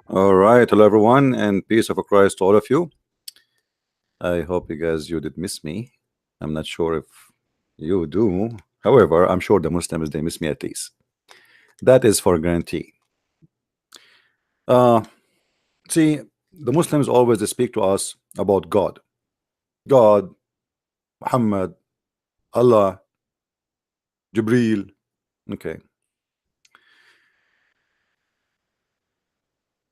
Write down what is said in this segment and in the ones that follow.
All right, hello everyone, and peace of Christ to all of you. I hope you did miss me. I'm not sure if you do. However, I'm sure the Muslims they miss me at least. That is for guarantee. Uh, See, the Muslims always speak to us about God, Muhammad, Allah, Jibril. Okay,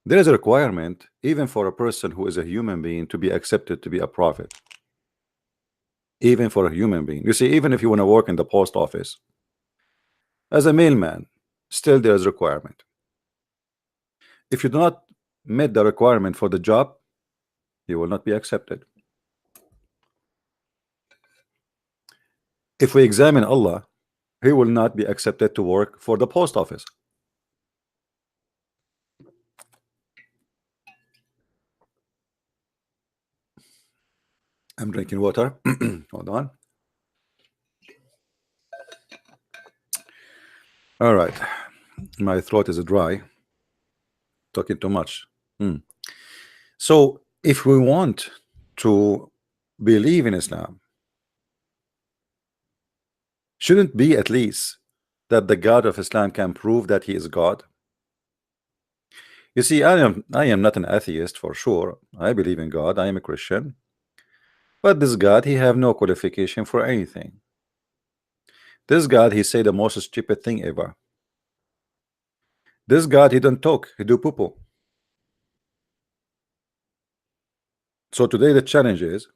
there is a requirement even for a person who is a human being to be accepted to be a prophet. Even for a human being, you see, even if you want to work in the post office as a mailman, still there is requirement. If you do not meet the requirement for the job, you will not be accepted. If we examine Allah, he will not be accepted to work for the post office. I'm drinking water. Hold on. All right, my throat is dry, talking too much. So if we want to believe in Islam, shouldn't be at least that the God of Islam can prove that he is God? You see, I am not an atheist for sure. I believe in God. I am a Christian. But this God, he have no qualification for anything. This God, he say the most stupid thing ever. This God, he don't talk, he do poo-poo. So today the challenge is,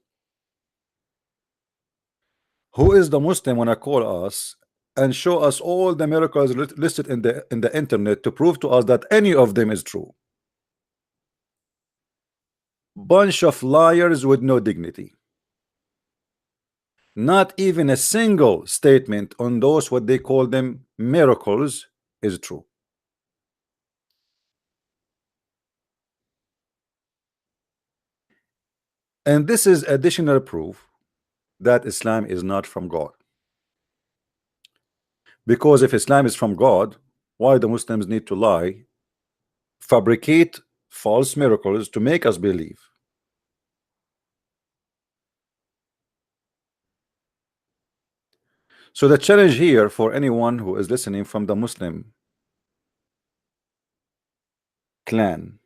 who is the Muslim wanna call us and show us all the miracles listed in the internet to prove to us that any of them is true? Bunch of liars with no dignity. Not even a single statement on those what they call them miracles is true. And this is additional proof that Islam is not from God. Because if Islam is from God, why the Muslims need to lie, fabricate false miracles to make us believe? So the challenge here for anyone who is listening from the Muslim clan,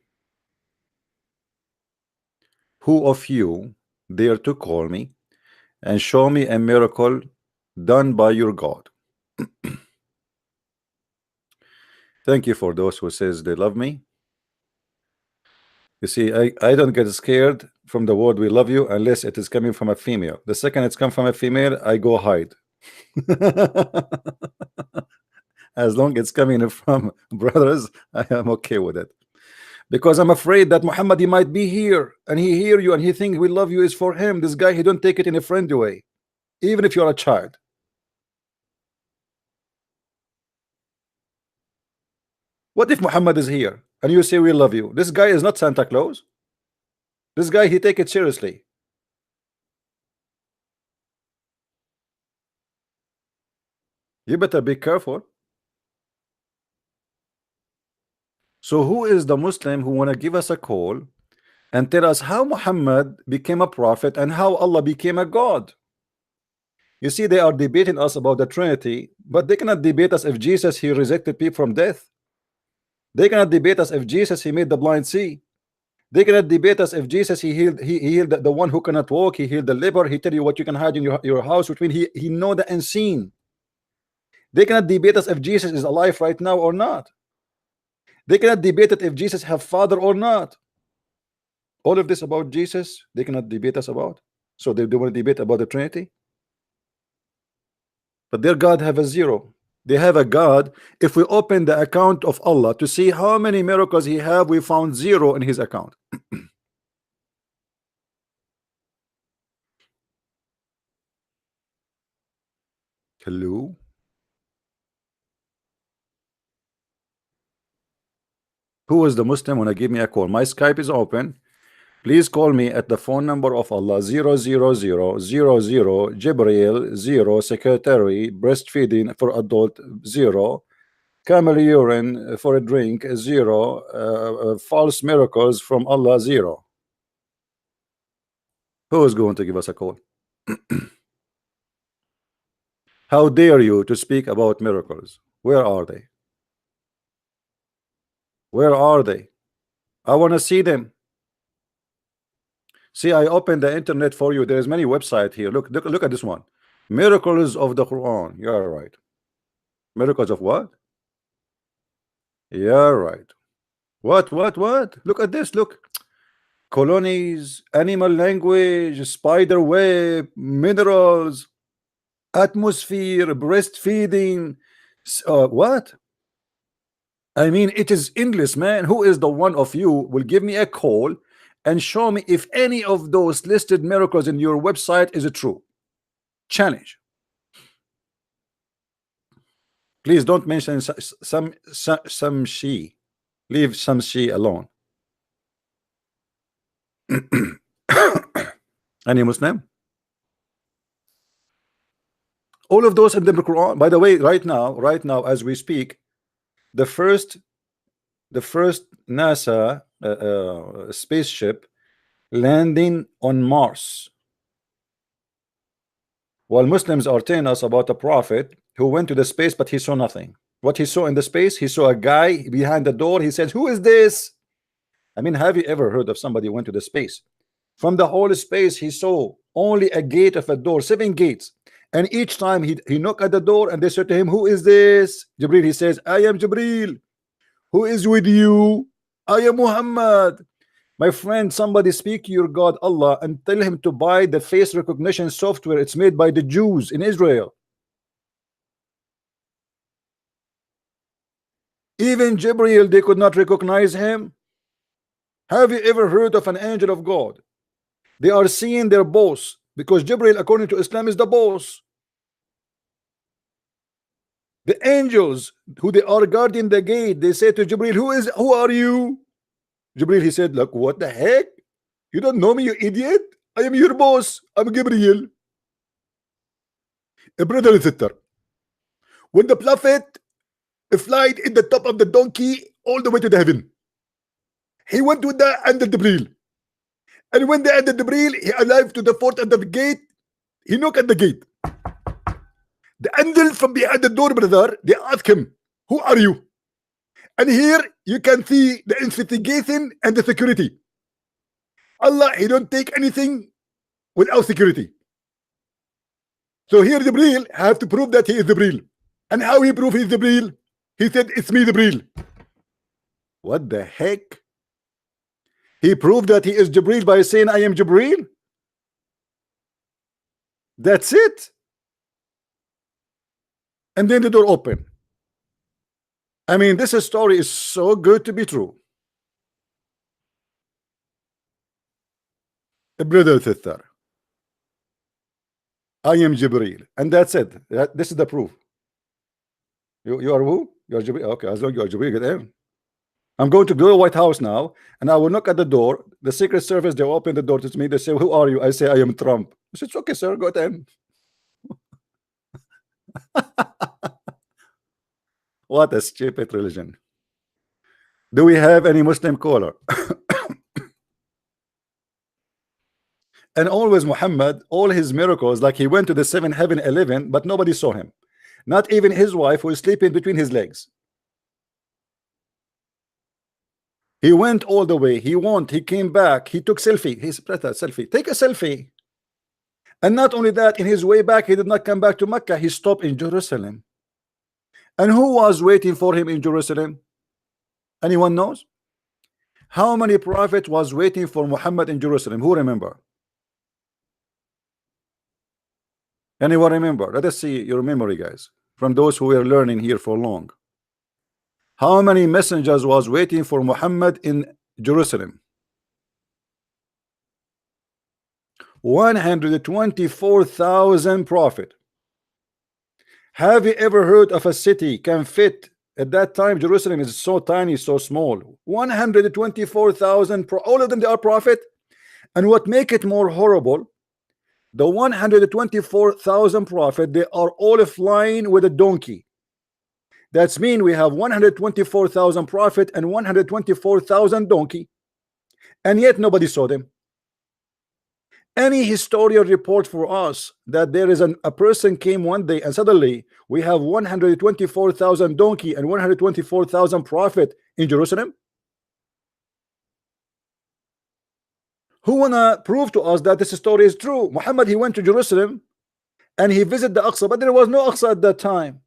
who of you dare to call me and show me a miracle done by your God? Thank you for those who says they love me. You see, I don't get scared from the word we love you unless it is coming from a female. The second it's come from a female, I go hide. As long as it's coming from brothers, I am okay with it. Because I'm afraid that Muhammad, he might be here and he hear you and he think we love you is for him. This guy, he don't take it in a friendly way, even if you're a child. What if Muhammad is here and you say we love you? This guy is not Santa Claus. This guy, he take it seriously. You better be careful. So who is the Muslim who want to give us a call and tell us how Muhammad became a prophet and how Allah became a God? You see, they are debating us about the Trinity, but they cannot debate us if Jesus, he resurrected people from death. They cannot debate us if Jesus, he made the blind see. They cannot debate us if Jesus, he healed the one who cannot walk, he healed the leper, he tell you what you can hide in your house, which means he know the unseen. They cannot debate us if Jesus is alive right now or not. They cannot debate it if Jesus have father or not. All of this about Jesus, they cannot debate us about. So they want to debate about the Trinity. But their God have a zero. They have a God. If we open the account of Allah to see how many miracles he have, we found zero in his account. Hello. Who is the Muslim when I give me a call? My Skype is open. Please call me at the phone number of Allah 00000 Jibril 0 secretary breastfeeding for adult 0 camel urine for a drink 0 false miracles from Allah 0. Who is going to give us a call? How dare you to speak about miracles? Where are they? Where are they? I want to see them. See, I opened the internet for you. There's many websites here. Look at this one. Miracles of the Quran. You're right. Miracles of what? You're right. What? Look at this. Look. Colonies, animal language, spider web, minerals, atmosphere, breastfeeding. What? I mean, it is endless, man. Who is the one of you will give me a call and show me if any of those listed miracles in your website is true? Challenge. Please don't mention some she. Leave some she alone. Any Muslim? All of those in the Quran. By the way, right now, as we speak, the first NASA spaceship landing on Mars. While Muslims are telling us about a prophet who went to the space, but he saw nothing. What he saw in the space, he saw a guy behind the door. He said, "Who is this?" I mean, have you ever heard of somebody who went to the space? From the whole space, he saw only a gate of a door, 7 gates. And each time he knocked at the door and they said to him, "Who is this?" Jibril, he says, "I am Jibril." "Who is with you?" "I am Muhammad." My friend, somebody speak to your God Allah and tell him to buy the face recognition software. It's made by the Jews in Israel. Even Jibril, they could not recognize him. Have you ever heard of an angel of God? They are seeing their boss, because Jibril, according to Islam, is the boss. The angels who they are guarding the gate, they say to Jibril, "Who are you?" Jibril, he said, "Look, what the heck? You don't know me, you idiot? I am your boss. I'm Gabriel." Brother and sister, when the prophet flied in the top of the donkey all the way to the heaven, he went with the under Jibril. And when they entered Jibril, he arrived to the fourth end of the gate. He knocked at the gate. The angel from behind the door, brother, they ask him, "Who are you?" And here you can see the investigation and the security. Allah, he don't take anything without security. So here Jibril have to prove that he is Jibril. And how he prove he is Jibril? He said, "It's me, Jibril." What the heck? He proved that he is Jibril by saying, "I am Jibril." That's it. And then the door opened. I mean, this story is so good to be true. Brother, sister, I am Jibril, and that's it. This is the proof. You are who? You are Jibril. Okay, as long as you are Jibril, get in. I'm going to go to White House now, and I will knock at the door. The Secret Service, they open the door to me. They say, "Who are you?" I say, "I am Trump." I said, "Okay, sir, go in." What a stupid religion. Do we have any Muslim caller? And always Muhammad, all his miracles, like he went to the 7th heaven 11, but nobody saw him. Not even his wife, who was sleeping between his legs. He went all the way. He came back. He took selfie. He said, "Selfie. Take a selfie." And not only that, in his way back, he did not come back to Mecca. He stopped in Jerusalem. And who was waiting for him in Jerusalem? Anyone knows? How many prophets was waiting for Muhammad in Jerusalem? Who remember? Anyone remember? Let us see your memory, guys, from those who were learning here for long. How many messengers was waiting for Muhammad in Jerusalem? 124,000 prophet. Have you ever heard of a city can fit? At that time, Jerusalem is so tiny, so small. 124,000. All of them, they are prophet. And what make it more horrible, the 124,000 prophet, they are all flying with a donkey. That's mean we have 124,000 prophet and 124,000 donkey, and yet nobody saw them. Any historian report for us that there is a person came one day and suddenly we have 124,000 donkey and 124,000 prophet in Jerusalem? Who wanna prove to us that this story is true? Muhammad, he went to Jerusalem and he visited the Aqsa, but there was no Aqsa at that time.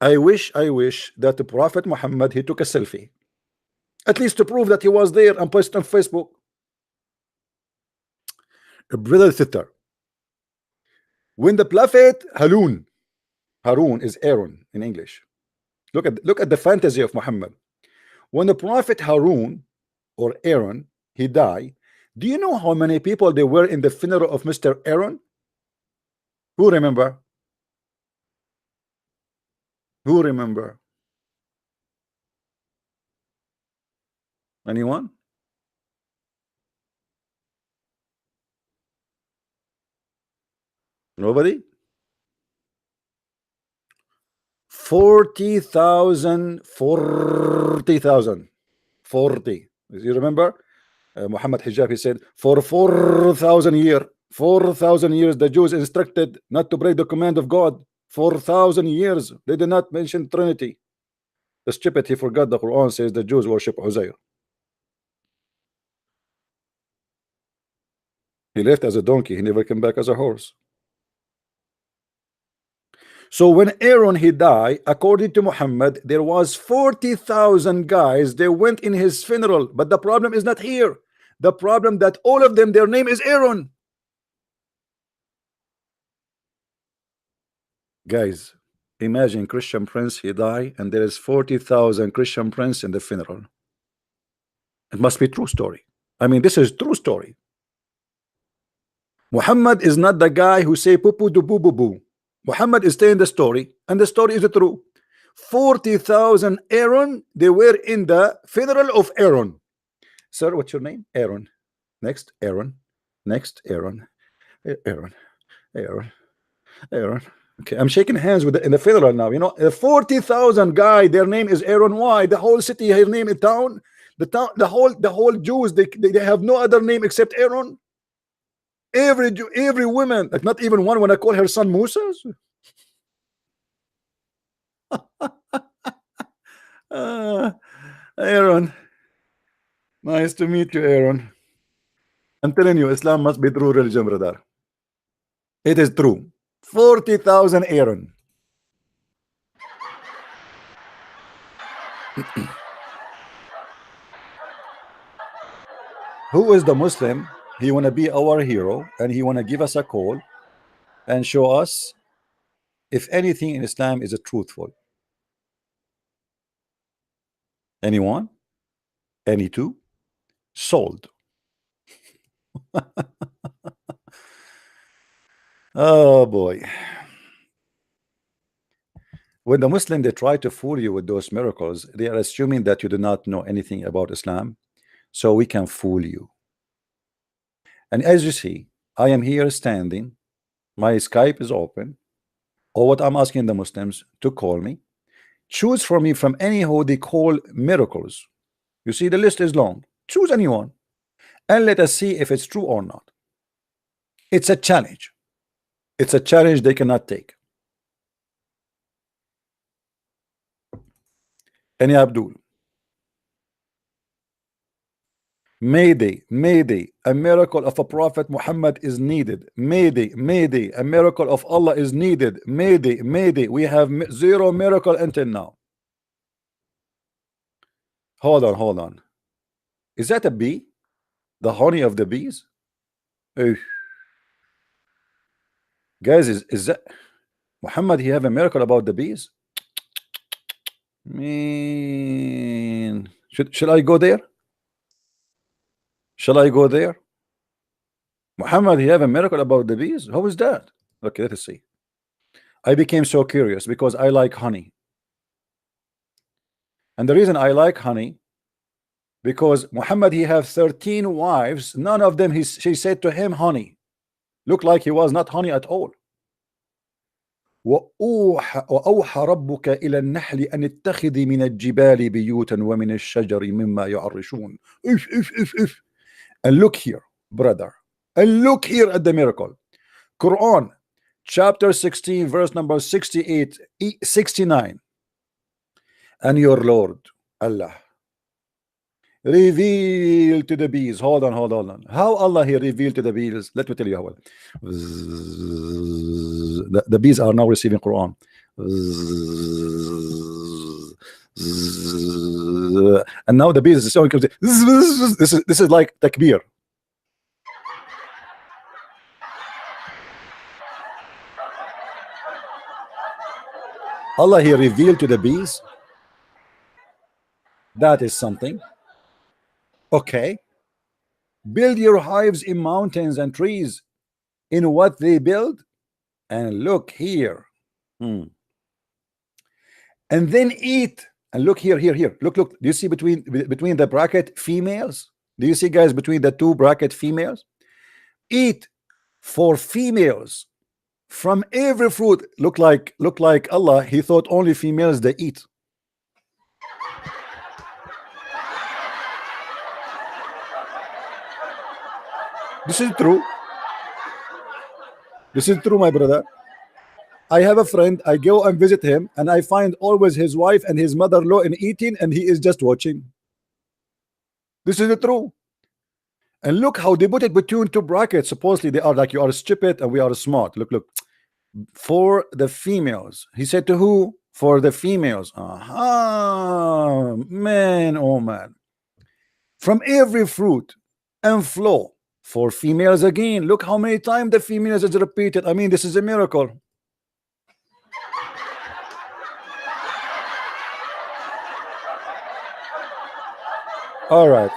I wish that the Prophet Muhammad, he took a selfie, at least to prove that he was there and posted on Facebook. Brother sister, when the Prophet Harun is Aaron in English. Look at the fantasy of Muhammad. When the Prophet Harun or Aaron, he died, do you know how many people there were in the funeral of Mr. Aaron? Who remember? Who remember? Anyone? Nobody? 40,000. 40,000. 40. You remember? Muhammad Hijab, he said, for 4,000 years, 4,000 years, the Jews instructed not to break the command of God. 4,000 years, they did not mention Trinity. The stupid, he forgot the Quran says the Jews worship Uzair. He left as a donkey, he never came back as a horse. So when Aaron he died, according to Muhammad, there was 40,000 guys. They went in his funeral, but the problem is not here. The problem that all of them, their name is Aaron. Guys, imagine Christian Prince, he died, and there is 40,000 Christian Prince in the funeral. It must be true story. I mean, this is true story. Muhammad is not the guy who say poo poo do boo boo boo. Muhammad is telling the story, and the story is true. 40,000 Aaron, they were in the funeral of Aaron. Sir, what's your name? Aaron. Next, Aaron. Next, Aaron. Aaron. Aaron. Aaron. Okay, I'm shaking hands with in the funeral now. You know, 40,000 guy, their name is Aaron. Why? The whole city, her name is town. The whole Jews, they have no other name except Aaron. Every woman, like not even one when I call her son Musa. Aaron, nice to meet you, Aaron. I'm telling you, Islam must be true religion, brother. It is true. 40,000 Aaron. Who is the Muslim? He want to be our hero, and he want to give us a call and show us if anything in Islam is a truthful. Anyone? Any two? Sold. Oh boy. When the Muslim they try to fool you with those miracles, they are assuming that you do not know anything about Islam, so we can fool you. And as you see, I am here standing, my Skype is open, or what I'm asking the Muslims to call me, choose for me from any who they call miracles. You see, the list is long. Choose anyone and let us see if it's true or not. It's a challenge. It's a challenge they cannot take. Any Abdul. Mayday, Mayday, a miracle of a Prophet Muhammad is needed. Mayday, Mayday, a miracle of Allah is needed. Mayday, Mayday, we have zero miracle until now. Hold on. Is that a bee? The honey of the bees? Guys, is that Muhammad? He have a miracle about the bees? Man, should I go there? Shall I go there? Muhammad, he have a miracle about the bees? How is that? Okay, let's see. I became so curious because I like honey. And the reason I like honey, because Muhammad, he have 13 wives, none of them she said to him honey. Looked like he was not honey at all. وأوحى ربك إلى النحل أن اتخذي من الجبال بيوتا ومن الشجر مما يعرشون. If. And look here, brother, and look here at the miracle. Quran chapter 16 verse number 68 69. And your Lord Allah reveal to the bees. Hold on. How Allah he revealed to the bees? Let me tell you how. The bees are now receiving Quran. And now the bees is showing. This is like takbir. Allah he revealed to the bees. That is something. Okay, build your hives in mountains and trees. In what they build, and look here, and then eat. And look here. Look. Do you see between the bracket females? Do you see, guys, between the two bracket females? Eat for females from every fruit. Look like Allah, he thought only females they eat. This is true. This is true, my brother. I have a friend, I go and visit him, and I find always his wife and his mother-in-law in eating, and he is just watching. This is the true. And look how they put it between two brackets. Supposedly they are like, you are stupid and we are smart. Look. For the females. He said to who? For the females. Man, oh man. From every fruit and flow. For females again. Look how many times the females is repeated. I mean, this is a miracle. All right.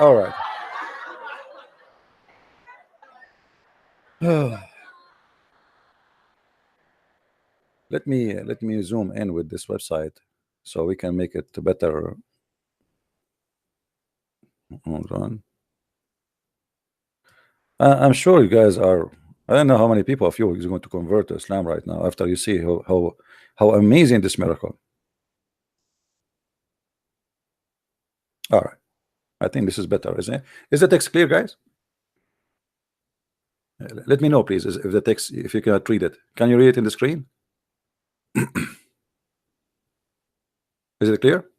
Let me zoom in with this website so we can make it better. Hold on. I'm sure you guys are. I don't know how many people of you is going to convert to Islam right now after you see how amazing this miracle. All right, I think this is better, isn't it? Is the text clear, guys? Let me know, please, if the text, if you cannot read it. Can you read it in the screen? Is it clear?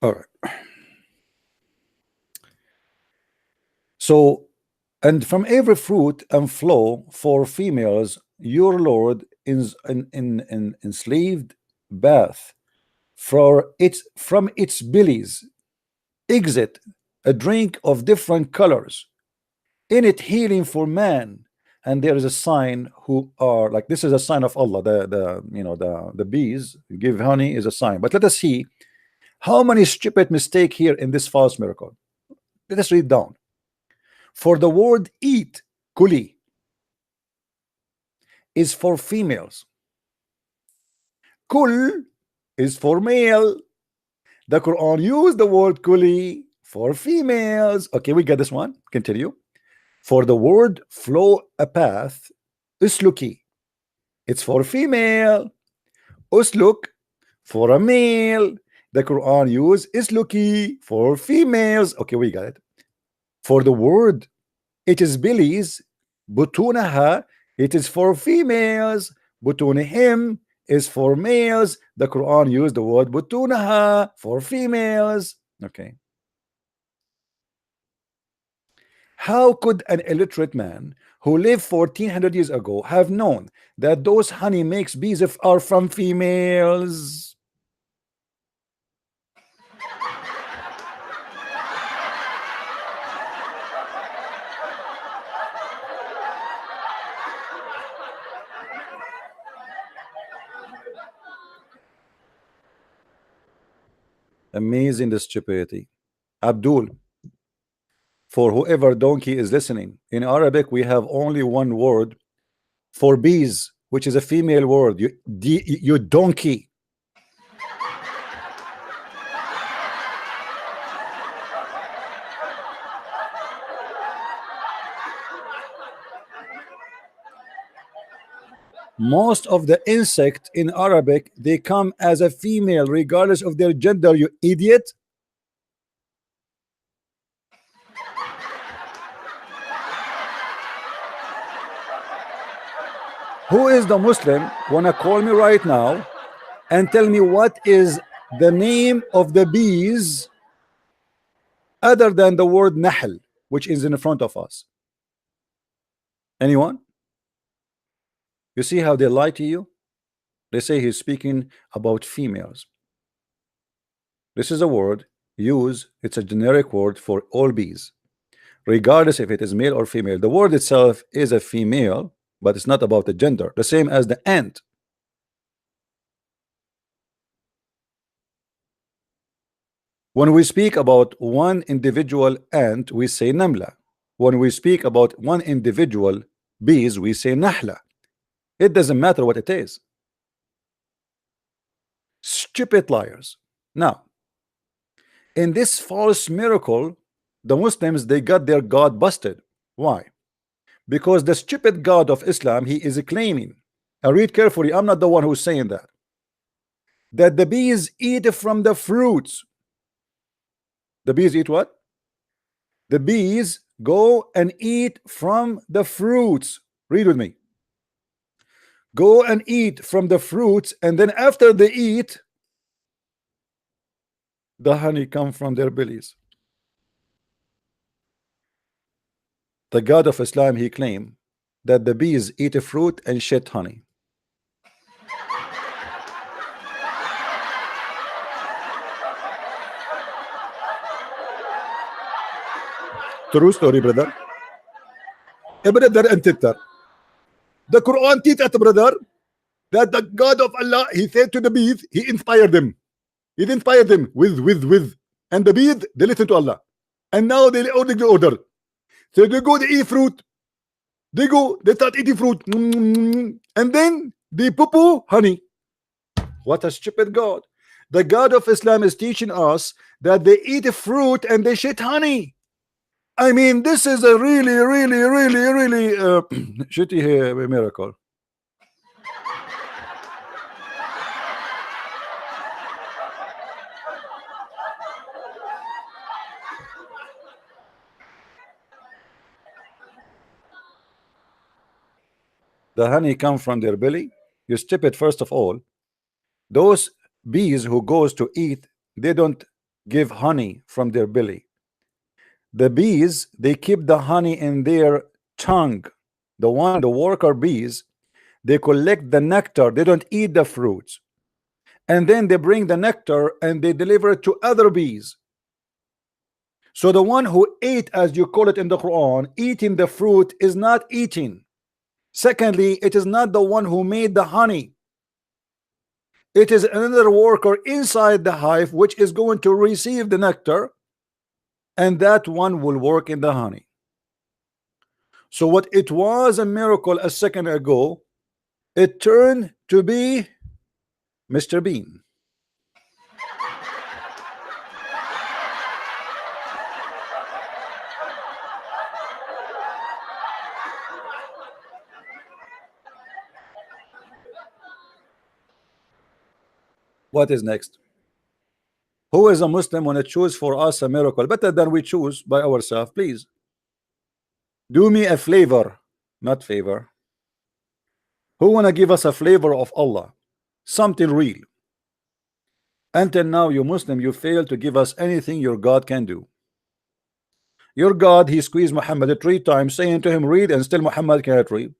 All right. So, and from every fruit and flow for females, your Lord is in enslaved bath from its bellies exit a drink of different colors, in it healing for man. And there is a sign who are like, this is a sign of Allah. The bees give honey is a sign. But let us see how many stupid mistake here in this false miracle. Let us read down. For the word eat, kuli, is for females. Kul is for male. The Quran used the word kuli for females. Okay, we get this one. Continue. For the word flow a path, usluki, it's for female. Usluk for a male. The Quran used isluki for females. Okay, we got it. For the word it is bellies, butunaha, it is for females. Butunihim is for males. The Quran used the word butunaha for females. Okay. How could an illiterate man who lived 1400 years ago have known that those honey makes bees are from females? Amazing, the stupidity. Abdul, for whoever donkey is listening, in Arabic we have only one word for bees, which is a female word. You donkey. Most of the insect in Arabic, they come as a female regardless of their gender, you idiot. Who is the Muslim wanna call me right now and tell me what is the name of the bees other than the word nahl, which is in front of us? Anyone? You see how they lie to you? They say he's speaking about females. This is a word used, it's a generic word for all bees, regardless if it is male or female. The word itself is a female, but it's not about the gender. The same as the ant. When we speak about one individual ant, we say namla. When we speak about one individual bees, we say nahla. It doesn't matter what it is. Stupid liars. Now, in this false miracle, the Muslims, they got their God busted. Why? Because the stupid God of Islam, he is claiming, I read carefully, I'm not the one who's saying that the bees eat from the fruits. The bees eat what? The bees go and eat from the fruits. Read with me. Go and eat from the fruits, and then after they eat, the honey come from their bellies. The God of Islam, he claimed that the bees eat a fruit and shit honey. True story, brother. Brother and sister. The Quran teaches, brother, that the God of Allah, he said to the bees, he inspired them. He inspired them with. And the bees, they listen to Allah. And now they order the order. So they go, they eat fruit. They go, they start eating fruit. And then they poo-poo honey. What a stupid God. The God of Islam is teaching us that they eat fruit and they shit honey. I mean, this is a really shitty miracle. The honey come from their belly. You stupid. First of all, those bees who goes to eat, they don't give honey from their belly. The bees, they keep the honey in their tongue. The worker bees, they collect the nectar. They don't eat the fruits, and then they bring the nectar and they deliver it to other bees. So the one who ate, as you call it in the Quran, eating the fruit, is not eating. Secondly, it is not the one who made the honey. It is another worker inside the hive which is going to receive the nectar, and that one will work in the honey. So what it was a miracle a second ago, it turned to be Mr. Bean. What is next? Who is a Muslim want to choose for us a miracle better than we choose by ourselves? Please do me a flavor, not favor. Who want to give us a flavor of Allah, something real? Until now, you Muslim, you fail to give us anything your God can do. Your God, he squeezed Muhammad 3 times, saying to him, read, and still Muhammad cannot read.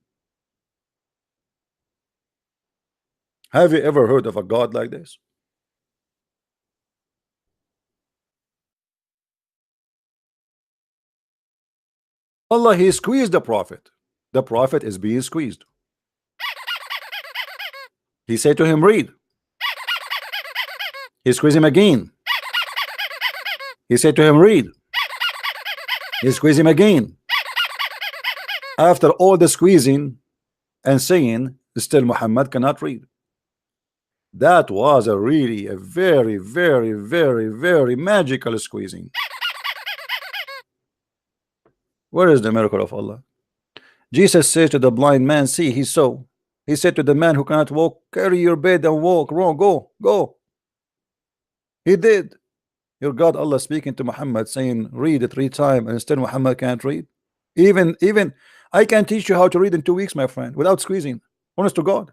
Have you ever heard of a God like this? Allah, he squeezed the Prophet. The Prophet is being squeezed. He said to him, read. He squeezed him again. He said to him, read. He squeezed him again. After all the squeezing and saying, still Muhammad cannot read. That was a very magical squeezing. Where is the miracle of Allah? Jesus said to the blind man, see, he saw. He said to the man who cannot walk, carry your bed and walk. Wrong, go, go. He did. Your God Allah speaking to Muhammad saying read it 3 times, and instead Muhammad can't read. Even I can teach you how to read in 2 weeks, my friend, without squeezing. Honest to God.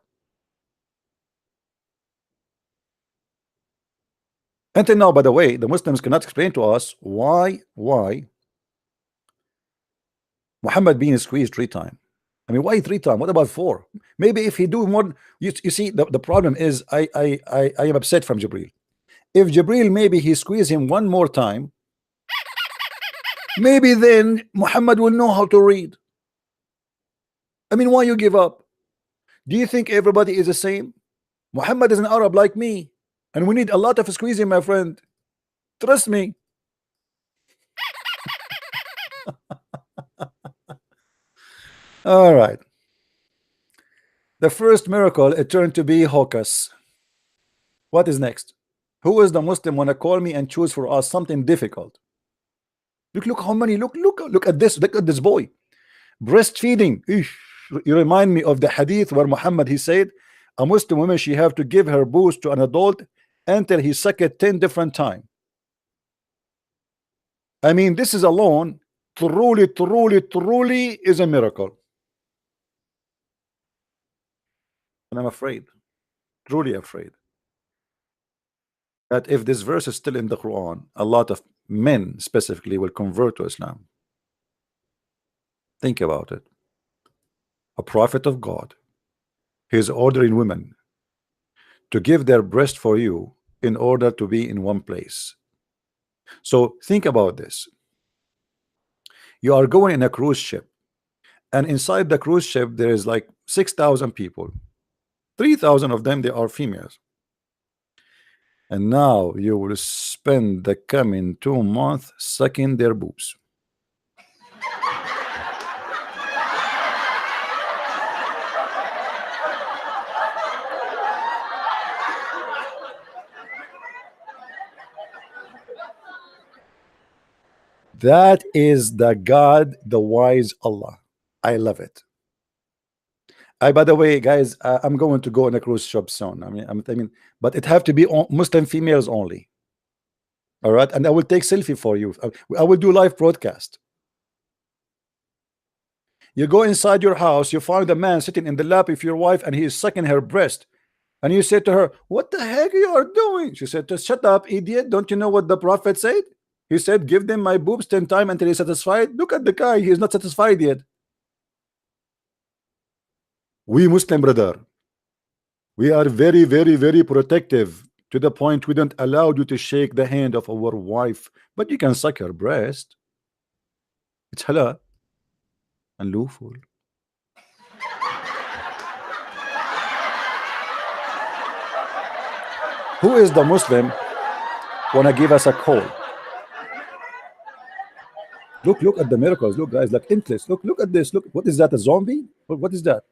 Until now, by the way, the Muslims cannot explain to us why Muhammad being squeezed 3 times. I mean, why 3 times? What about 4? Maybe if he do more, you see, the problem is I am upset from Jibril. If Jibril maybe he squeeze him 1 more time, maybe then Muhammad will know how to read. I mean, why you give up? Do you think everybody is the same? Muhammad is an Arab like me, and we need a lot of squeezing, my friend. Trust me. All right. The first miracle, it turned to be hocus. What is next? Who is the Muslim wanna call me and choose for us something difficult? Look how many. Look at this. Look at this boy. Breastfeeding. Eesh. You remind me of the hadith where Muhammad he said, a Muslim woman she have to give her boost to an adult until he suck it 10 different times. I mean, this is alone truly is a miracle. And I'm afraid, truly afraid, that if this verse is still in the Quran, a lot of men specifically will convert to Islam. Think about it. A prophet of God, he is ordering women to give their breast for you in order to be in one place. So think about this. You are going in a cruise ship, and inside the cruise ship there is like 6,000 people. 3,000 of them they are females. And now you will spend the coming 2 months sucking their boobs. That is the God, the wise Allah. I love it. By the way, guys, I'm going to go on a cruise ship soon. I mean, but it have to be Muslim females only. All right, and I will take selfie for you. I will do live broadcast. You go inside your house, you find a man sitting in the lap of your wife, and he is sucking her breast. And you say to her, "What the heck you are doing?" She said, "Just shut up, idiot. Don't you know what the Prophet said? He said, give them my boobs 10 times until he's satisfied." Look at the guy, he is not satisfied yet. We Muslim brother, we are very protective to the point we don't allow you to shake the hand of our wife, but you can suck her breast. It's halal and lawful. Who is the Muslim wanna give us a call? Look at the miracles. Look, guys, like interest. Look at this. Look, what is that? A zombie? What is that?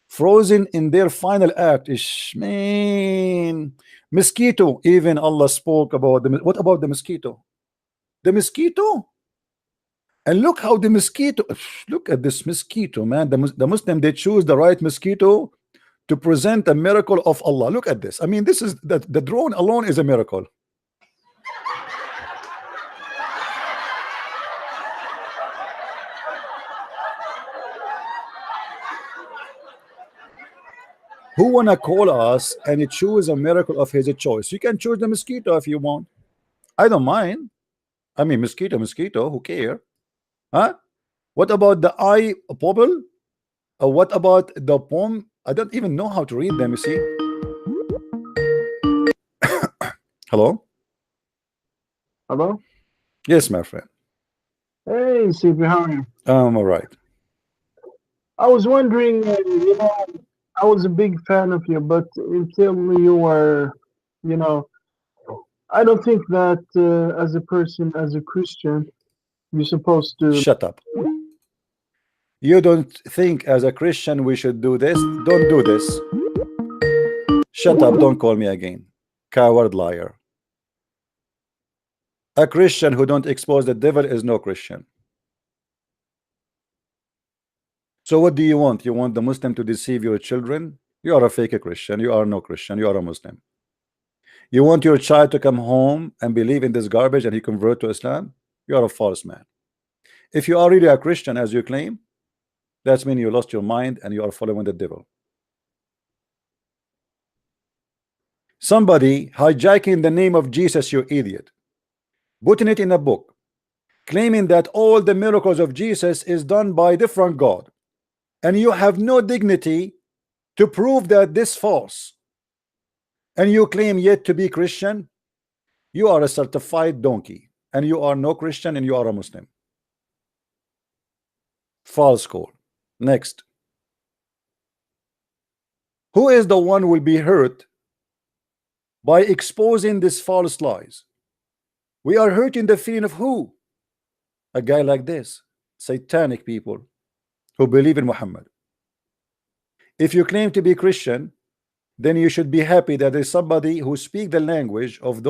Frozen in their final act. Man, mosquito. Even Allah spoke about them. What about the mosquito? The mosquito. And look how the mosquito. Look at this mosquito, man. The Muslim, they choose the right mosquito to present a miracle of Allah. Look at this. I mean, this is the drone alone is a miracle. Who wanna call us and choose a miracle of his choice? You can choose the mosquito if you want. I don't mind. I mean, mosquito, who care? Huh? What about the eye bubble? What about the poem? I don't even know how to read them, you see. Hello? Hello? Yes, my friend. Hey, CP, how are you? I'm all right. I was wondering, I was a big fan of you, but until you were, you know, I don't think that as a person, as a Christian, you're supposed to. Shut up. You don't think as a Christian we should do this? Don't do this. Shut up, don't call me again. Coward liar. A Christian who don't expose the devil is no Christian. So what do you want? You want the Muslim to deceive your children? You are a fake Christian. You are no Christian. You are a Muslim. You want your child to come home and believe in this garbage and he convert to Islam? You are a false man. If you are really a Christian as you claim, that means you lost your mind and you are following the devil. Somebody hijacking the name of Jesus, you idiot, putting it in a book, claiming that all the miracles of Jesus is done by different God, and you have no dignity to prove that this false, and you claim yet to be Christian. You are a certified donkey, and you are no Christian, and you are a Muslim. False call. Next. Who is the one who will be hurt by exposing these false lies? We are hurting the feeling of who? A guy like this. Satanic people who believe in Muhammad. If you claim to be Christian, then you should be happy that there's somebody who speaks the language of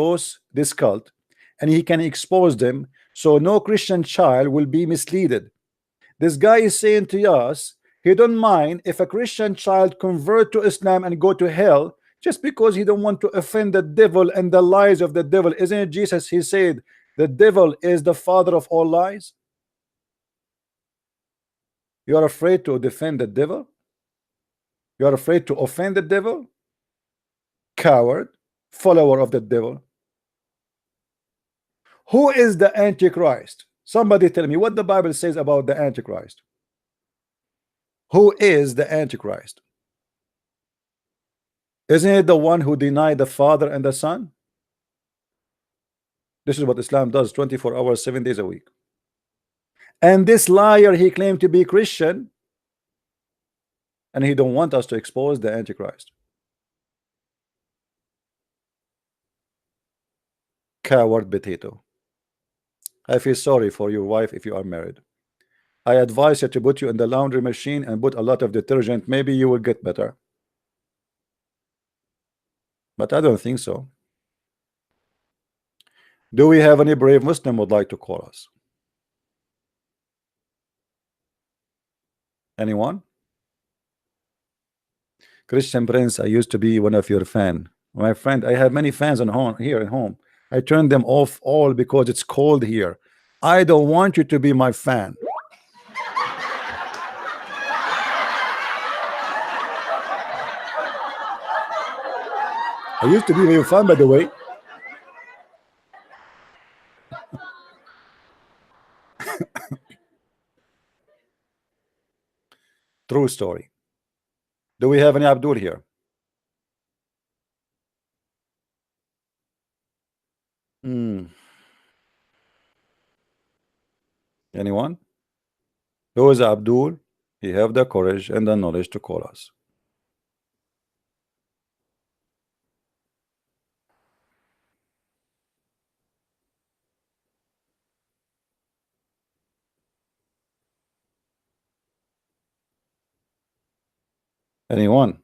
this cult, and he can expose them so no Christian child will be misled. This guy is saying to us he don't mind if a Christian child convert to Islam and go to hell just because he don't want to offend the devil and the lies of the devil. Isn't it Jesus? He said the devil is the father of all lies. You are afraid to defend the devil? You are afraid to offend the devil? Coward, follower of the devil. Who is the Antichrist? Somebody tell me what the Bible says about the Antichrist. Who is the Antichrist? Isn't it the one who denied the Father and the Son? This is what Islam does 24 hours, 7 days a week. And this liar, he claimed to be Christian, and he don't want us to expose the Antichrist. Coward potato. I feel sorry for your wife if you are married. I advise you to put you in the laundry machine and put a lot of detergent. Maybe you will get better. But I don't think so. Do we have any brave Muslim would like to call us? Anyone? Christian Prince, I used to be one of your fan. My friend, I have many fans on home here at home. I turned them off all because it's cold here. I don't want you to be my fan. I used to be your fan, by the way. True story. Do we have any Abdul here? Anyone? Who is Abdul? He have the courage and the knowledge to call us. Anyone?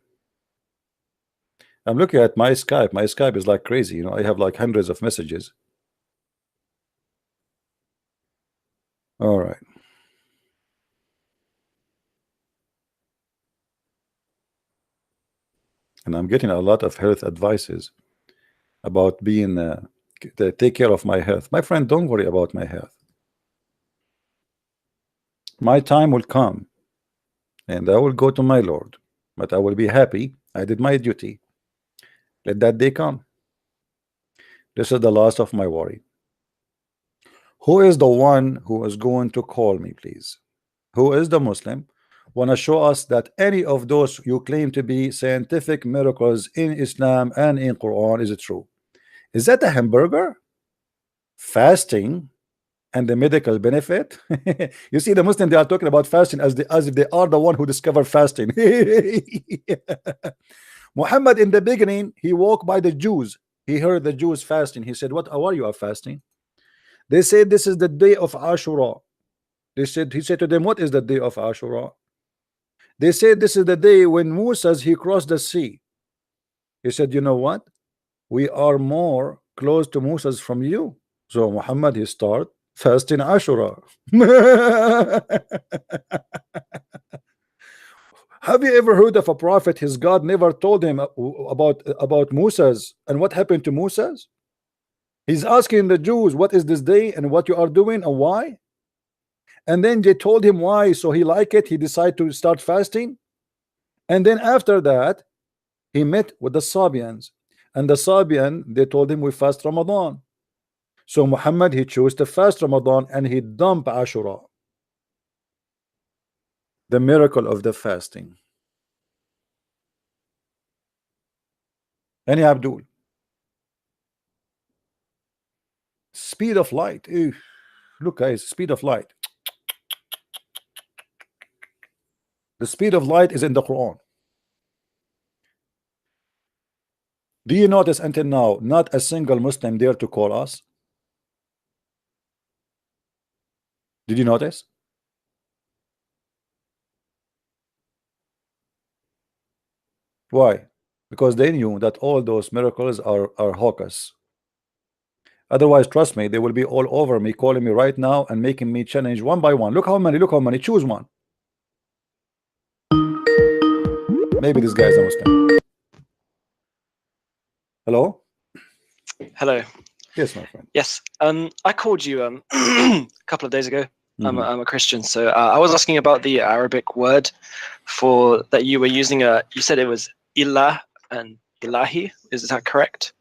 I'm looking at my Skype. My Skype is like crazy. You know, I have like hundreds of messages. All right. And I'm getting a lot of health advices about being to take care of my health. My friend, don't worry about my health. My time will come and I will go to my Lord, but I will be happy I did my duty. Let that day come. This is the last of my worry. Who is the one who is going to call me, please? Who is the Muslim want to show us that any of those you claim to be scientific miracles in Islam and in Quran is it true? Is that a hamburger? Fasting and the medical benefit? You see, the Muslim, they are talking about fasting as if they are the one who discovered fasting. Muhammad, in the beginning, he walked by the Jews. He heard the Jews fasting. He said, what are you fasting? They said this is the day of Ashura. He said to them, what is the day of Ashura? They said this is the day when Moses he crossed the sea. He said, you know what? We are more close to Moses from you. So Muhammad he start fasting Ashura. Have you ever heard of a prophet his God never told him about Moses and what happened to Moses? He's asking the Jews, what is this day and what you are doing and why? And then they told him why, so he liked it. He decided to start fasting. And then after that, he met with the Sabians. And the Sabian, they told him we fast Ramadan. So Muhammad, he chose to fast Ramadan and he dumped Ashura. The miracle of the fasting. Any Abdul. Speed of light. Ew. Look guys, speed of light. The speed of light is in the Quran. Do you notice until now not a single Muslim dare to call us? Did you notice? Why? Because they knew that all those miracles are hocus. Otherwise, trust me, they will be all over me, calling me right now and making me challenge one by one. Look how many, look how many, choose one. Maybe this guy is a Muslim. Hello? Hello. Yes, my friend. Yes. I called you a couple of days ago. I'm a Christian, so I was asking about the Arabic word for that you were using. You said it was ilah and ilahi. Is that correct?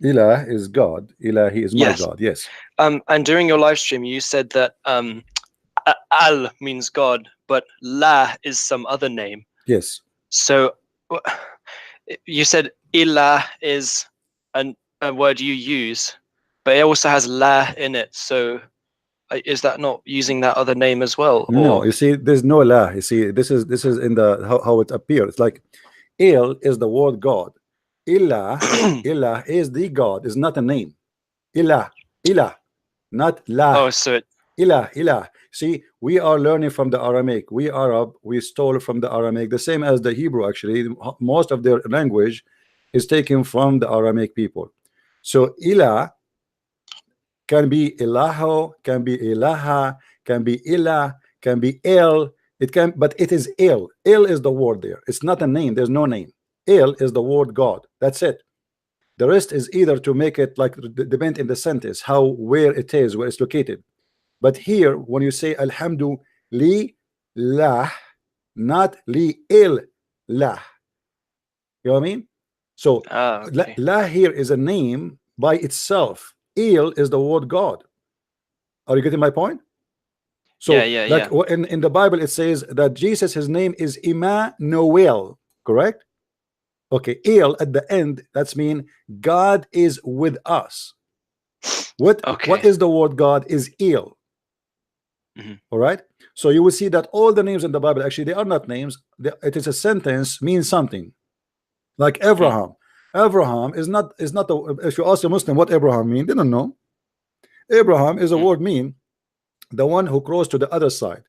Ilah is God. Ilahi is my Yes. God. Yes. And during your live stream, you said that al means God, but la is some other name. Yes. So you said ilah is a word you use, but it also has la in it. So is that not using that other name as well? Or? No, you see, there's no la. You see, this is in the how it appears. It's like il is the word God. Ilah, ilah is the God, is not a name. Ilah, ilah, not la. Oh, so it, Ilah, ilah. See, we are learning from the Aramaic. We Arab, we stole from the Aramaic, the same as the Hebrew. Actually, most of their language is taken from the Aramaic people. So ilah can be ilaho, can be ilaha, can be ilah, can be el. It can, but it is il. Il is the word there. It's not a name. There's no name. Il is the word God. That's it. The rest is either to make it like depend in the sentence how where it is, where it's located. But here, when you say alhamdu li lah, not li il lah, you know what I mean? So okay. la here is a name by itself. Il is the word God. Are you getting my point? So like in the Bible it says that Jesus, his name is Emmanuel, correct? Okay, il at the end, that's mean God is with us. What is the word God is il. All right, so you will see that all the names in the Bible actually they are not names. It is a sentence, means something. Like Abraham. Abraham is not if you ask a Muslim what Abraham mean, they don't know. Abraham is a word mean the one who crossed to the other side,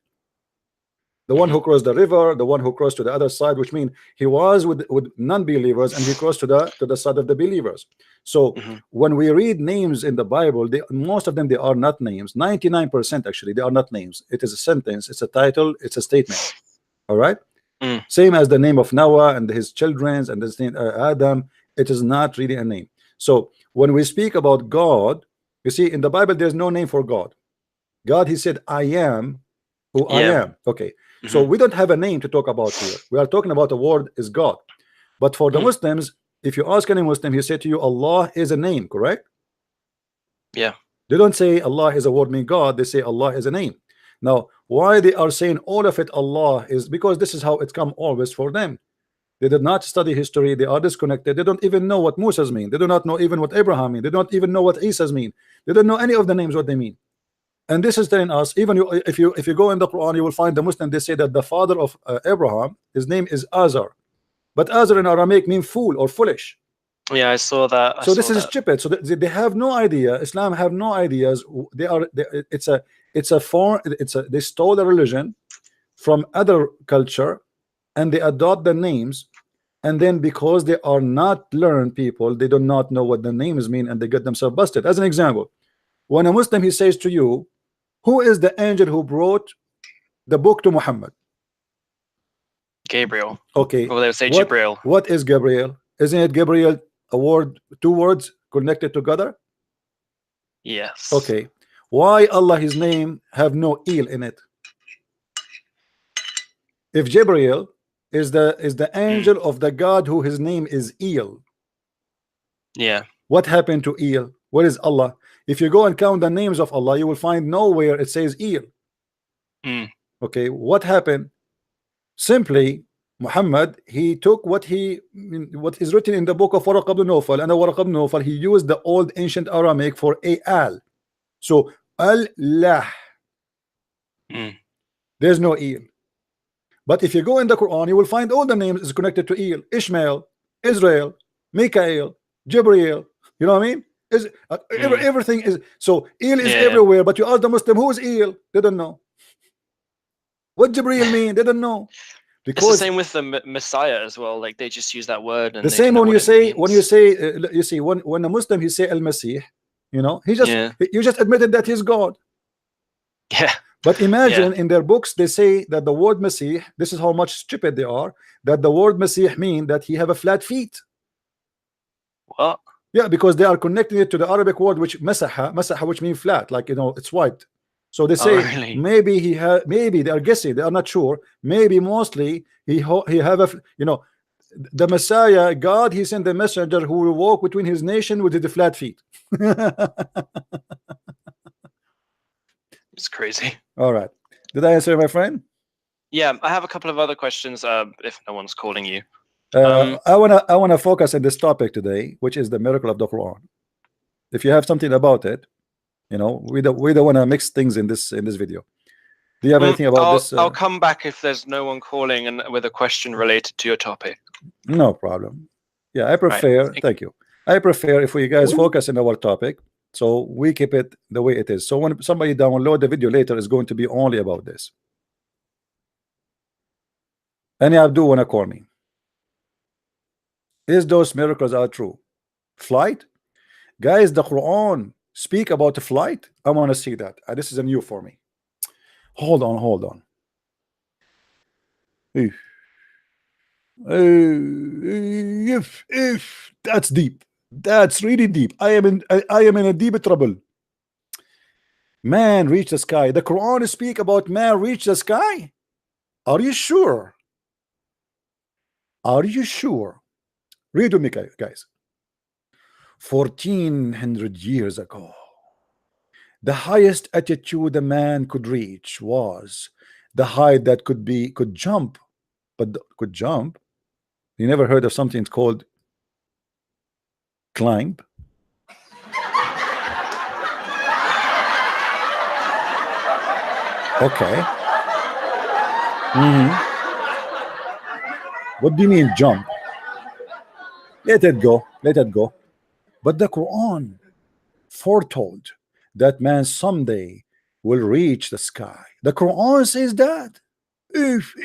the one who crossed the river, the one who crossed to the other side, which means he was with non-believers and he crossed to the side of the believers. So when we read names in the Bible, most of them they are not names. 99% actually they are not names. It is a sentence, it's a title, it's a statement. All right. Same as the name of Noah and his children and his name Adam. It is not really a name. So when we speak about God, you see in the Bible there's no name for God. God, he said I am who I am. Okay, so we don't have a name to talk about here. We are talking about the word is God. But for the Muslims, if you ask any Muslim, he say to you Allah is a name, correct? Yeah. They don't say Allah is a word mean God, they say Allah is a name. Now why they are saying all of it Allah is because this is how it's come always for them. They did not study history, they are disconnected, they don't even know what Moses mean, they do not know even what Abraham mean, they don't even know what Isa's mean, they don't know any of the names what they mean. And this is telling us, even if you go in the Quran, you will find the Muslim, they say that the father of Abraham, his name is Azar, but Azar in Aramaic mean fool or foolish. Yeah, I saw that. So this is stupid. So they have no idea. Islam have no ideas. It's a form. They stole the religion from other culture, and they adopt the names. And then because they are not learned people, they do not know what the names mean, and they get themselves busted. As an example, when a Muslim he says to you, "Who is the angel who brought the book to Muhammad?" Gabriel. Okay. Or they would say What, Jibril. what is Gabriel? Isn't it Gabriel a word, two words connected together? Yes. Okay. Why Allah his name have no eel in it? If Gabriel is the angel of the God who his name is eel, Yeah. what happened to eel? Where is Allah? If you go and count the names of Allah, you will find nowhere it says eel. Mm. Okay, what happened? Simply, Muhammad, he took what is written in the book of Waraq ibn Nawfal, and the Waraq ibn Nawfal, he used the old ancient Aramaic for al. So Allah, Mm. there's no eel. But if you go in the Quran, you will find all the names is connected to eel: Ishmael, Israel, Mikael, Jibreel. You know what I mean? Is everything is so eel is everywhere. But you ask the Muslim who is eel, they don't know. What Jibreel mean? They don't know. It's the Because same with the Messiah as well. Like they just use that word, and the they same don't know when what you it say means. you see when a Muslim he say al-Masih, you know, he just Yeah. you just admitted that he's God. Yeah. But imagine in their books they say that the word Masih, this is how much stupid they are, that the word Masih mean that he have a flat feet. What? Yeah, because they are connecting it to the Arabic word which masaha, which means flat, like, you know, it's white. So they say really? maybe he had, maybe they are guessing, they are not sure, maybe mostly he have a, you know, the Messiah, God, he sent the messenger who will walk between his nation with the flat feet. It's crazy. All right, did I answer, my friend? Yeah, I have a couple of other questions. If no one's calling you, I wanna focus on this topic today, which is the miracle of the Quran. If you have something about it, you know, we don't want to mix things in this video. Do you have anything about this? I'll come back if there's no one calling and with a question related to your topic. No problem. Yeah, I prefer. Right. Thank you. I prefer if we guys focus on our topic, so we keep it the way it is. So when somebody download the video later, is going to be only about this. Any Abdul wanna call me? Is those miracles are true? Flight, guys. The Quran speak about a flight. I want to see that. This is a new for me. Hold on. If that's deep, that's really deep. I am in a deep trouble. Man reach the sky. The Quran speak about man reach the sky. Are you sure? Are you sure? Read with me, guys. 1400 years ago, the highest altitude a man could reach was the height that could jump, but could jump. You never heard of something called climb? Okay. What do you mean jump? Let it go. Let it go. But the Quran foretold that man someday will reach the sky. The Quran says that. If.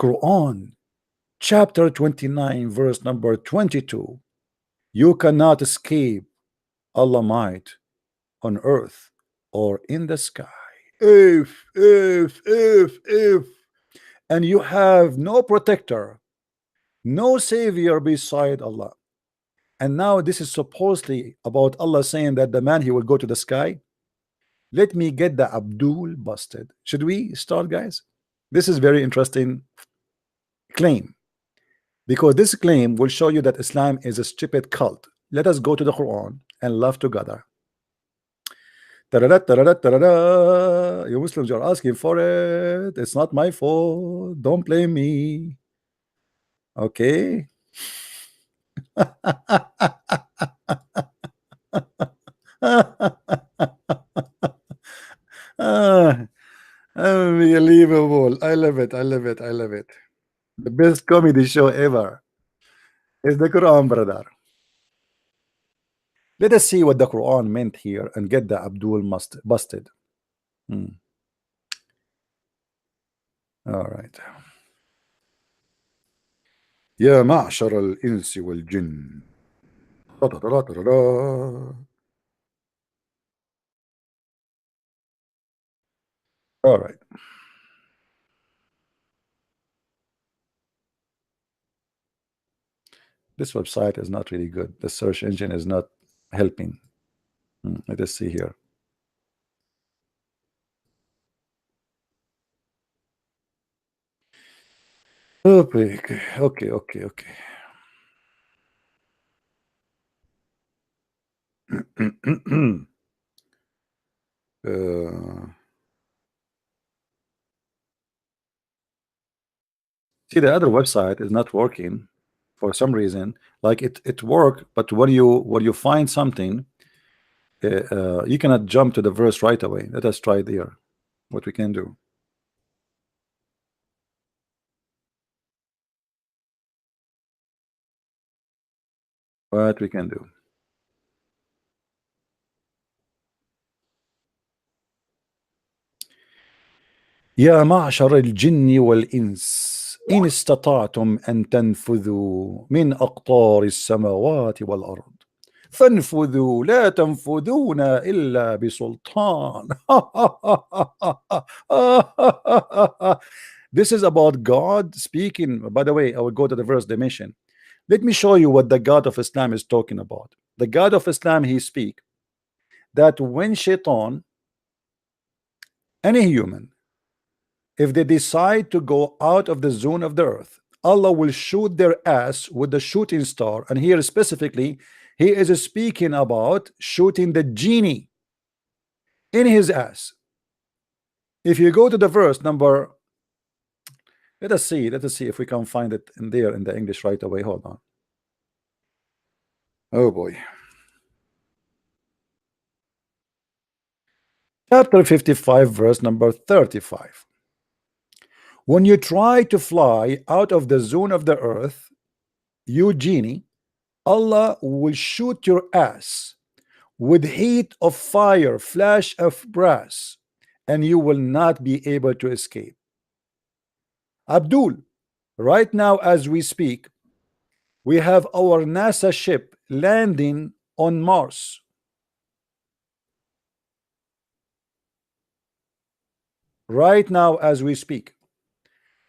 Quran chapter 29 verse number 22. You cannot escape Allah might on earth or in the sky. If. And you have no protector, no savior beside Allah. And now this is supposedly about Allah saying that the man he will go to the sky. Let me get the Abdul busted. Should we start, guys? This is very interesting claim, because this claim will show you that Islam is a stupid cult. Let us go to the Quran and laugh together. You Muslims are asking for it. It's not my fault. Don't blame me. Okay. Unbelievable. I love it. The best comedy show ever is the Quran, brother. Let us see what the Quran meant here and get the Abdul busted. All right. يا معشر الإنس والجن. All right. This website is not really good. The search engine is not helping. Let us see here. Okay, okay, okay, okay. See, the other website is not working for some reason. Like it worked, but when you find something, you cannot jump to the verse right away. Let us try there. What we can do. What we can do. يا معشر الجن والإنس إن استطعتم أن تنفذوا من أقطار السماوات والأرض فانفذوا لا تنفذون إلا بسلطان. This is about God speaking. By the way, I will go to the verse they mentioned. Let me show you what the God of Islam is talking about. The God of Islam, he speak that when shaitan, any human, if they decide to go out of the zone of the earth, Allah will shoot their ass with the shooting star. And here specifically, he is speaking about shooting the genie in his ass. If you go to the verse number, let us see if we can find it in there in the English right away. Hold on. Oh boy. Chapter 55, verse number 35. When you try to fly out of the zone of the earth, you genie, Allah will shoot your ass with heat of fire, flash of brass, and you will not be able to escape. Abdul, right now as we speak, we have our NASA ship landing on Mars. Right now as we speak,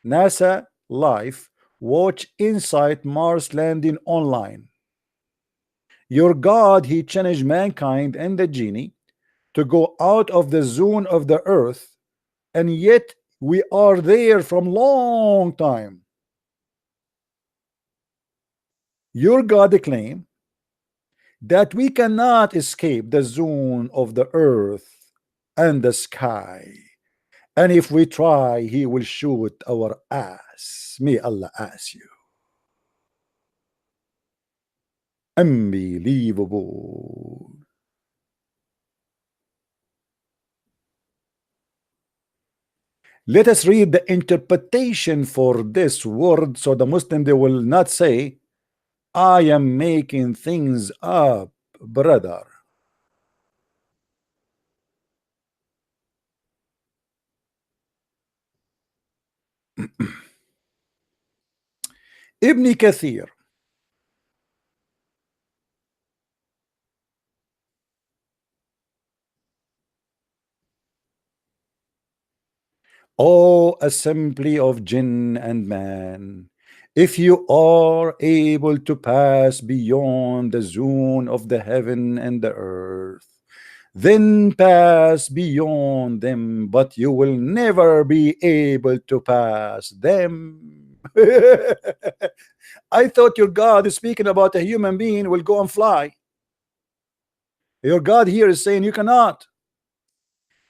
NASA live, watch inside Mars landing online. Your God, he challenged mankind and the genie to go out of the zone of the earth, and yet we are there from long time. Your God claim that we cannot escape the zone of the earth and the sky, and if we try, he will shoot our ass. May Allah ask you. Unbelievable. Let us read the interpretation for this word, so the Muslim, they will not say, I am making things up, brother. Ibn Kathir, O assembly of jinn and man, if you are able to pass beyond the zone of the heaven and the earth, then pass beyond them, but you will never be able to pass them. I thought your God is speaking about a human being will go and fly. Your God here is saying you cannot,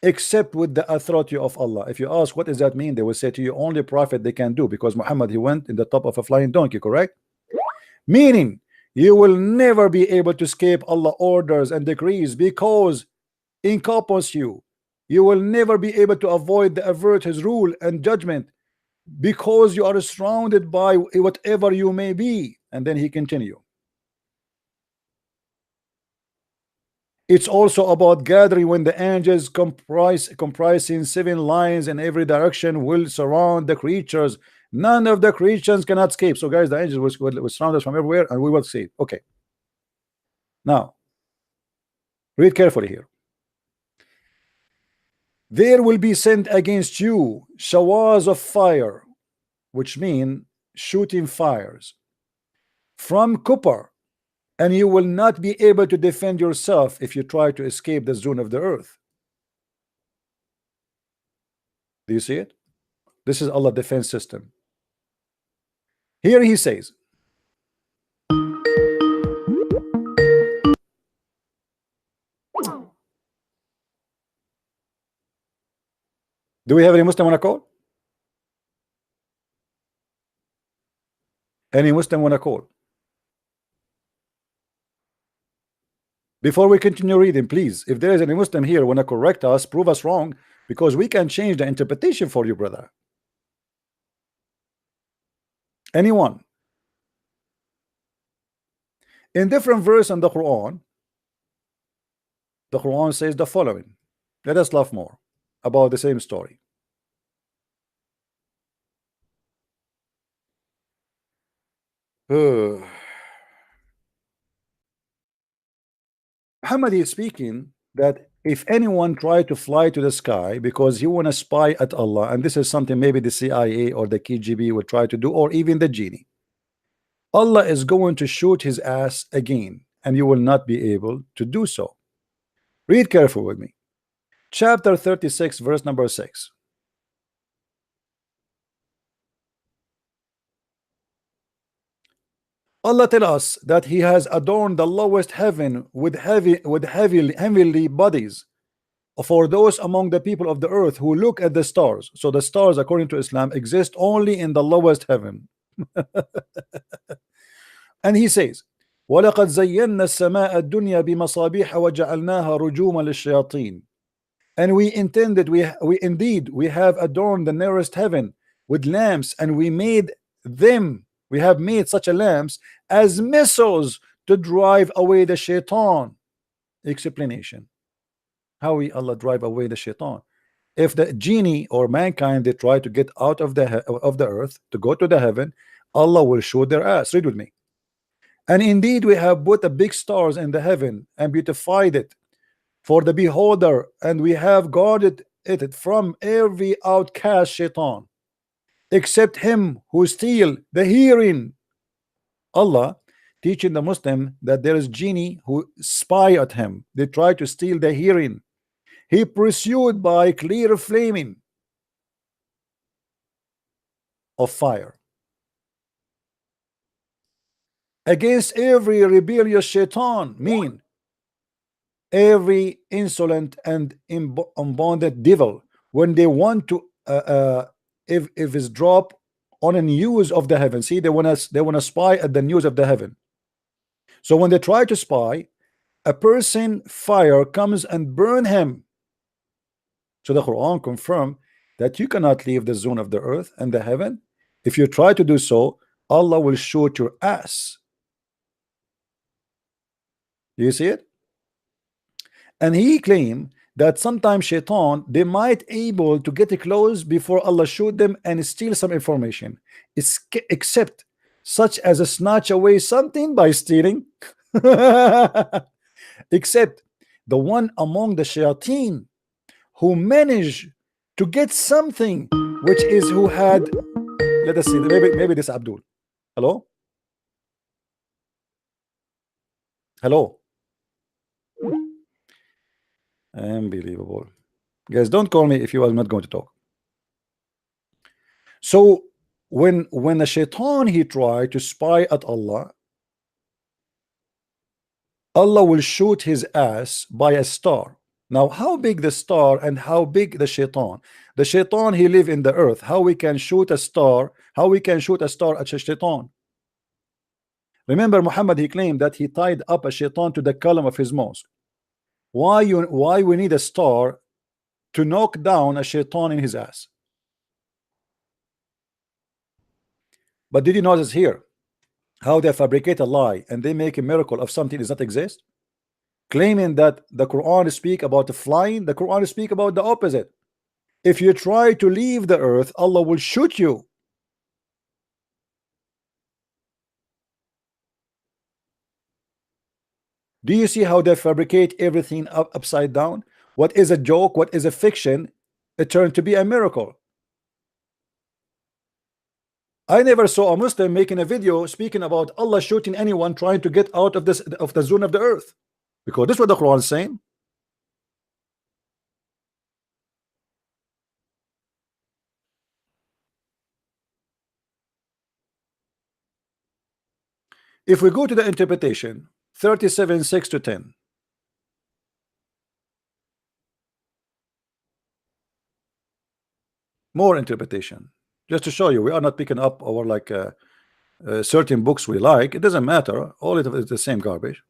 except with the authority of Allah. If you ask what does that mean, they will say to you only prophet they can do, because Muhammad, he went in the top of a flying donkey, correct? Meaning you will never be able to escape Allah orders and decrees, because encompass you will never be able to avoid the avert his rule and judgment, because you are surrounded by whatever you may be. And then he continue, it's also about gathering when the angels comprising 7 lions in every direction will surround the creatures. None of the creatures cannot escape. So guys, the angels will surround us from everywhere and we will see. Okay, now read carefully here. There will be sent against you showers of fire, which mean shooting fires, from copper, and you will not be able to defend yourself if you try to escape the zone of the earth. Do you see it? This is Allah's defense system. Here he says, do we have any Muslim on a call? Any Muslim on a call? Before we continue reading, please, if there is any Muslim here want to correct us, prove us wrong, because we can change the interpretation for you, brother. Anyone? In different verse in the Quran says the following. Let us laugh more about the same story. Muhammad is speaking that if anyone try to fly to the sky because he want to spy at Allah, and this is something maybe the CIA or the KGB would try to do, or even the genie, Allah is going to shoot his ass again, and you will not be able to do so. Read carefully with me. Chapter 36, verse number 6. Allah tells us that He has adorned the lowest heaven with heavenly bodies for those among the people of the earth who look at the stars. So the stars, according to Islam, exist only in the lowest heaven. And He says, وَلَقَدْ زَيَّنَّا السَّمَاءَ الدُّنْيَا بِمَصَابِيحَ وَجَعَلْنَاهَا رُجُومًا لِلشَّيَاطِينَ. And we intended, we have adorned the nearest heaven with lamps, and we have made such a lamps as missiles to drive away the shaitan. Explanation. How we Allah drive away the shaitan? If the genie or mankind, they try to get out of the earth to go to the heaven, Allah will shoot their ass. Read with me. And indeed we have put the big stars in the heaven and beautified it for the beholder, and we have guarded it from every outcast shaitan, except him who steal the hearing. Allah teaching the Muslim that there is genie who spy at him. They try to steal the hearing. He pursued by clear flaming of fire against every rebellious shaitan, mean every insolent and unbounded devil, when they want to if it's drop on a news of the heaven. See, they want to spy at the news of the heaven. So when they try to spy, a person, fire comes and burn him. So the Quran confirmed that you cannot leave the zone of the earth and the heaven. If you try to do so, Allah will shoot your ass. Do you see it? And he claimed that sometimes shaitan, they might able to get close before Allah shoot them and steal some information, except such as a snatch away something by stealing. Except the one among the shayateen who managed to get something, which is who had, let us see, maybe this Abdul. Hello? Hello? Unbelievable. Guys, don't call me if you are not going to talk. So when a shaitan, he tried to spy at Allah, Allah will shoot his ass by a star. Now, how big the star and how big the shaitan? The shaitan, he live in the earth. How we can shoot a star? How we can shoot a star at a shaitan? Remember, Muhammad, he claimed that he tied up a shaitan to the column of his mosque. Why we need a star to knock down a shaitan in his ass? But did you notice here how they fabricate a lie and they make a miracle of something that does not exist, claiming that the Quran speak about the flying? The Quran speak about the opposite. If you try to leave the earth, Allah will shoot you. Do you see how they fabricate everything upside down? What is a joke, what is a fiction, it turned to be a miracle. I never saw a Muslim making a video speaking about Allah shooting anyone trying to get out of this of the zone of the earth, because this is what the Quran is saying. If we go to the interpretation 37:6-10, more interpretation, just to show you we are not picking up our like certain books we like. It doesn't matter, all it is the same garbage.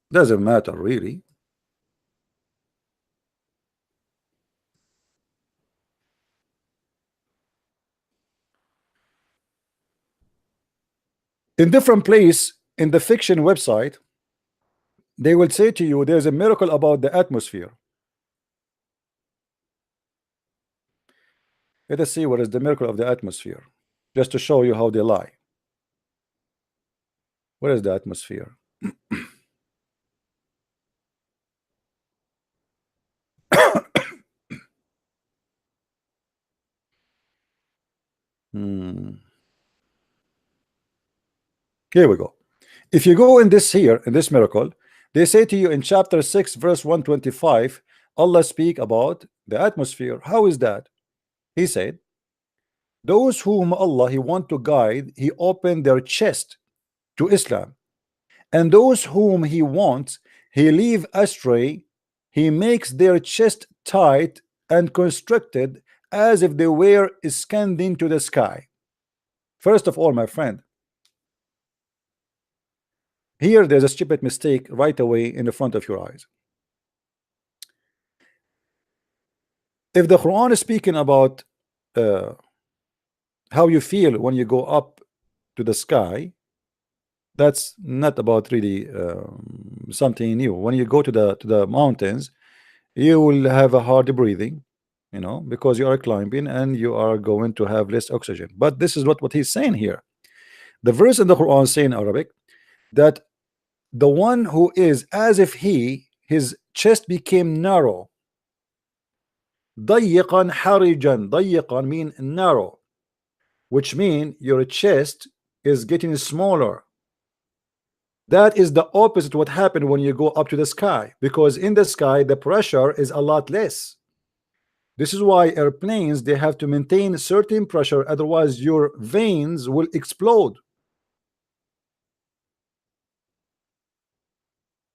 Doesn't matter really. In different place in the fiction website, they will say to you there's a miracle about the atmosphere. Let us see what is the miracle of the atmosphere, just to show you how they lie. What is the atmosphere? Here we go. If you go in this here, in this miracle, they say to you in chapter 6 verse 125, Allah speak about the atmosphere. How is that? He said, those whom Allah he want to guide, he opened their chest to Islam, and those whom he wants, he leave astray, he makes their chest tight and constricted as if they were scanned into the sky. First of all, my friend, here there's a stupid mistake right away in the front of your eyes. If the Quran is speaking about how you feel when you go up to the sky, that's not about really something new. When you go to the mountains, you will have a hard breathing, you know, because you are climbing and you are going to have less oxygen. But this is what he's saying here. The verse in the Quran saying in Arabic that the one who is as if his chest became narrow. ضيقا حرجا. ضيقا mean narrow, which mean your chest is getting smaller. That is the opposite what happened when you go up to the sky, because in the sky the pressure is a lot less. This is why airplanes, they have to maintain certain pressure, otherwise your veins will explode.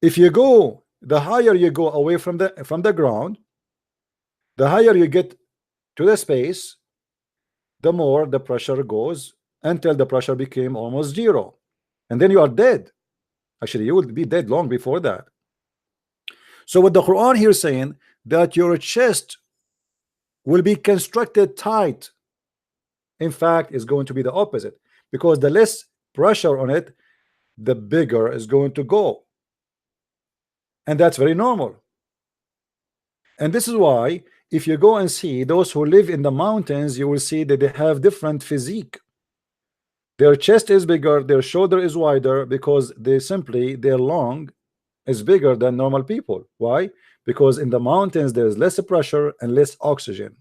If you go, the higher you go away from the ground, the higher you get to the space, the more the pressure goes until the pressure became almost zero, and then you are dead. Actually, you will be dead long before that. So what the Quran here is saying, that your chest will be constructed tight. In fact, is going to be the opposite, because the less pressure on it, the bigger is going to go, and that's very normal. And this is why if you go and see those who live in the mountains, you will see that they have different physique. Their chest is bigger, their shoulder is wider, because their lung is bigger than normal people. Why? Because in the mountains there's less pressure and less oxygen.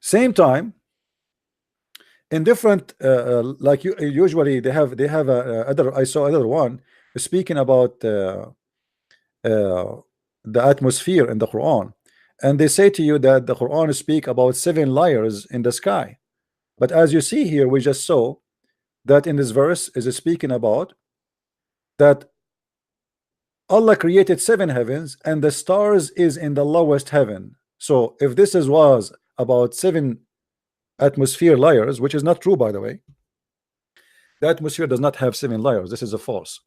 Same time, in different like you usually they have other, I saw another one speaking about the atmosphere in the Quran, and they say to you that the Quran speak about 7 layers in the sky. But as you see here, we just saw that in this verse is speaking about that Allah created 7 heavens and the stars is in the lowest heaven. So if this was about 7 atmosphere layers, which is not true, by the way, the atmosphere does not have 7 layers. This is a false.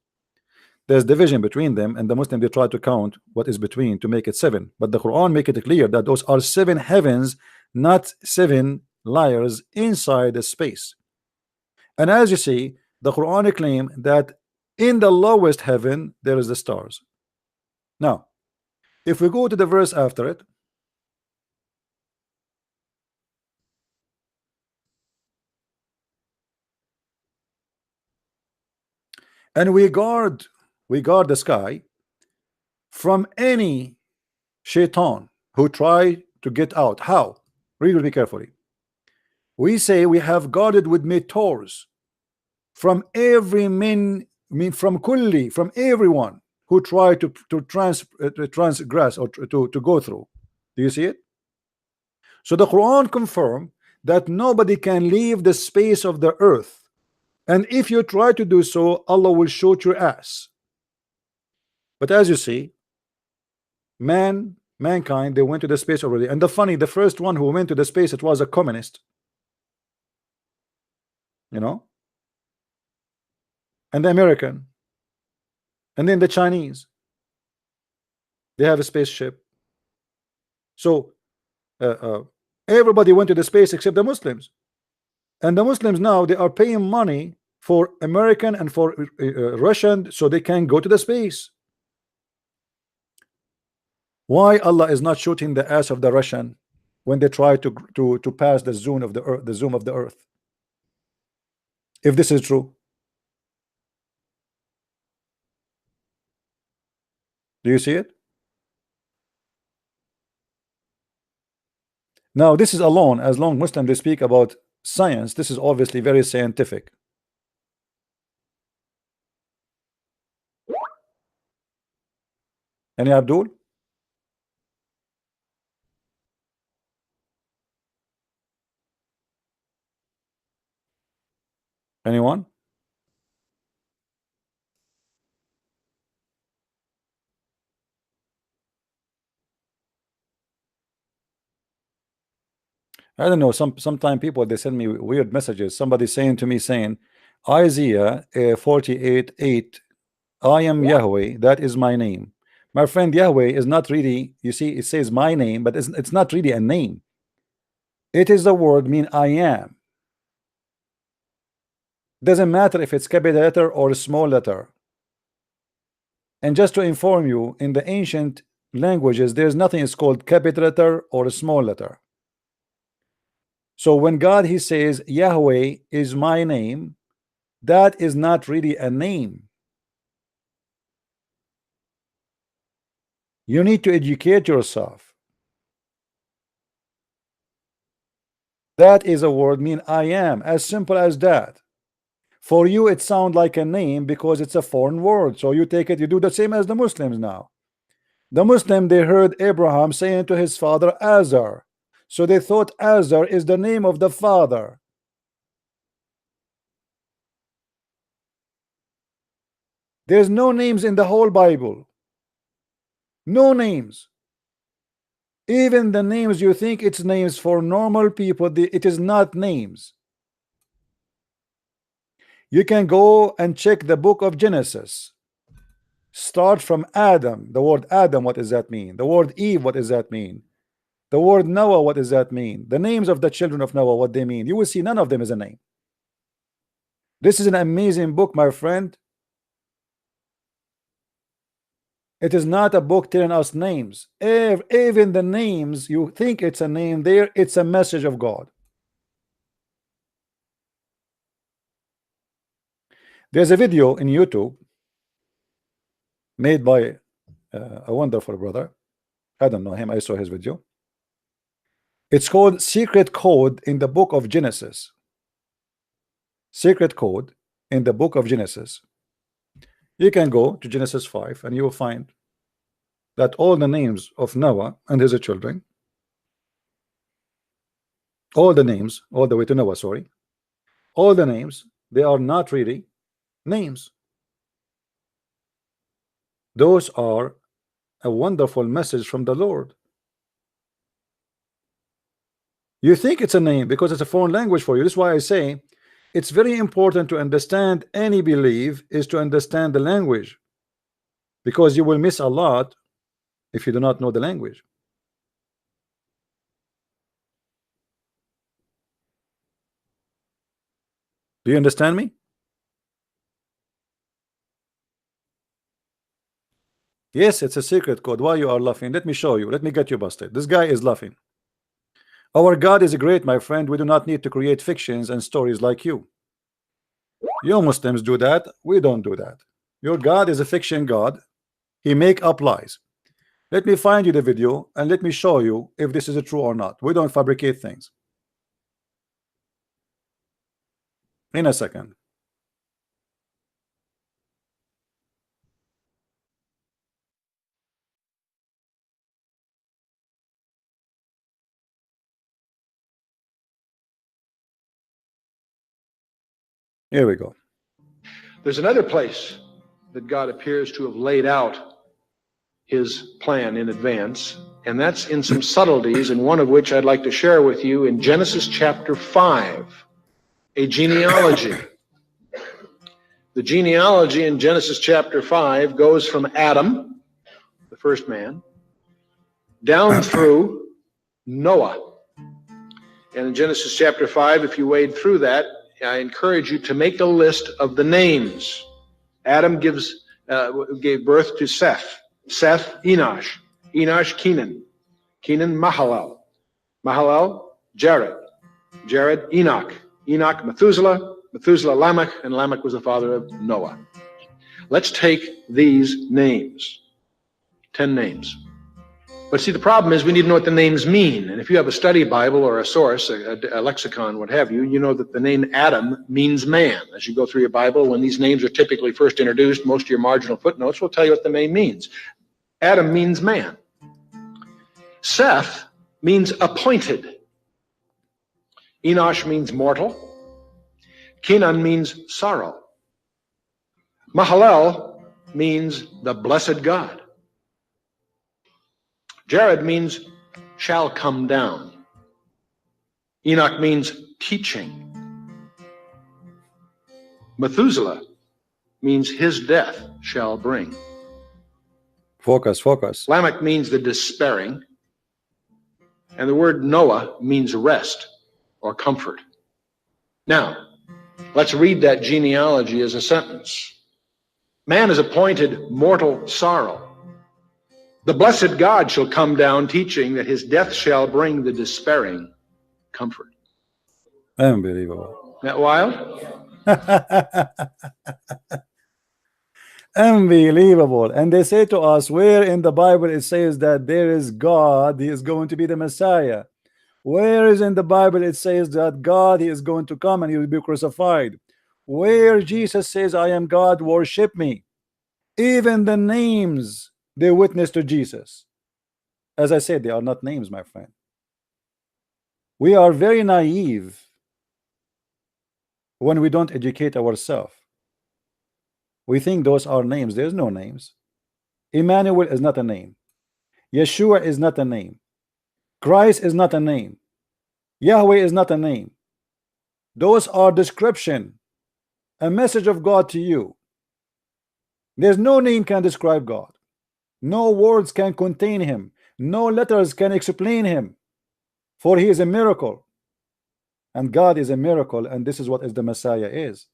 There's division between them, and the Muslim, they try to count what is between to make it 7, but the Quran make it clear that those are 7 heavens, not 7 layers inside the space. And as you see, the Quran claim that in the lowest heaven there is the stars. Now if we go to the verse after it, and we guard the sky from any shaitan who try to get out. How? Read with me carefully. We say we have guarded with meteors from every min, from kulli, from everyone who try to transgress or to go through. Do you see it? So the Quran confirm that nobody can leave the space of the earth, and if you try to do so, Allah will shoot your ass. But as you see, mankind, they went to the space already. And the first one who went to the space, it was a communist, you know, and the American, and then the Chinese, they have a spaceship. So everybody went to the space except the Muslims, and the Muslims now, they are paying money for American and for Russian so they can go to the space. Why Allah is not shooting the ass of the Russian when they try to pass the zone of the earth, the zoom of the earth? If this is true, do you see it? Now this is alone, as long Muslims they speak about science, this is obviously very scientific. Any Abdul? Anyone? I don't know. Sometimes people they send me weird messages. Somebody saying to me saying, Isaiah 48:8, I am Yahweh, that is my name. My friend, Yahweh is not really, you see, it says my name, but it's not really a name. It is the word mean I am. Doesn't matter if it's capital letter or a small letter. And just to inform you, in the ancient languages, there's nothing is called capital letter or a small letter. So when God he says Yahweh is my name, that is not really a name. You need to educate yourself. That is a word mean I am, as simple as that. For you it sounds like a name because it's a foreign word, so you take it, you do the same as the Muslims now. The Muslim, they heard Abraham saying to his father Azar, so they thought Azar is the name of the father. There's no names in the whole Bible. No names. Even the names you think it's names for normal people, it is not names. You can go and check the book of Genesis. Start from Adam. The word Adam, what does that mean? The word Eve, what does that mean? The word Noah, what does that mean? The names of the children of Noah, what they mean? You will see none of them is a name. This is an amazing book, my friend. It is not a book telling us names. Even the names, you think it's a name there, it's a message of God. There's a video in YouTube made by a wonderful brother. I don't know him, I saw his video. It's called Secret Code in the book of Genesis. Secret Code in the book of Genesis. You can go to Genesis 5 and you will find that all the names of Noah and his children, all the names, all the way to Noah, sorry, all the names, they are not really names. Those are a wonderful message from the Lord. You think it's a name because it's a foreign language for you. This is why I say it's very important to understand any belief is to understand the language, because you will miss a lot if you do not know the language. Do you understand me? Yes, it's a secret code. Why you are laughing? Let me show you. Let me get you busted. This guy is laughing. Our God is great, my friend. We do not need to create fictions and stories like you. You Muslims do that. We don't do that. Your God is a fiction God. He make up lies. Let me find you the video and let me show you if this is true or not. We don't fabricate things. In a second. Here we go. There's another place that God appears to have laid out his plan in advance, and that's in some subtleties, and one of which I'd like to share with you in Genesis chapter 5, a genealogy. The genealogy in Genesis chapter 5 goes from Adam, the first man, down through Noah. And in Genesis chapter 5, if you wade through that, I encourage you to make a list of the names. Adam gave birth to Seth. Seth, Enosh. Enosh, Kenan. Kenan, Mahalalel. Mahalalel, Jared. Jared, Enoch. Enoch, Methuselah. Methuselah, Lamech. And Lamech was the father of Noah. Let's take these names. 10 names. But see, the problem is we need to know what the names mean. And if you have a study Bible or a source, a lexicon, what have you, you know that the name Adam means man. As you go through your Bible, when these names are typically first introduced, most of your marginal footnotes will tell you what the name means. Adam means man. Seth means appointed. Enosh means mortal. Kenan means sorrow. Mahalalel means the blessed God. Jared means shall come down. Enoch means teaching. Methuselah means his death shall bring. Focus, focus. Lamech means the despairing. And the word Noah means rest or comfort. Now, let's read that genealogy as a sentence. Man is appointed mortal sorrow. The blessed God shall come down, teaching that his death shall bring the despairing comfort. Unbelievable. Isn't that wild? Unbelievable. And they say to us, where in the Bible it says that there is God, he is going to be the Messiah? Where is in the Bible it says that God, he is going to come and he will be crucified? Where Jesus says, I am God, worship me? Even the names, they witness to Jesus. As I said, they are not names, my friend. We are very naive when we don't educate ourselves. We think those are names. There's no names. Emmanuel is not a name. Yeshua is not a name. Christ is not a name. Yahweh is not a name. Those are description, a message of God to you. There's no name can describe God. No words can contain him. No letters can explain him. For he is a miracle. And God is a miracle, and this is what the Messiah is.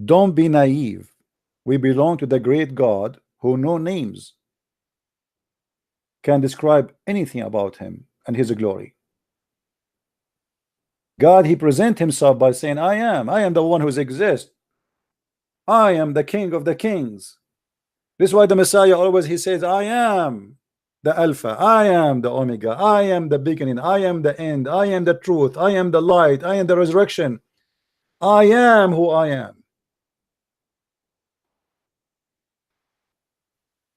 Don't be naive. We belong to the great God who no names can describe anything about him and his glory. God, he present himself by saying, I am the one who exists. I am the King of the kings. This is why the Messiah always he says, I am the Alpha, I am the Omega, I am the beginning, I am the end, I am the truth, I am the light, I am the resurrection. I am who I am.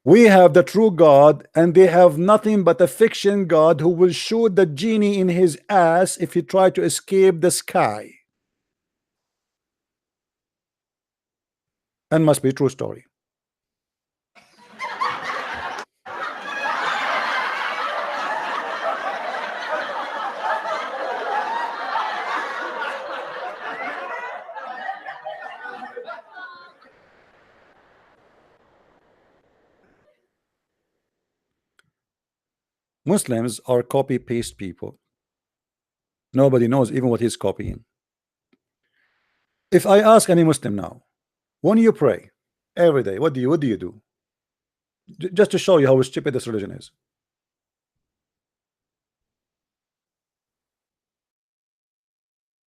We have the true God, and they have nothing but a fiction God who will shoot the genie in his ass if he try to escape the sky. And must be a true story. Muslims are copy-paste people. Nobody knows even what he's copying. If I ask any Muslim now, when you pray every day, what do you do? Just to show you how stupid this religion is.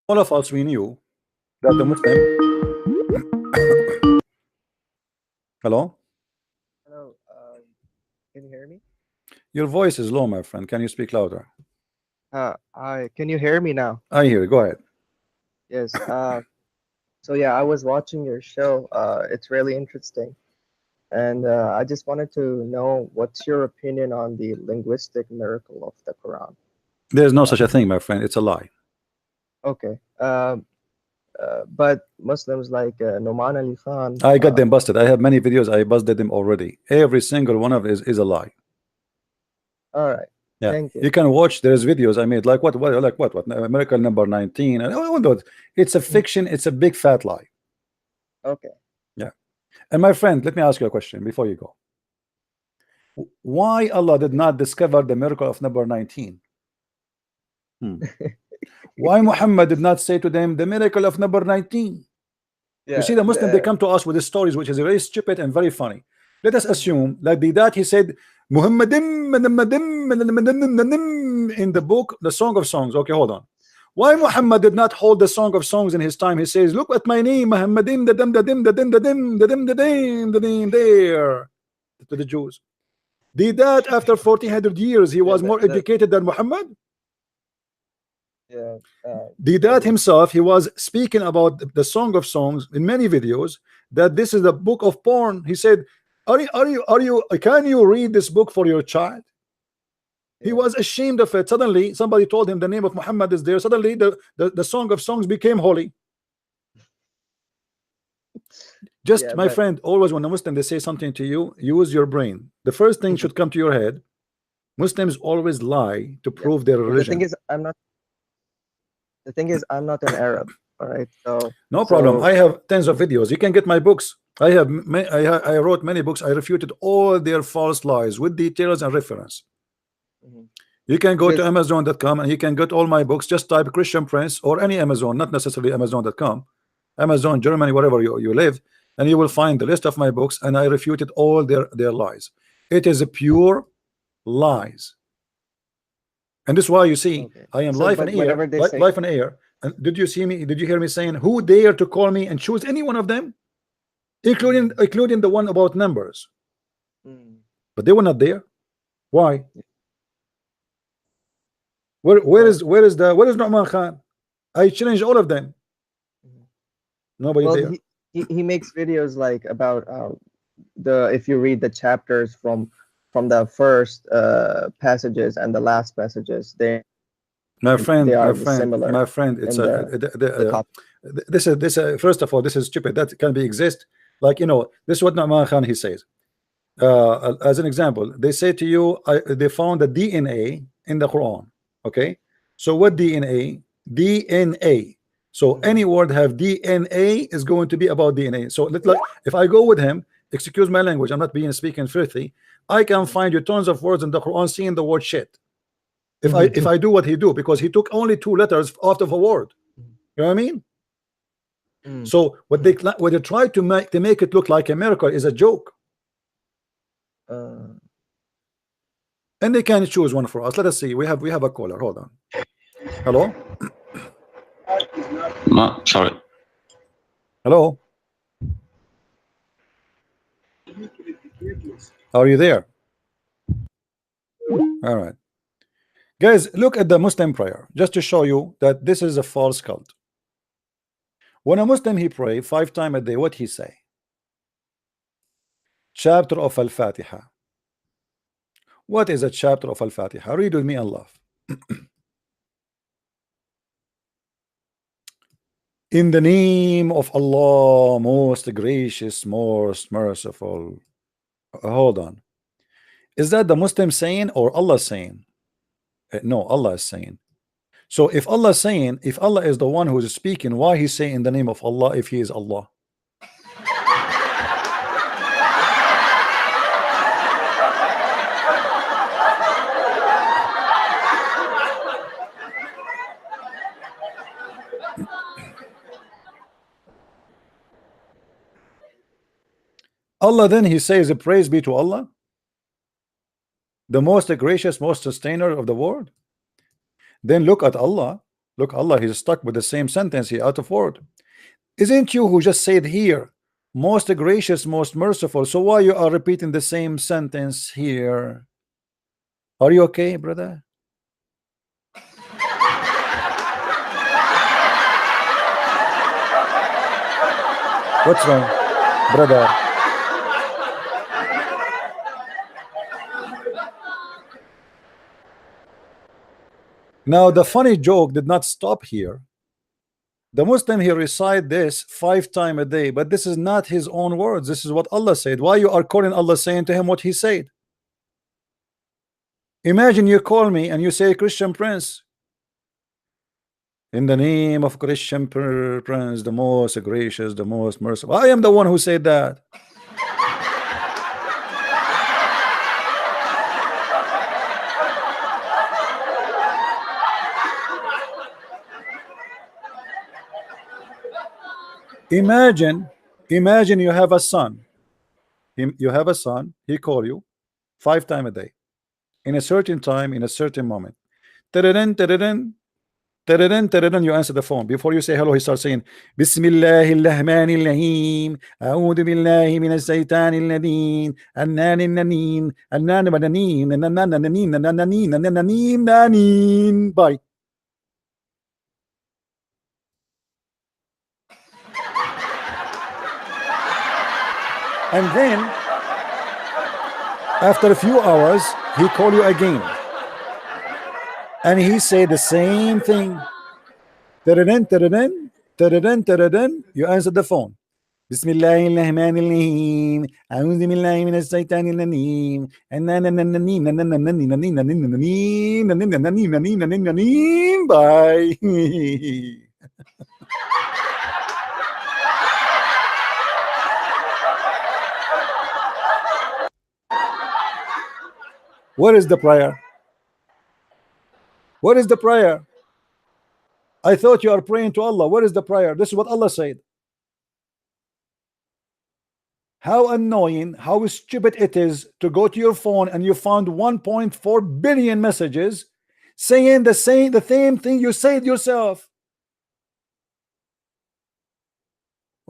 All of us, we knew that the Muslim Hello? Hello. Can you hear me? Your voice is low, my friend. Can you speak louder? I can you hear me now? I hear you. Go ahead. Yes. So yeah, I was watching your show. It's really interesting, and I just wanted to know what's your opinion on the linguistic miracle of the Quran. There's no Uh, such a thing, my friend. It's a lie. okay. But Muslims like Noman Ali Khan. I got them busted. I have many videos. I busted them already. Every single one of is a lie. All right. Yeah, Thank you. you can watch. There's videos I made. Like what? Miracle number 19. And all those. It's a fiction. It's a big fat lie. Okay. Yeah. And my friend, let me ask you a question before you go. Why Allah did not discover the miracle of number 19? Why Muhammad did not say to them the miracle of number 19? Yeah. You see, the Muslim, they come to us with the stories which is very stupid and very funny. Let us assume like that he said Muhammadim in the book, the Song of Songs. Okay, hold on. Why Muhammad did not hold the Song of Songs in his time? He says, look at my name, Muhammadim, there to the Jews. Did that after 1400 years he was more educated than Muhammad? Yeah. Did that himself, he was speaking about the Song of Songs in many videos, that this is the book of porn. He said, can you read this book for your child? He was ashamed of it. Suddenly somebody told him the name of Muhammad is there. Suddenly the Song of Songs became holy. Just Yeah, my but friend, always when a Muslim they say something to you, use your brain. The first thing should come to your head. Muslims always lie to yeah. prove their But religion. the thing is I'm not an Arab. All right. No problem. So I have tens of videos. You can get my books. I wrote many books. I refuted all their false lies with details and reference. mhm. You can go to Because Amazon.com and you can get all my books. Just type Christian Prince or any Amazon, not necessarily Amazon.com, Amazon, Germany, wherever you live, and you will find the list of my books. And I refuted all their lies. It is a pure lies. And this is why you see okay. I am So live and but whenever air, they say live and air. And did you see me? Did you hear me saying who dare to call me and choose any one of them, including the one about numbers? mm, But they were not there. Why? well, Where is Nu'man Khan? I challenged all of them. mhm. Nobody well there. he makes videos like about the if you read the chapters from the first passages and the last passages, My they friend, are similar my friend, it's in the copy. this first of all, this is stupid. That can be exist. Like this is what Nu'man Khan he says. As an example, they say to you, they found the DNA in the Quran. Okay, so what DNA? DNA. So Mhm. any word have DNA is going to be about DNA. So like if I go with him, excuse my language, I'm not being speaking filthy. I can find you tons of words in the Quran seeing the word shit. If I do what he do, because he took only 2 letters out of a word. You know what I mean? Mm. So what they try to make it look like a miracle is a joke. Uh, And they can choose one for us. Let us see. We have a caller. Hold on. Hello? Sorry. Hello? Are you there? All right. Guys, look at the Muslim prayer just to show you that this is a false cult. When a Muslim he pray 5 times a day, what he say? Chapter of Al-Fatiha. What is a chapter of Al-Fatiha? Read with me and laugh. In the name of Allah, most gracious, most merciful. Hold on. Is that the Muslim saying or Allah saying? No, Allah is saying. So if Allah is saying, if Allah is the one who is speaking, why he say in the name of Allah if he is Allah? Allah then he says, praise be to Allah, the most gracious, most sustainer of the world. Then look at Allah. Look, Allah, he's stuck with the same sentence here out of word. Isn't you who just said here most gracious, most merciful. So why you are repeating the same sentence here? Are you okay, brother? What's wrong, brother? Now the funny joke did not stop here. The Muslim, he recite this 5 times a day, but this is not his own words. This is what Allah said. Why you are calling Allah saying to him what he said? Imagine you call me and you say, Christian Prince, in the name of Christian Prince, the most gracious, the most merciful. I am the one who said that. Imagine you have a son. You have a son, he call you 5 times a day, in a certain time, in a certain moment. Tadadun, tadadun, tadadun, tadadun, you answer the phone. Before you say hello, he starts saying, Bismillahirrahmanirrahim, A'udhu billahi minash shaitanir rajim, Annanin, Annanabananin, Annananin, Annananin, Annananin, Nanin. Bye. And then, after a few hours, he call you again. And he say the same thing. Tadadun, tadadun, tadadun, tadadun. You answer the phone. Bismillahirrahmanirrahim. A'udhu billahi minash shaitanir rajim. Bye. What is the prayer? What is the prayer? I thought you are praying to Allah. What is the prayer? This is what Allah said. How annoying, how stupid it is to go to your phone and you found 1.4 billion messages saying the same thing you said yourself.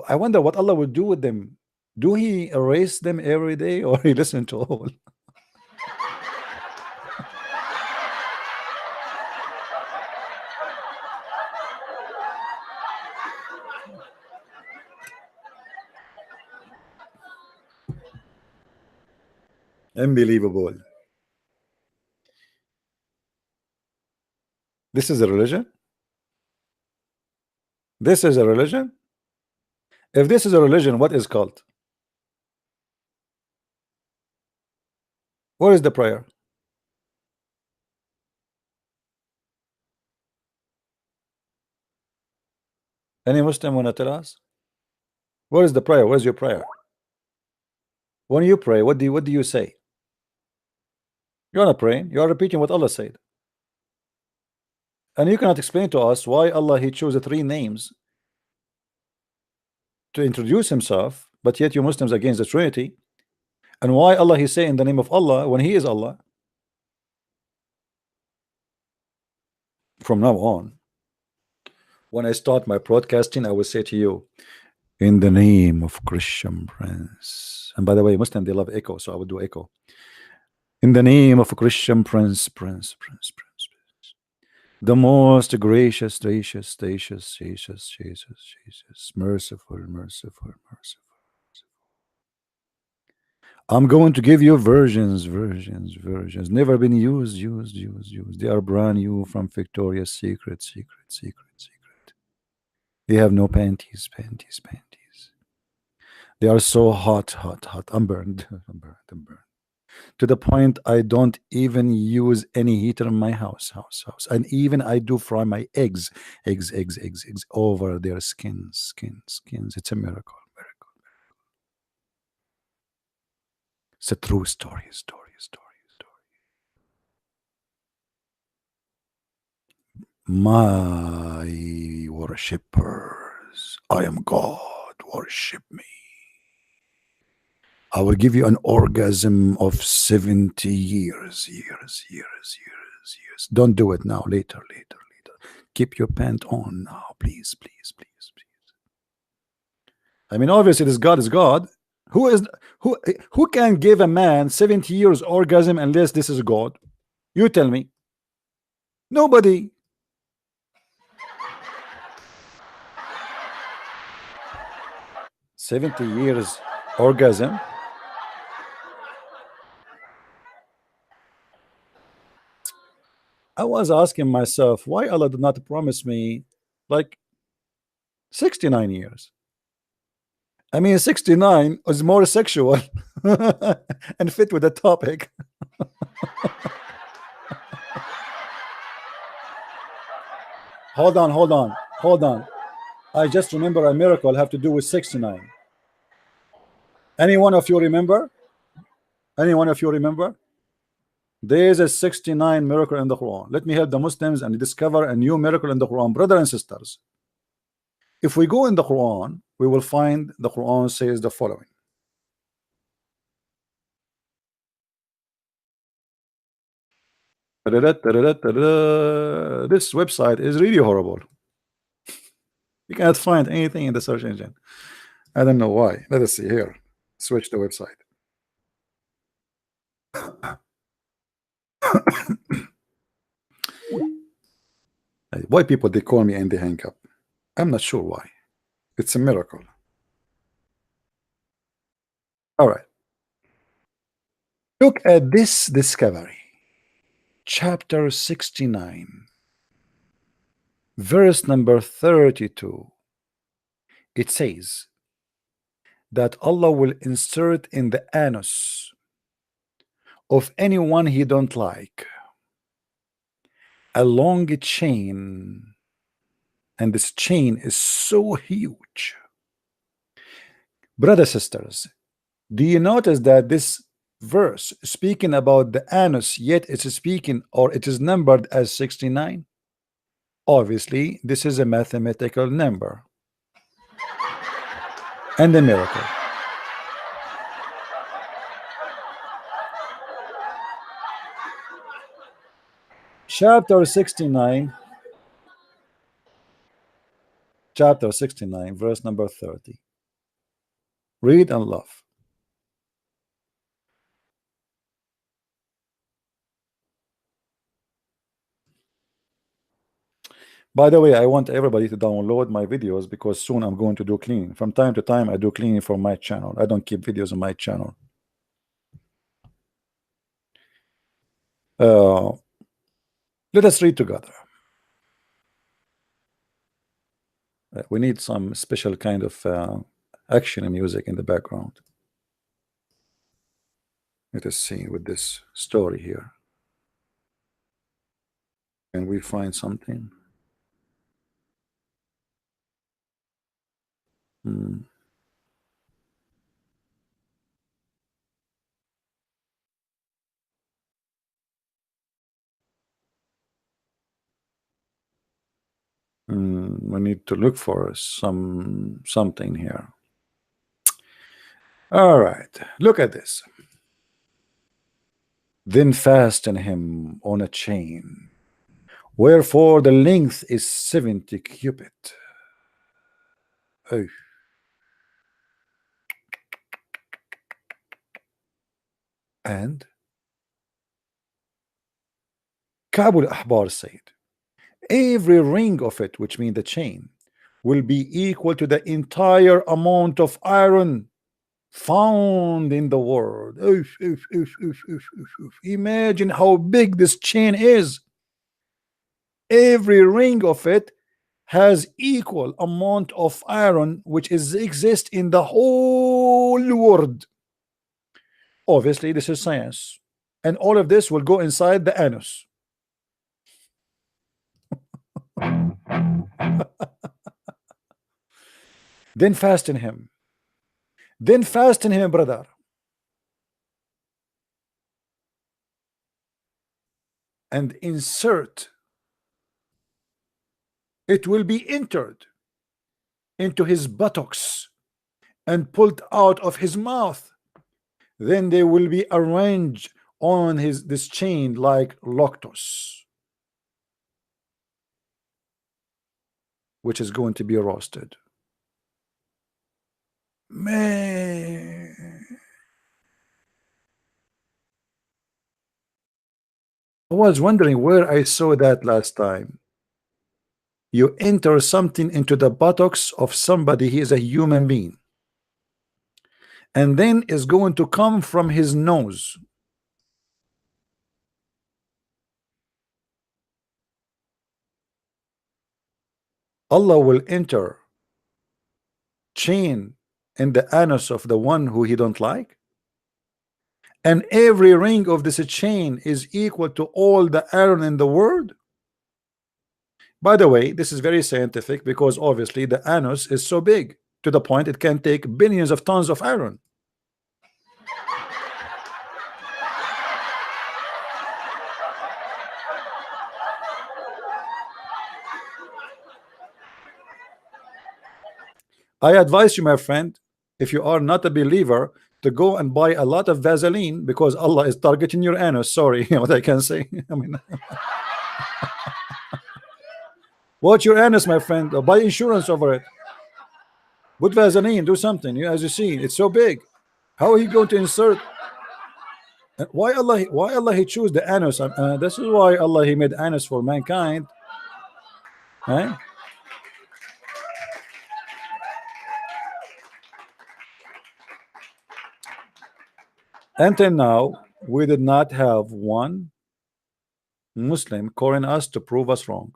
I wonder what Allah would do with them. Do he erase them every day, or he listen to all? Unbelievable. This is a religion? This is a religion? If this is a religion, what is cult? What is the prayer? Any Muslim want to tell us? What is the prayer? What is your prayer? When you pray, what do you say? You're not praying, you are repeating what Allah said. And you cannot explain to us why Allah he chose the 3 names to introduce himself, but yet you Muslims against the Trinity. And why Allah he say in the name of Allah when he is Allah. From now on, when I start my broadcasting, I will say to you, in the name of Christian Prince. And by the way, Muslim, they love echo, so I will do echo. In the name of Christian Prince, the most gracious, merciful. I'm going to give you versions, never been used. They are brand new from Victoria's Secret. They have no panties. They are so hot. I'm burned. To the point I don't even use any heater in my house. And even I do fry my eggs over their skins. It's a miracle. It's a true story. My worshippers, I am God, worship me. I will give you an orgasm of 70 years. Don't do it now, later. Keep your pant on now, please. I mean, obviously, this God is God. Who is who can give a man 70 years orgasm unless this is God? You tell me. Nobody. $70 orgasm. I was asking myself why Allah did not promise me like 69 years. I mean, 69 is more sexual and fit with the topic. Hold on. I just remember a miracle have to do with 69. Any one of you remember? Any one of you remember? There is a 69 miracle in the Quran. Let me help the Muslims and discover a new miracle in the Quran, brothers and sisters. If we go in the Quran, we will find the Quran says the following. This website is really horrible. You cannot find anything in the search engine. I don't know why. Let us see here. Switch the website. Why people they call me and they hang up? I'm not sure why. It's a miracle. All right. Look at this discovery. Chapter 69, verse number 32. It says that Allah will insert in the anus of anyone he don't like a long chain, and this chain is so huge. Brothers, sisters, do you notice that this verse speaking about the anus, yet it's speaking or it is numbered as 69? Obviously, this is a mathematical number and a miracle. Chapter 69, verse number 30. Read and laugh. By the way, I want everybody to download my videos because soon I'm going to do cleaning. From time to time, I do cleaning for my channel. I don't keep videos on my channel. Let us read together. We need some special kind of action music in the background. Let us see with this story here. Can we find something? We need to look for something here. All right, look at this. Then fasten him on a chain, wherefore the length is 70 cubit. Oh. And Kabul Ahbar said, every ring of it, which means the chain, will be equal to the entire amount of iron found in the world. Oof, oof, oof, oof, oof, oof, oof. Imagine how big this chain is. Every ring of it has equal amount of iron which exists in the whole world. Obviously, this is science, and all of this will go inside the anus. Then fasten him. Then fasten him, brother. And insert. It will be entered into his buttocks and pulled out of his mouth. Then they will be arranged on this chain like lactose, which is going to be roasted. Man, I was wondering where I saw that last time. You enter something into the buttocks of somebody, he is a human being, and then is going to come from his nose. Allah will enter chain in the anus of the one who he don't like, and every ring of this chain is equal to all the iron in the world. By the way, this is very scientific because obviously the anus is so big to the point it can take billions of tons of iron. I advise you, my friend, if you are not a believer, to go and buy a lot of Vaseline because Allah is targeting your anus. Sorry, what I can say. I mean, watch your anus, my friend. Or buy insurance over it. Put Vaseline, do something. As you see, it's so big. How are you going to insert? Why Allah? Why Allah He choose the anus? This is why Allah He made anus for mankind. Right? Until now, we did not have one Muslim calling us to prove us wrong.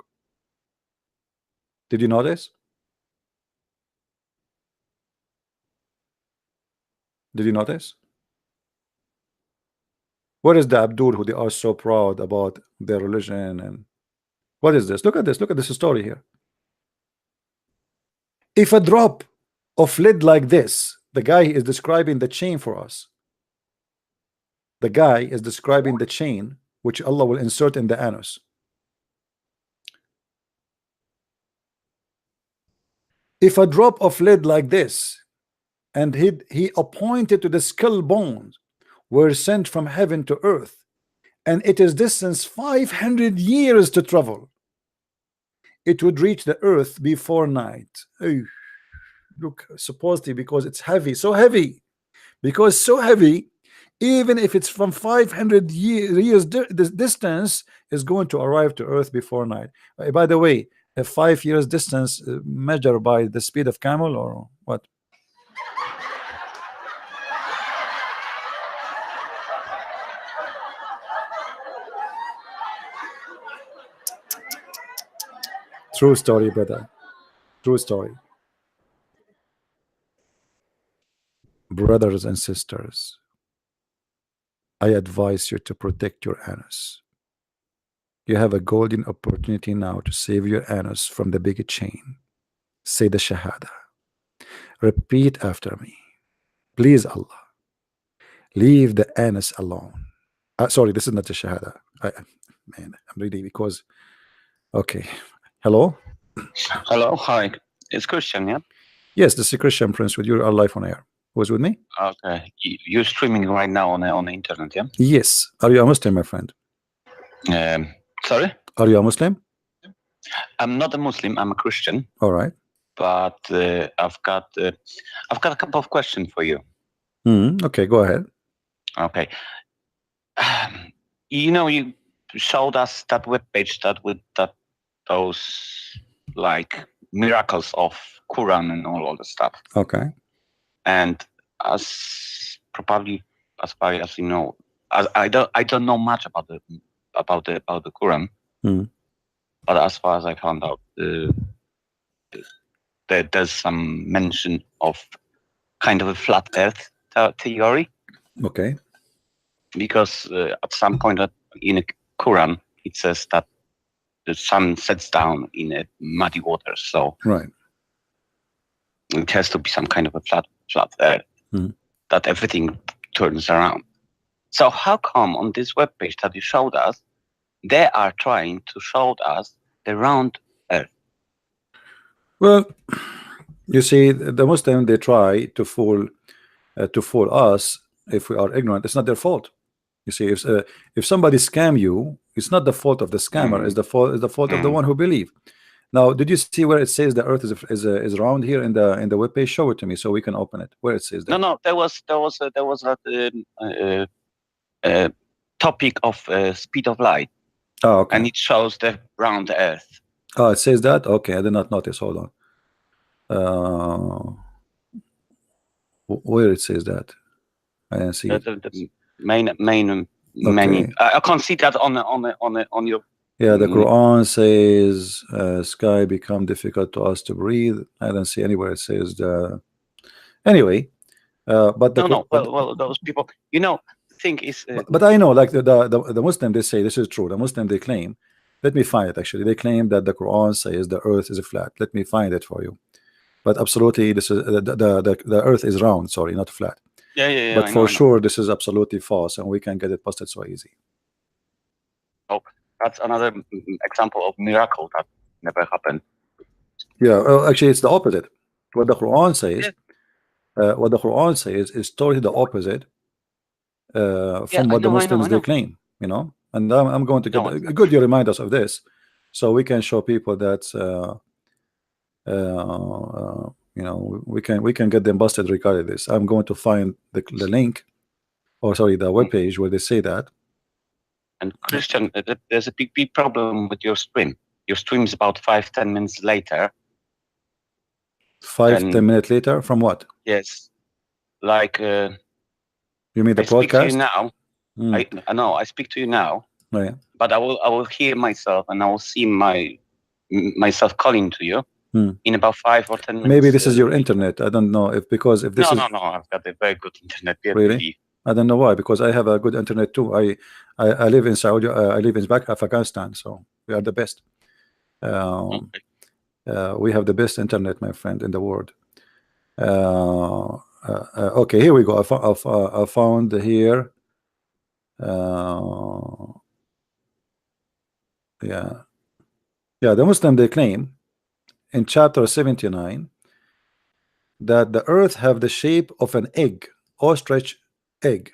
Did you notice? Did you notice? What is the Abdul who they are so proud about their religion? And what is this? Look at this. Look at this story here. If a drop of lead like this, the guy is describing the chain for us. The guy is describing the chain which Allah will insert in the anus. If a drop of lead like this, and he appointed to the skull bones, were sent from heaven to earth, and it is distance 500 years to travel, it would reach the earth before night. Oh, look, supposedly because it's heavy, so heavy, because so heavy, even if it's from 500 years this distance is going to arrive to earth before night. By the way, a 5 years distance measured by the speed of camel or what? True story, brother. True story. Brothers and sisters, I advise you to protect your anus. You have a golden opportunity now to save your anus from the big chain. Say the Shahada. Repeat after me. Please, Allah, leave the anus alone. Sorry, this is not the Shahada. Man, I'm reading because. Okay. Hello? Hello, hi. It's Christian, yeah? Yes, this is Christian Prince with you. Are live on air. Who's with me? Okay. You're streaming right now on the internet, yeah? Yes. Are you a Muslim, my friend? Sorry? Are you a Muslim? I'm not a Muslim, I'm a Christian. All right. But I've got a couple of questions for you. Okay, go ahead. Okay. You showed us that webpage with those like miracles of Quran and all the stuff. Okay. And as probably as far as you know, I don't know much about the Quran. But as far as I found out, there's some mention of kind of a flat Earth theory. Okay. Because at some point in the Quran it says that the sun sets down in a muddy water, so right, it has to be some kind of a flat Earth that everything turns around. So how come on this webpage that you showed us, they are trying to show us the round Earth? Well, you see, the Muslim, they try to fool us if we are ignorant. It's not their fault. You see, if somebody scam you, it's not the fault of the scammer. It's the fault of the one who believe. Now, did you see where it says the Earth is round here in the web page? Show it to me so we can open it. Where it says that? No, there was a topic of speed of light, Oh, okay. and it shows the round Earth. Oh, it says that. Okay, I did not notice. Hold on. Where it says that? I didn't see it. The main menu. I can't see that on your. Yeah, the Quran says sky become difficult to us to breathe. I don't see anywhere it says the. Anyway, but the well, those people, you know, think is. But I know, like the Muslim, they say this is true. The Muslim, they claim. Let me find it. Actually, they claim that the Quran says the Earth is flat. Let me find it for you. But absolutely, this is the Earth is round. Sorry, not flat. Yeah. But for sure, this is absolutely false, and we can get it busted so easy. Oh, that's another example of miracle that never happened. Yeah, well, actually, it's the opposite. What the Quran says, is totally the opposite from what the Muslims they claim. You know, and I'm going to get good. You remind us of this, so we can show people that you know, we can get them busted regarding this. I'm going to find the link, or sorry, the web page where they say that. And Christian, there's a big problem with your stream. Your stream is about 5-10 minutes later. 5-10 minutes later from what? Yes, like you mean the I broadcast? Speak to you now. I know I speak to you now. Oh, yeah. But I will hear myself, and I will see myself calling to you in about 5 or 10 minutes. Maybe this is your internet. I don't know if this is no. I've got a very good internet. Really? I don't know why, because I have a good internet too. I live in Saudi. I live in Afghanistan, so we are the best. We have the best internet, my friend, in the world. Okay, here we go. I found here. Yeah. The Muslim, they claim in chapter 79 that the earth have the shape of an egg, ostrich egg.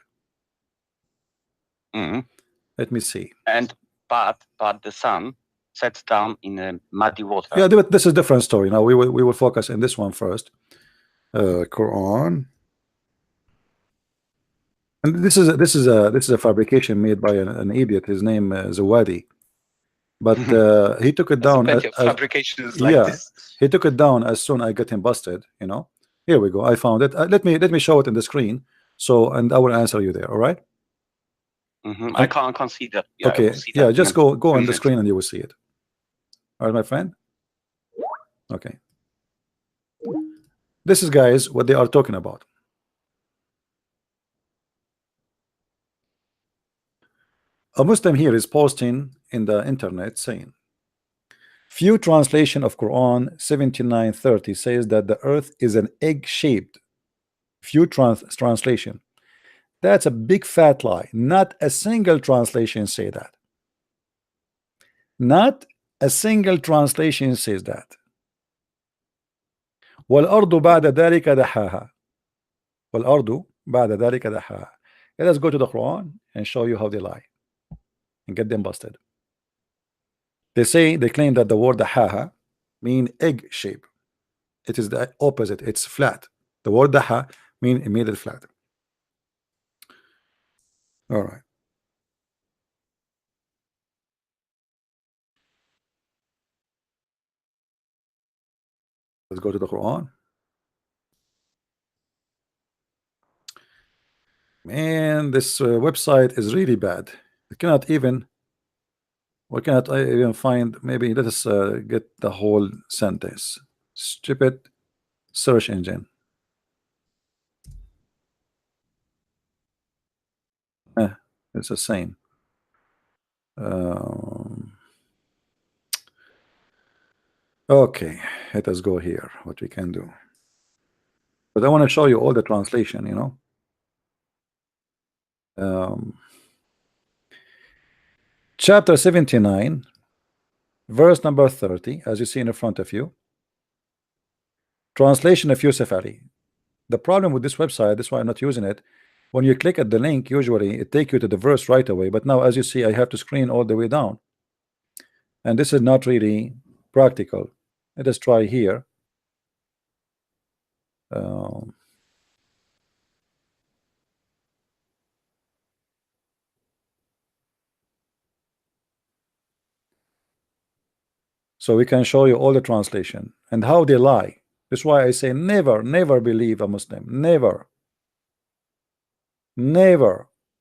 Let me see. And but the sun sets down in a muddy water. Yeah, this is a different story. Now we will focus on this one first. Quran. And this is a fabrication made by an idiot. His name is Zawadi, but he took it down. Fabrications like this. He took it down as soon as I got him busted. You know. Here we go. I found it. Let me show it in the screen. So, and I will answer you there. All right. I can't see that. Yeah, okay. Yeah, just go on the screen and you will see it. All right, my friend. Okay. This is, guys, what they are talking about. A Muslim here is posting in the internet saying, few translation of Quran 79:30 says that the earth is an egg shaped. Few translation. That's a big fat lie. Not a single translation say that. Not a single translation says that. وَالْأَرْضُ بَعْدَ ذَلِكَ دَحَاهَا. وَالْأَرْضُ بَعْدَ ذَلِكَ دَحَاهَا. Let us go to the Quran and show you how they lie and get them busted. They claim that the word dahaha mean egg shape. It is the opposite. It's flat. The word daha mean immediate flat. All right. Let's go to the Quran. Man, this website is really bad. We cannot even find. Maybe let us get the whole sentence. Stupid search engine. It's the same. Okay, let us go here. What we can do. But I want to show you all the translation, you know. Chapter 79, verse number 30, as you see in front of you. Translation of Yusuf Ali. The problem with this website, that's why I'm not using it. When you click at the link, usually it takes you to the verse right away. But now, as you see, I have to screen all the way down. And this is not really practical. Let us try here. So we can show you all the translation and how they lie. That's why I say never believe a Muslim. Never.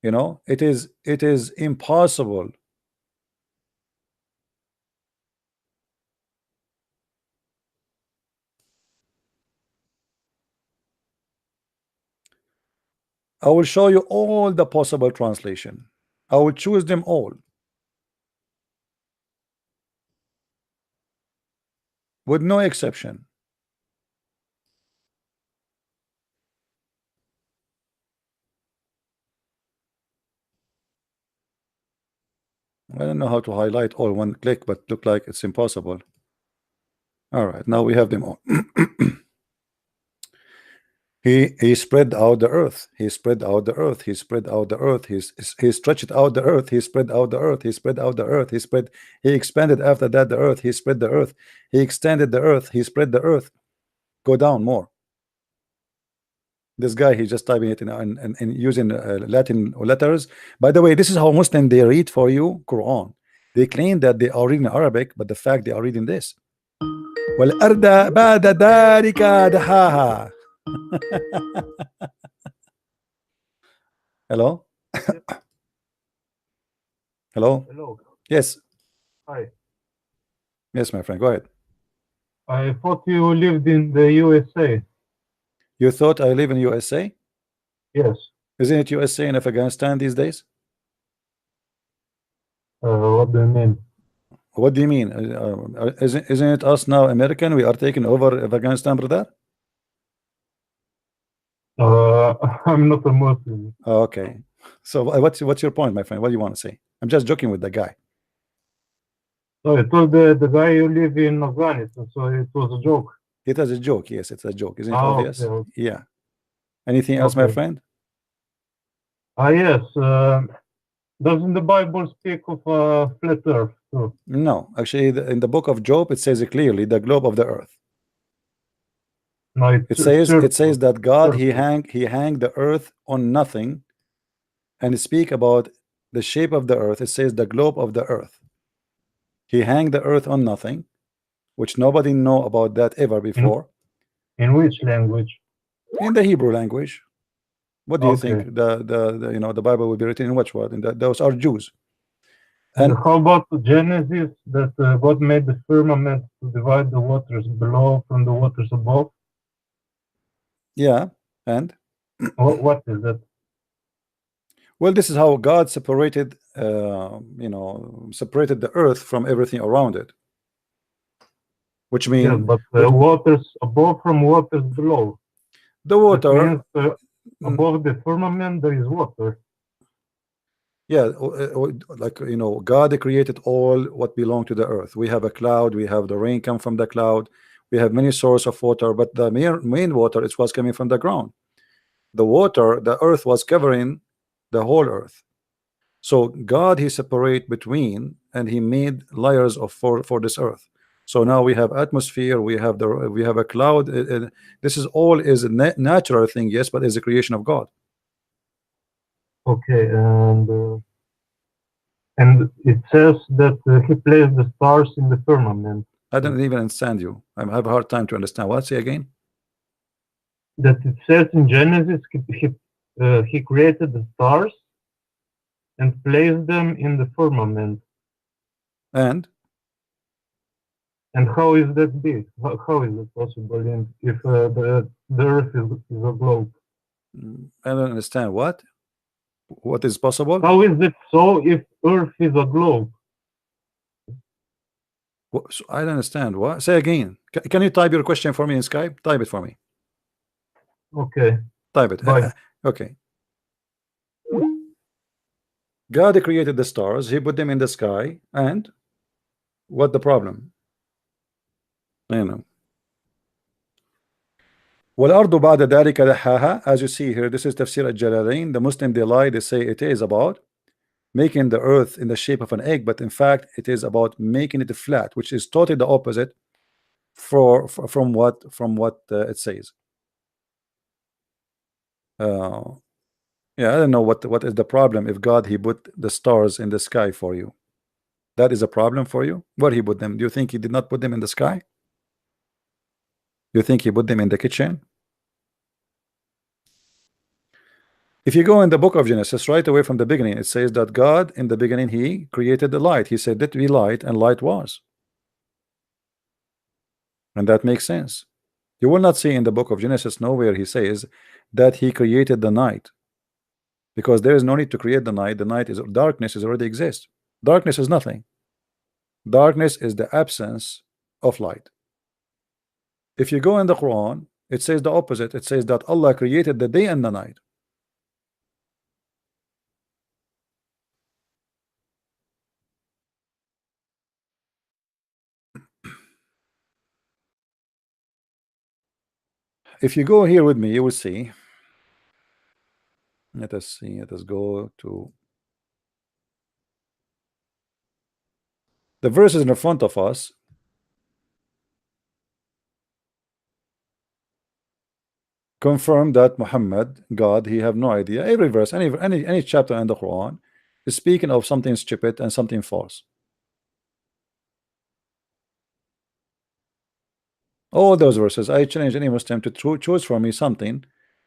You know, it is impossible. I will show you all the possible translation. I will choose them all with no exception. I don't know how to highlight all one click, but look like it's impossible. All right, now we have them all. He spread out the earth. He spread out the earth. He spread out the earth. He stretched out the earth. He spread out the earth. He spread out the earth. He expanded after that the earth. He spread the earth. He extended the earth. He spread the earth. Go down more. This guy, he's just typing it in using Latin letters. By the way, this is how Muslim they read for you Quran. They claim that they are reading Arabic, but the fact they are reading this. وَالْأَرْضَ بَعْدَ ذَلِكَ دَحَاهَا. Hello? Hello? Hello. Yes. Hi. Yes, my friend. Go ahead. I thought you lived in the USA. You thought I live in USA? Yes. Isn't it USA in Afghanistan these days? What do you mean? What do you mean? Isn't it us now, American? We are taking over Afghanistan, brother? I'm not a Muslim. Okay. So what's your point, my friend? What do you want to say? I'm just joking with the guy. So I told the guy you live in Afghanistan, so it was a joke. It is a joke. Yes, it's a joke. Isn't it obvious? Okay. Yeah. Anything else, my friend? Yes. Doesn't the Bible speak of a flat earth too? No. Actually, in the book of Job, it says clearly the globe of the earth. No, It says that God he hang the earth on nothing, and speak about the shape of the earth. It says the globe of the earth. He hang the earth on nothing, which nobody know about that ever before. In which language? In the Hebrew language. What do you think? The you know the Bible will be written in which word? And those are Jews. And how about Genesis that God made the firmament to divide the waters below from the waters above? Yeah, and what is that? Well, this is how God separated, you know, separated the earth from everything around it. Which means, yeah, but waters above from waters below. The water means, above the firmament there is water. Yeah, like you know, God created all what belong to the earth. We have a cloud, we have the rain come from the cloud, we have many sources of water, but the main water it was coming from the ground. The water, the earth was covering the whole earth. So God he separate between and he made layers of for this earth. So now we have atmosphere, we have a cloud. This is all is a natural thing, yes, but is a creation of God. Okay, and it says that he placed the stars in the firmament. I don't even understand you. I have a hard time to understand. What? Say again. That it says in Genesis he created the stars and placed them in the firmament. And how is that big? How is it possible if the earth is a globe? I don't understand. What is possible? How is it so if earth is a globe? So I don't understand. What? Say again. Can you type your question for me in Skype? Type it for me. Okay. Type it. Okay. God created the stars. He put them in the sky. And what the problem? You know. وَالْأَرْضُ بَعْدَ ذَلِكَ دَحَاهَا. As you see here, this is Tafsir al-Jalalain. The Muslim they lie. They say it is about making the earth in the shape of an egg, but in fact it is about making it flat, which is totally the opposite from what it says. Yeah, I don't know what is the problem if God he put the stars in the sky for you. That is a problem for you. Where he put them? Do you think he did not put them in the sky? You think he put them in the kitchen? If you go in the book of Genesis right away from the beginning, it says that God in the beginning he created the light. He said let be light, and light was. And that makes sense. You will not see in the book of Genesis nowhere he says that he created the night, because there is no need to create the night. The night is darkness is already exists. Darkness is nothing. Darkness is the absence of light. If you go in the Quran, it says the opposite. It says that Allah created the day and the night. If you go here with me, you will see. Let us see. Let us go to the verses in front of us. Confirm that Muhammad, God, he have no idea. Every verse, any chapter in the Quran is speaking of something stupid and something false. All those verses, I challenge any Muslim to choose for me something,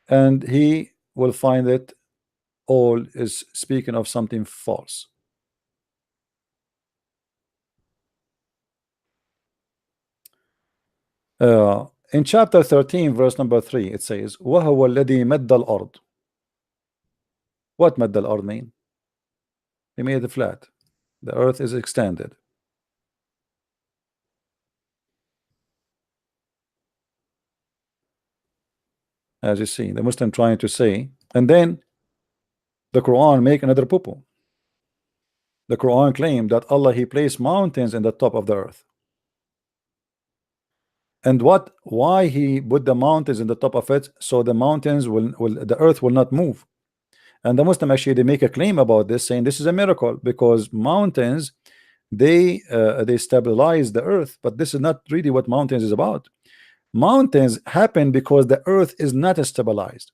and he will find it all is speaking of something false. In chapter 13 verse number 3 it says وَهُوَ الَّذِي مَدَّ الْأَرْض. What مَدَّ الْأَرْض mean? He made it flat. The earth is extended. As you see, the Muslim trying to say, and then the Quran make another poo-poo. The Quran claimed that Allah he placed mountains in the top of the earth. And why he put the mountains in the top of it? So the mountains the earth will not move. And the Muslim actually they make a claim about this, saying this is a miracle because mountains they stabilize the earth, but this is not really what mountains is about. Mountains happen because the earth is not stabilized,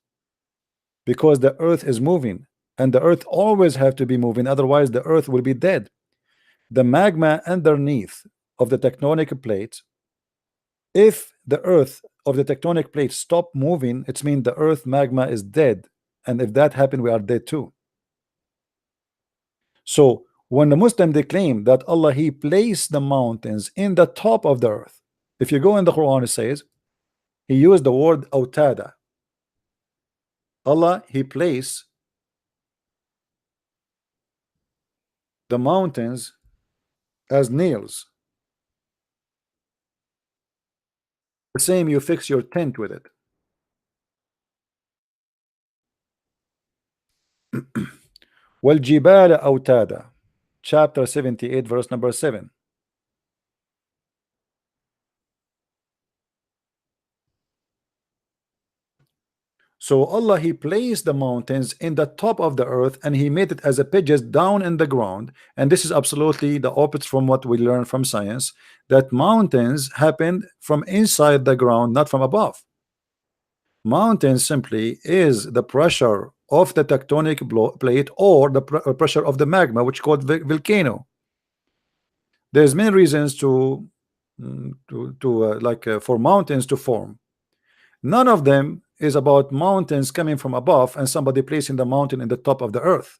because the earth is moving, and the earth always have to be moving, otherwise the earth will be dead. The magma underneath of the tectonic plate, if the earth of the tectonic plate stop moving, it means the earth magma is dead, and if that happened we are dead too. So when the Muslim they claim that Allah he placed the mountains in the top of the earth, if you go in the Quran it says he used the word autada. Allah he placed the mountains as nails, the same you fix your tent with it. وَالْجِبَالَ أَوْتَادًا, chapter 78 verse number 7. So Allah he placed the mountains in the top of the earth, and he made it as a pitches down in the ground. And this is absolutely the opposite from what we learn from science, that mountains happened from inside the ground, not from above. Mountains simply is the pressure of the tectonic plate or the pressure of the magma, which called volcano. There's many reasons for mountains to form. None of them is about mountains coming from above and somebody placing the mountain in the top of the earth.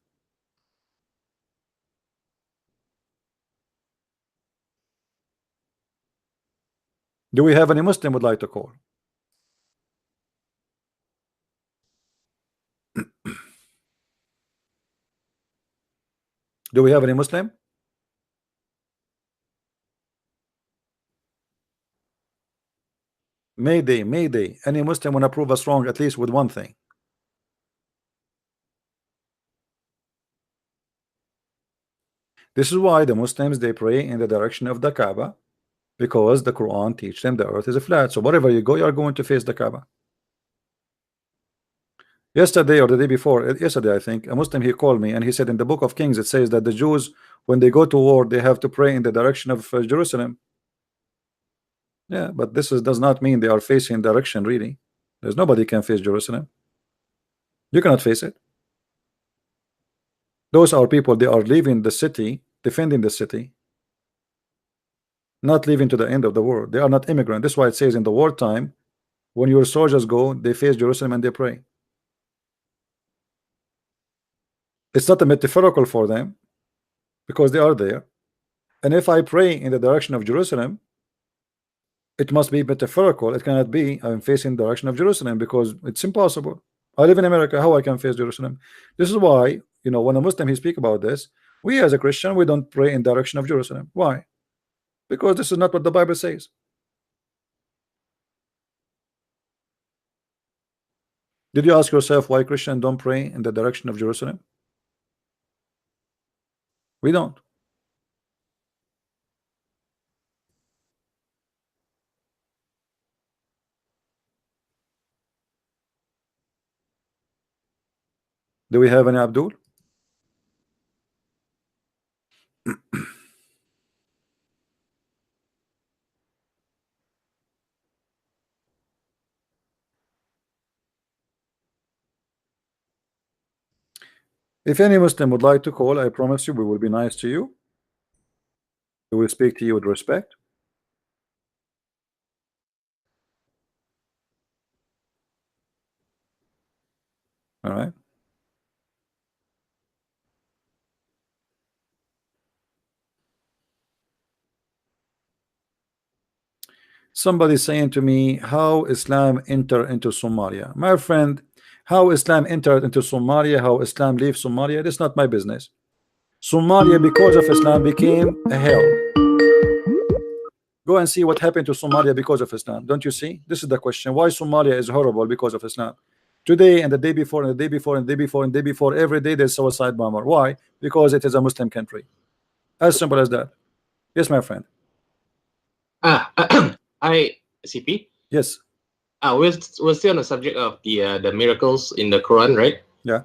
Do we have any Muslim would like to call? Do we have any Muslim? Mayday. Any Muslim want to prove us wrong at least with one thing? This is why the Muslims they pray in the direction of the Kaaba, because the Quran teach them the earth is flat. So wherever you go, you are going to face the Kaaba. Yesterday or the day before, yesterday I think, a Muslim, he called me and he said in the book of Kings it says that the Jews, when they go to war, they have to pray in the direction of Jerusalem. Yeah, but does not mean they are facing direction really. There's nobody can face Jerusalem. You cannot face it. Those are people, they are leaving the city, defending the city, not leaving to the end of the world. They are not immigrant. That's why it says in the wartime, when your soldiers go, they face Jerusalem and they pray. It's not a metaphorical for them because they are there. And if I pray in the direction of Jerusalem, it must be metaphorical. It cannot be I'm facing the direction of Jerusalem because it's impossible. I live in America. How I can face Jerusalem? This is why, when a Muslim he speak about this, we as a Christian, we don't pray in direction of Jerusalem. Why? Because this is not what the Bible says. Did you ask yourself why Christians don't pray in the direction of Jerusalem? We don't. Do we have any Abdul? If any Muslim would like to call, I promise you we will be nice to you. We will speak to you with respect. All right. Somebody saying to me, how Islam enter into Somalia? My friend, how Islam entered into Somalia, how Islam leaves Somalia, that's not my business. Somalia, because of Islam, became a hell. Go and see what happened to Somalia because of Islam. Don't you see? This is the question. Why Somalia is horrible because of Islam? Today and the day before and the day before and the day before and the day before, every day there's suicide bomber. Why? Because it is a Muslim country. As simple as that. Yes, my friend. Hi, CP. Yes. We're still on the subject of the miracles in the Quran, right? Yeah.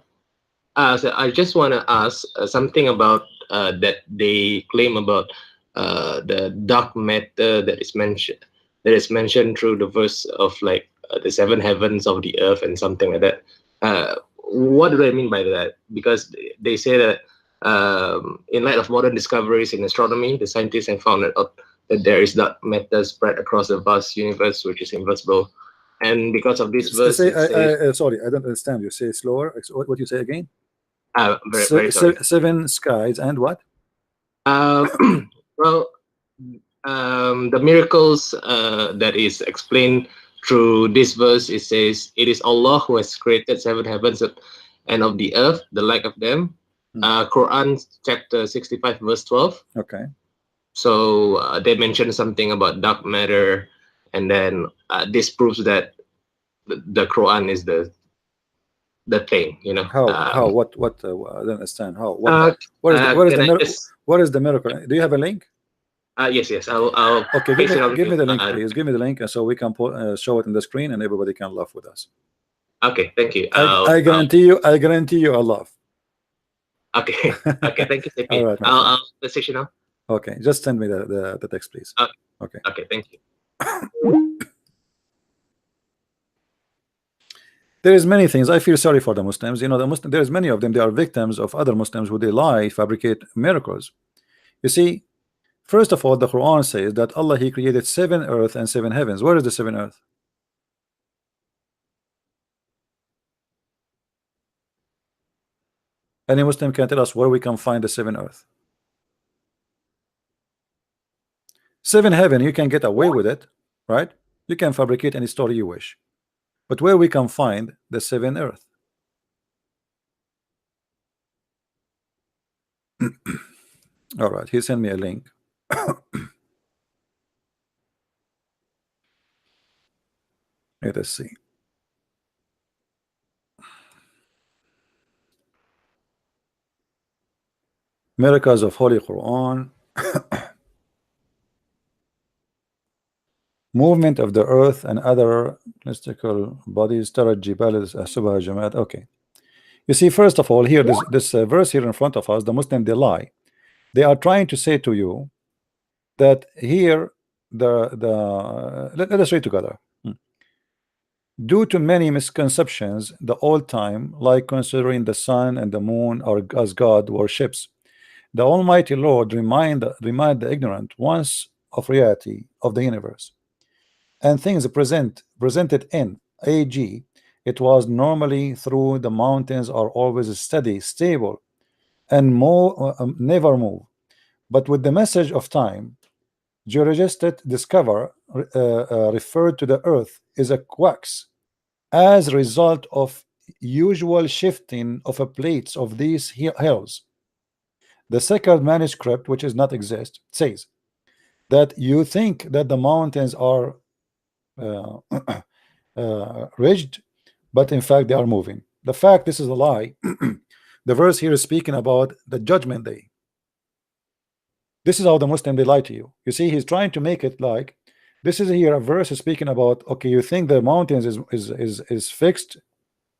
So I just want to ask something about that they claim about the dark matter that is mentioned through the verse of like the seven heavens of the earth and something like that. What do I mean by that? Because they say that in light of modern discoveries in astronomy, the scientists have found out that there is dark matter spread across the vast universe, which is invisible. And because of this verse, sorry, I don't understand. You say slower. What you say again? Very sorry. Seven skies and what? Well, the miracles that is explained through this verse, it says, "It is Allah who has created seven heavens and of the earth, the like of them." Quran chapter 65, verse 12. Okay. So they mentioned something about dark matter, and then this proves that the Quran is the thing, How? What? I don't understand. How? What? What is the miracle? Do you have a link? Yes. I'll okay. Give me the link, please. Give me the link, so we can show it on the screen, and everybody can laugh with us. Okay. Thank you. I guarantee you. I guarantee you, I'll laugh. Okay. Okay. Thank you, CP. All right. I'll message you now. Okay. Just send me the text, please. Okay. Okay. Thank you. There is many things. I feel sorry for the Muslims. There's many of them. They are victims of other Muslims who they lie, fabricate miracles. You see, first of all, the Quran says that Allah He created seven earth and seven heavens. Where is the seven earth? Any Muslim can tell us where we can find the seven earth. Seven heaven, you can get away with it, right? You can fabricate any story you wish. But where we can find the seven earth? All right, he sent me a link. Let us see. Miracles of Holy Quran. movement of the earth and other mystical bodies. Tara Jibal is Subha Jamaat. Okay. You see, first of all, here, this verse here in front of us, the Muslim, they lie. They are trying to say to you that here, let us read together. Due to many misconceptions, the old time, like considering the sun and the moon are as God worships, the Almighty Lord remind the ignorant once of reality of the universe and things presented in AG. It was normally through the mountains are always steady, stable, and never move. But with the message of time, geologists discover referred to the earth is a quacks as a result of usual shifting of a plates of these hills. The second manuscript, which is not exist, says that you think that the mountains are uh, ridged, but in fact they are moving. The fact, this is a lie. The verse here is speaking about the judgment day. This is how the Muslim, they lie to you. You see, he's trying to make it like this is here a verse is speaking about, okay, you think the mountains is fixed,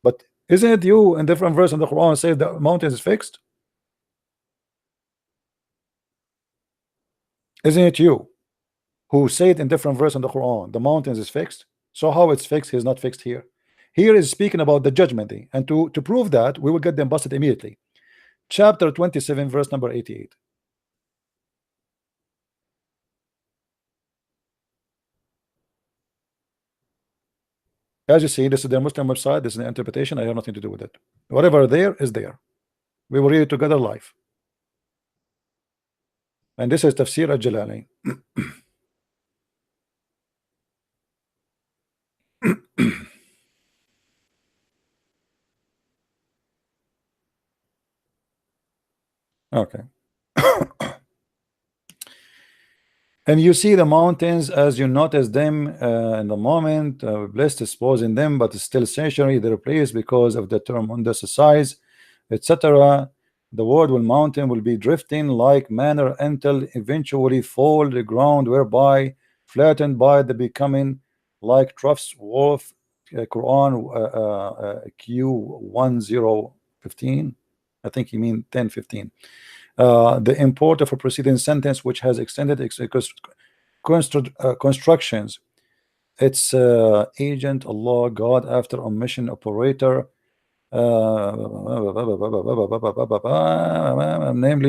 but isn't it you in different verse in the Quran say the mountains is fixed? Isn't it you who say it in different verse in the Quran the mountains is fixed? So how it's fixed is not fixed here. Here is speaking about the judgment day, and to prove that, we will get them busted immediately. Chapter 27 verse number 88. As you see, this is the Muslim website, this is the interpretation. I have nothing to do with it. Whatever there is there. We will read it together live. And this is Tafsir al-Jalalain. Okay. And you see the mountains as you notice them in the moment, blessed is in them, but still stationary, they're placed because of the tremendous size, etc. The word will mountain will be drifting like manner until eventually fall the ground, whereby flattened by the becoming like troughs. Wolf Quran Q1015. I think you mean 1015. The import of a preceding sentence which has extended constructions. It's agent, Allah, God, after omission, operator, namely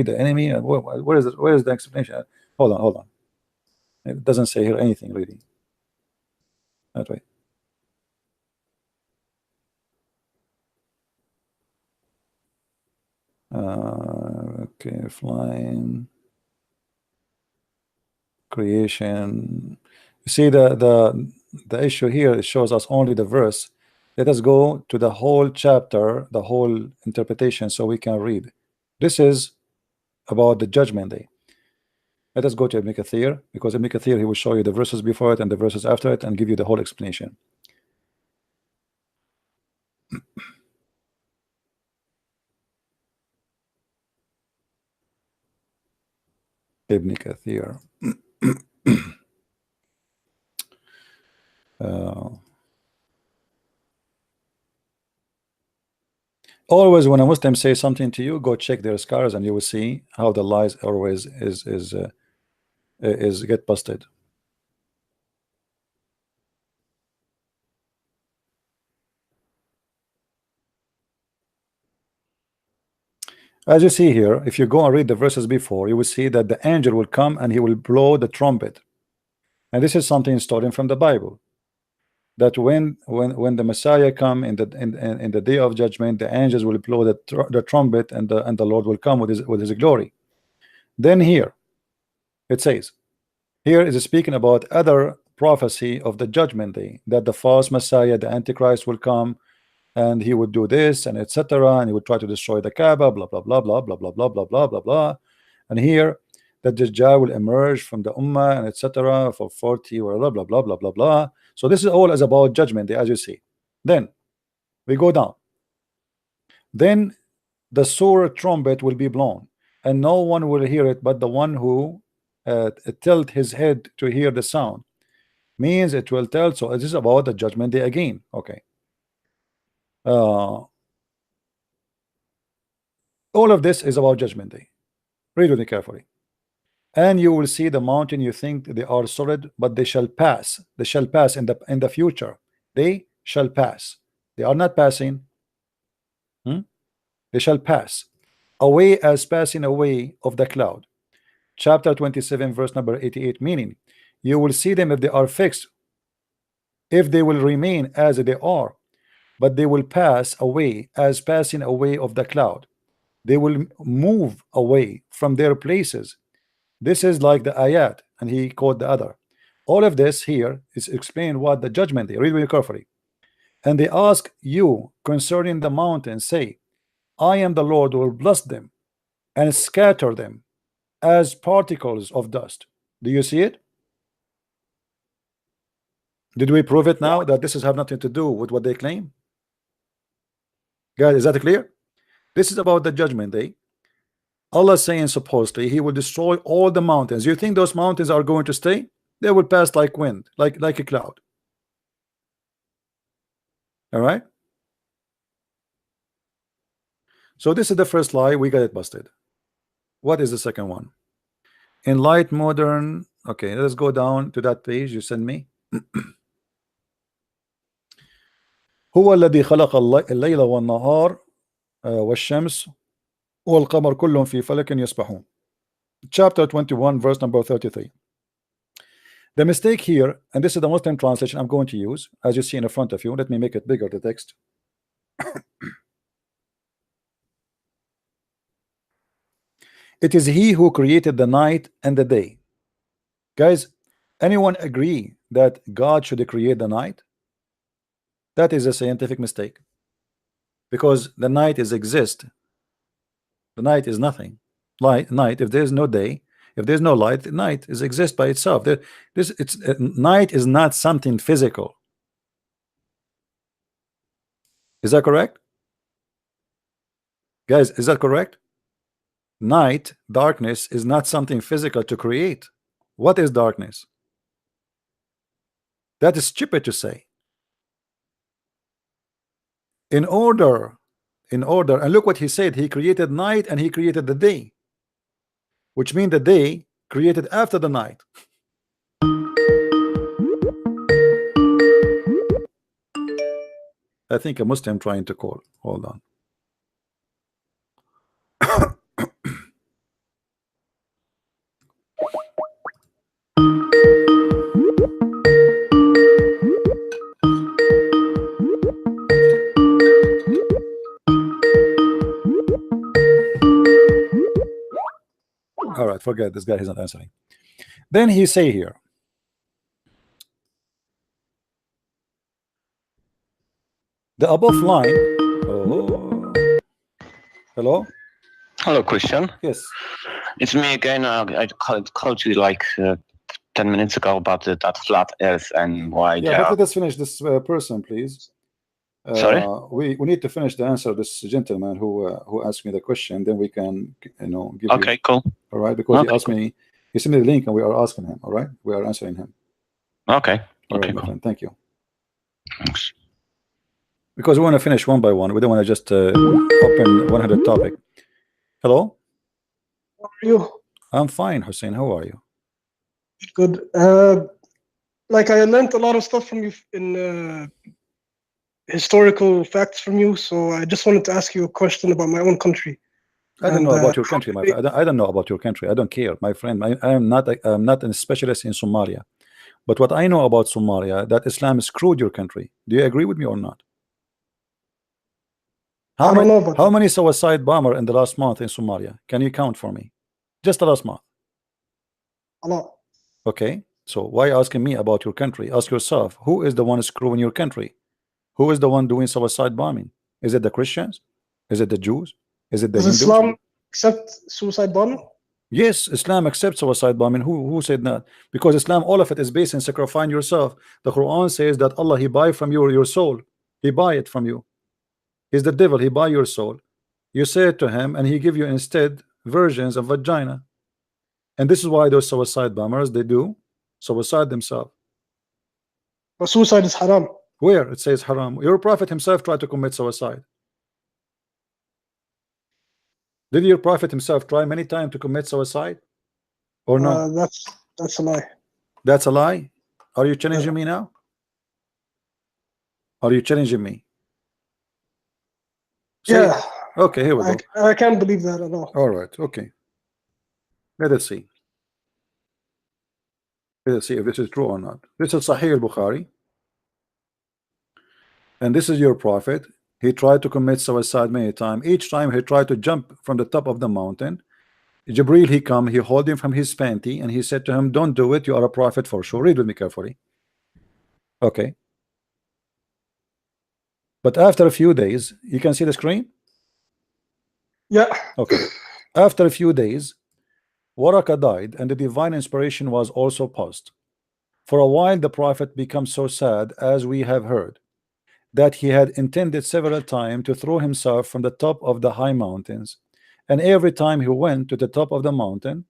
the enemy. Where is it? Where is the explanation? Hold on. It doesn't say here anything really. That way. Okay, flying, creation. You see the issue here, it shows us only the verse. Let us go to the whole chapter, the whole interpretation, so we can read. This is about the judgment day. Let us go to Ibn Kathir, because Ibn Kathir, he will show you the verses before it and the verses after it and give you the whole explanation. Ibn Kathir. Always when a Muslim says something to you, go check their scars and you will see how the lies always is get busted. As you see here, if you go and read the verses before, you will see that the angel will come and he will blow the trumpet. And this is something stolen from the Bible. That when the Messiah come in the day of judgment, the angels will blow the trumpet, and the Lord will come with his glory. Then here it says, here is speaking about other prophecy of the judgment day, that the false Messiah, the Antichrist, will come and he would do this and etc. and he would try to destroy the Kaaba, blah blah blah blah blah blah blah blah blah blah blah. And here that Dajjal will emerge from the Ummah and etc. for 40 or blah blah blah blah blah blah. So this is all as about judgment day, as you see. Then we go down. Then the surah trumpet will be blown, and no one will hear it but the one who tilt his head to hear the sound. means it will tell. So this is about the judgment day again. Okay. All of this is about judgment day. Read with me carefully. And you will see the mountain, you think they are solid, but they shall pass. They shall pass in the future. They shall pass. They are not passing. They shall pass away as passing away of the cloud. Chapter 27, verse number 88, meaning you will see them if they are fixed, if they will remain as they are, but they will pass away as passing away of the cloud. They will move away from their places. This is like the ayat, and he quote the other. All of this here is explain what the judgment day. Read very carefully. And they ask you concerning the mountain, say, I am the Lord who will bless them and scatter them as particles of dust. Do you see it? Did we prove it now that this is have nothing to do with what they claim? Guys, is that clear? This is about the judgment day. Allah saying supposedly he will destroy all the mountains. You think those mountains are going to stay? They will pass like wind, like a cloud. All right. So this is the first lie. We got it busted. What is the second one? In light modern. Okay, let's go down to that page you sent me. هو الذي خلق الليل والنهار والشمس والقمر كلهم في فلك يسبحون. Chapter 21, verse number 33. The mistake here, and this is the Muslim translation I'm going to use, as you see in front of you. Let me make it bigger, the text. It is he who created the night and the day. Guys, anyone agree that God should create the night? That is a scientific mistake, because the night is exist. The night is nothing. Night, if there's no day, if there's no light, the night is exist by itself. Night is not something physical. Is that correct? Guys, is that correct? Night, darkness is not something physical to create. What is darkness? That is stupid to say. In order, and look what he said, he created night and he created the day, which means the day created after the night. I think a Muslim trying to call. Hold on. All right, forget this guy, he's not answering. Then he say here, the above line. Oh, hello. Hello, Christian. Yes, It's me again. I called you like 10 minutes ago about that flat Earth and why. yeah, but let us finish this person, please. Sorry? We need to finish the answer of this gentleman who asked me the question. Then we can, give Okay, you. cool. All right, because Okay, he asked me, he sent me the link, and we are asking him. All right, we are answering him. Okay. All Okay, right, my cool. friend, thank you. Thanks. Because we want to finish one by one. We don't want to just open 100 topic. Hello. How are you? I'm fine, Hussein. How are you? Good. Like I learned a lot of stuff from you in historical facts from you, so I just wanted to ask you a question about my own country. I don't know about your country, my friend. I don't know about your country. I don't care, my friend. I'm not a specialist in Somalia, but what I know about Somalia, that Islam screwed your country. Do you agree with me or not? I don't know about How many suicide bomber in the last month in Somalia? Can you count for me? Just the last month. a lot. Okay, so why asking me about your country? Ask yourself, who is the one screwing your country? Who is the one doing suicide bombing? Is it the Christians? Is it the Jews? Is it the Does Hindus? Islam accept suicide bombing? Yes, Islam accepts suicide bombing. Who said that? Because Islam, all of it is based in sacrificing yourself. The Quran says that Allah, He buy from you your soul. He buy it from you. He's the devil. He buy your soul. You say it to him, and he give you instead versions of vagina. And this is why those suicide bombers, they do suicide themselves. But suicide is haram. Where it says haram? Your prophet himself tried to commit suicide. Did your prophet himself try many times to commit suicide? Or no? That's a lie. That's a lie? Are you challenging me now? Are you challenging me? Say, yeah. Okay, here we go. I can't believe that at all. All right, okay. Let us see. Let us see if this is true or not. This is Sahih al-Bukhari. And this is your prophet. He tried to commit suicide many times. Each time he tried to jump from the top of the mountain. Jibril, he come, he hold him from his panty, and he said to him, don't do it, you are a prophet for sure. Read with me carefully. Okay. But after a few days, you can see the screen? Yeah. Okay. After a few days, Waraka died, and the divine inspiration was also paused. For a while, the prophet becomes so sad, as we have heard, that he had intended several times to throw himself from the top of the high mountains. And every time he went to the top of the mountain,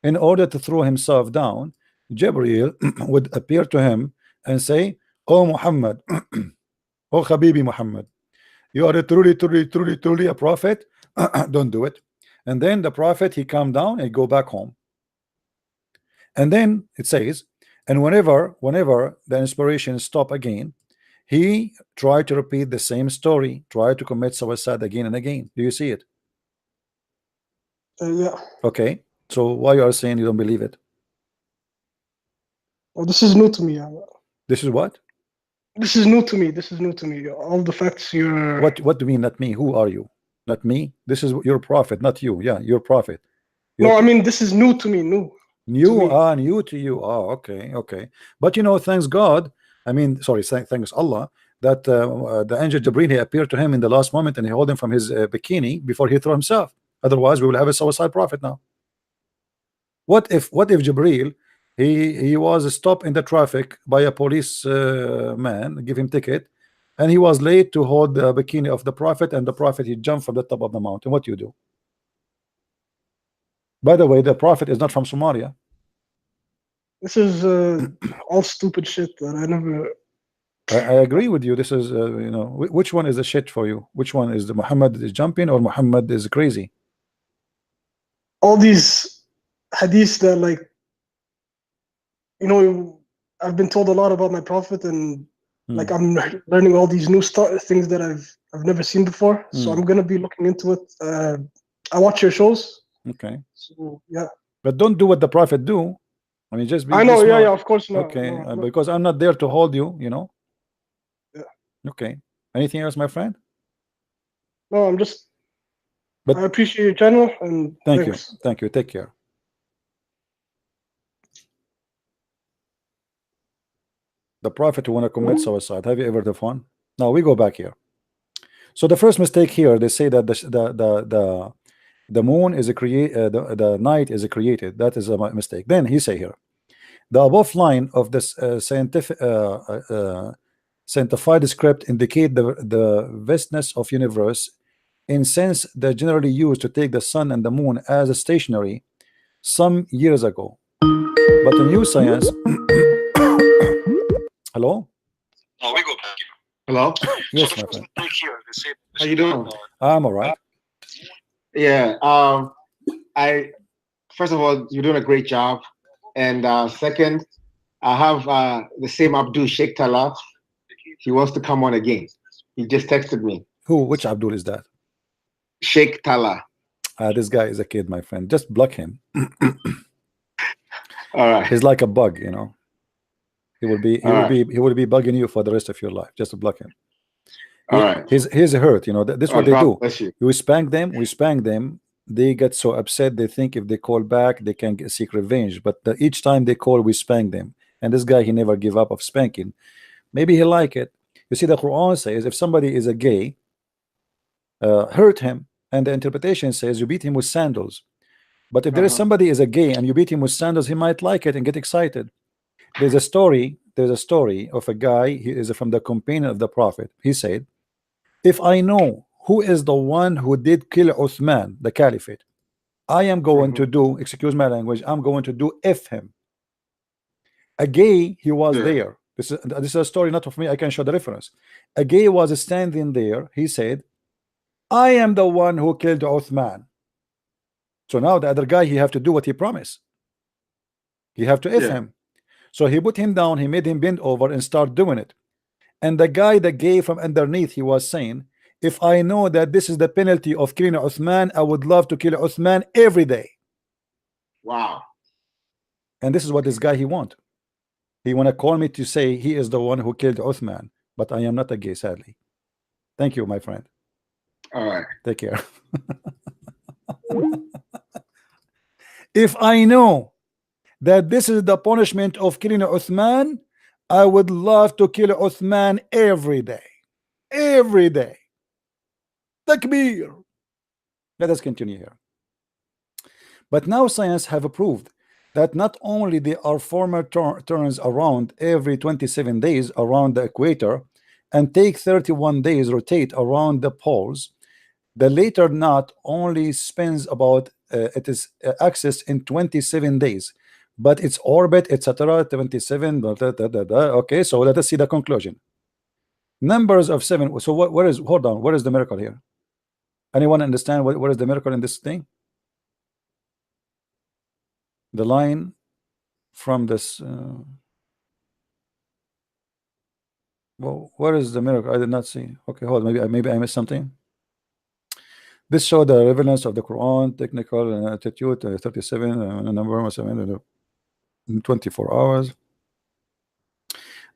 in order to throw himself down, Jibril would appear to him and say, "Oh Muhammad, oh Habibi Muhammad, you are truly a prophet. Don't do it." And then the prophet, he come down and go back home. And then it says, and whenever the inspiration stop again, he tried to repeat the same story, try to commit suicide again and again. Do you see it? Yeah. Okay. So why you are saying you don't believe it? Well, this is new to me. This is what? This is new to me. This is new to me. All the facts you're. What do you mean, not me? Who are you? Not me? This is your prophet, not you. Yeah, your prophet. No, I mean, this is new to me. New to you. Oh, okay. But you know, thanks God. I mean, sorry, thanks Allah that the angel Jibril, he appeared to him in the last moment and he held him from his bikini before he threw himself. Otherwise, we will have a suicide prophet now. What if Jibril, he was stopped in the traffic by a police man, give him ticket, and he was late to hold the bikini of the prophet, and the prophet, he jumped from the top of the mountain? What do you do? By the way, the prophet is not from Somalia. This is all stupid shit that I never. I agree with you. This is you know, which one is the shit for you? Which one is the Muhammad is jumping or Muhammad is crazy? All these hadiths that, like, you know, I've been told a lot about my prophet, and like I'm learning all these new things that I've never seen before. So I'm gonna be looking into it. I watch your shows. Okay. So yeah. But don't do what the prophet do. I mean, just be. I know. Smart. Yeah. Of course not. Okay. No. Because I'm not there to hold you. You know. Yeah. Okay. Anything else, my friend? No, I'm just. But I appreciate your channel and thank thanks. you. Thank you. Take care. The prophet who want to commit suicide. Have you ever the fun? Now we go back here. So the first mistake here, they say that the moon is the night is created. That is a mistake. Then he say here, the above line of this scientified script indicate the vastness of universe in sense that generally used to take the sun and the moon as a stationary some years ago. But the new science. Hello? Oh, we go back here. Hello? Yes, my friend. How you doing? I'm all right. Yeah. I first of all, you're doing a great job, and second, I have the same Abdul Sheikh Tala. He wants to come on again. He just texted me. Who? Which Abdul is that? Sheikh Tala. This guy is a kid, my friend. Just block him. All right. He's like a bug, you know. He will be bugging you for the rest of your life. Just to block him. All right. He's hurt, you know. This is what they do. Bless you. We spank them. They get so upset. They think if they call back, they can seek revenge. But each time they call, we spank them. And this guy, he never give up of spanking. Maybe he like it. You see, the Quran says if somebody is a gay, hurt him, and the interpretation says you beat him with sandals. But if there is somebody is a gay and you beat him with sandals, he might like it and get excited. There's a story of a guy. He is from the companion of the Prophet. He said, if I know who is the one who did kill Uthman, the caliphate, I am going to do, excuse my language, I'm going to do F him. A gay, he was there. This is a story not of me. I can show the reference. A gay was standing there. He said, I am the one who killed Uthman. So now the other guy, he have to do what he promised. He have to him. So he put him down, he made him bend over and start doing it. And the guy, the gay from underneath, he was saying, if I know that this is the penalty of killing Uthman, I would love to kill Uthman every day. Wow. And this is what this guy he want. He want to call me to say he is the one who killed Uthman, but I am not a gay, sadly. Thank you, my friend. All right. Take care. If I know that this is the punishment of killing Uthman, I would love to kill Uthman every day. Every day. Takbir. Let us continue here. But now science have proved that not only there are former turns around every 27 days around the equator and take 31 days rotate around the poles, the later not only spins about its axis in 27 days, but its orbit, etc. 27. Okay, so let us see the conclusion. Numbers of 7. So what is, hold on, what is the miracle here? Anyone understand what is the miracle in this thing? The line from this well, where is the miracle? I did not see. Okay, hold on, maybe I missed something. This showed the relevance of the Quran, technical attitude, 37 number 7 in 24 hours.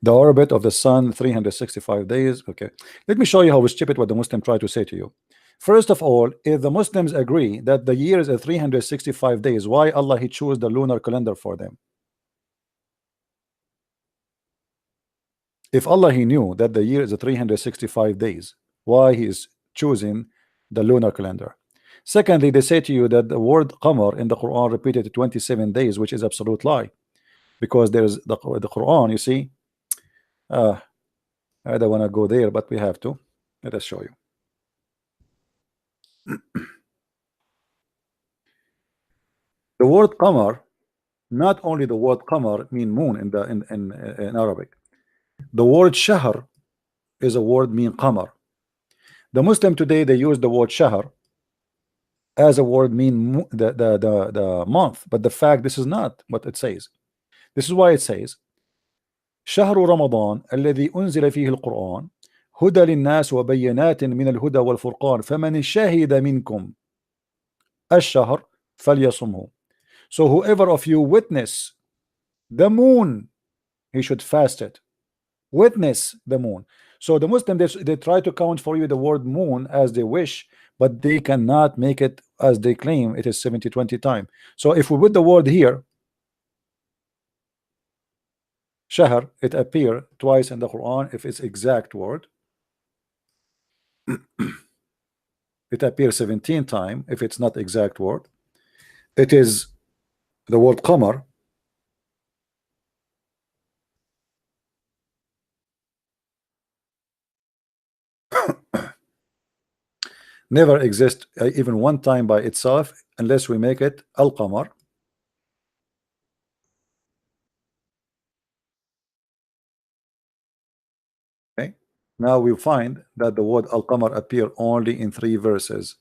The orbit of the sun, 365 days. Okay, let me show you how stupid what the Muslim try to say to you. First of all, if the Muslims agree that the year is 365 days, why Allah he chose the lunar calendar for them? If Allah he knew that the year is 365 days, why he is choosing the lunar calendar? Secondly, they say to you that the word qamar in the Quran repeated 27 days, which is absolute lie, because there's the Quran, you see. I don't want to go there, but we have to. Let us show you. The word qamar, not only the word qamar mean moon in Arabic. The word shahr is a word mean qamar. The Muslim today, they use the word shahr as a word mean the month, but the fact this is not what it says. This is why it says شهر رمضان الذي أنزل فيه القرآن هدى للناس وبينات من الهدى والفرقان فمن شهد منكم الشهر فليصمه. So whoever of you witness the moon, he should fast it. Witness the moon. So the Muslim, they try to count for you the word moon as they wish, but they cannot make it as they claim it is 70-20 time. So if we put the word here, shahr, it appear twice in the Quran if it's exact word. It appears 17 times if it's not exact word. It is the word qamar. Never exist even one time by itself unless we make it al-qamar. Okay, now we find that the word al-qamar appear only in 3 verses.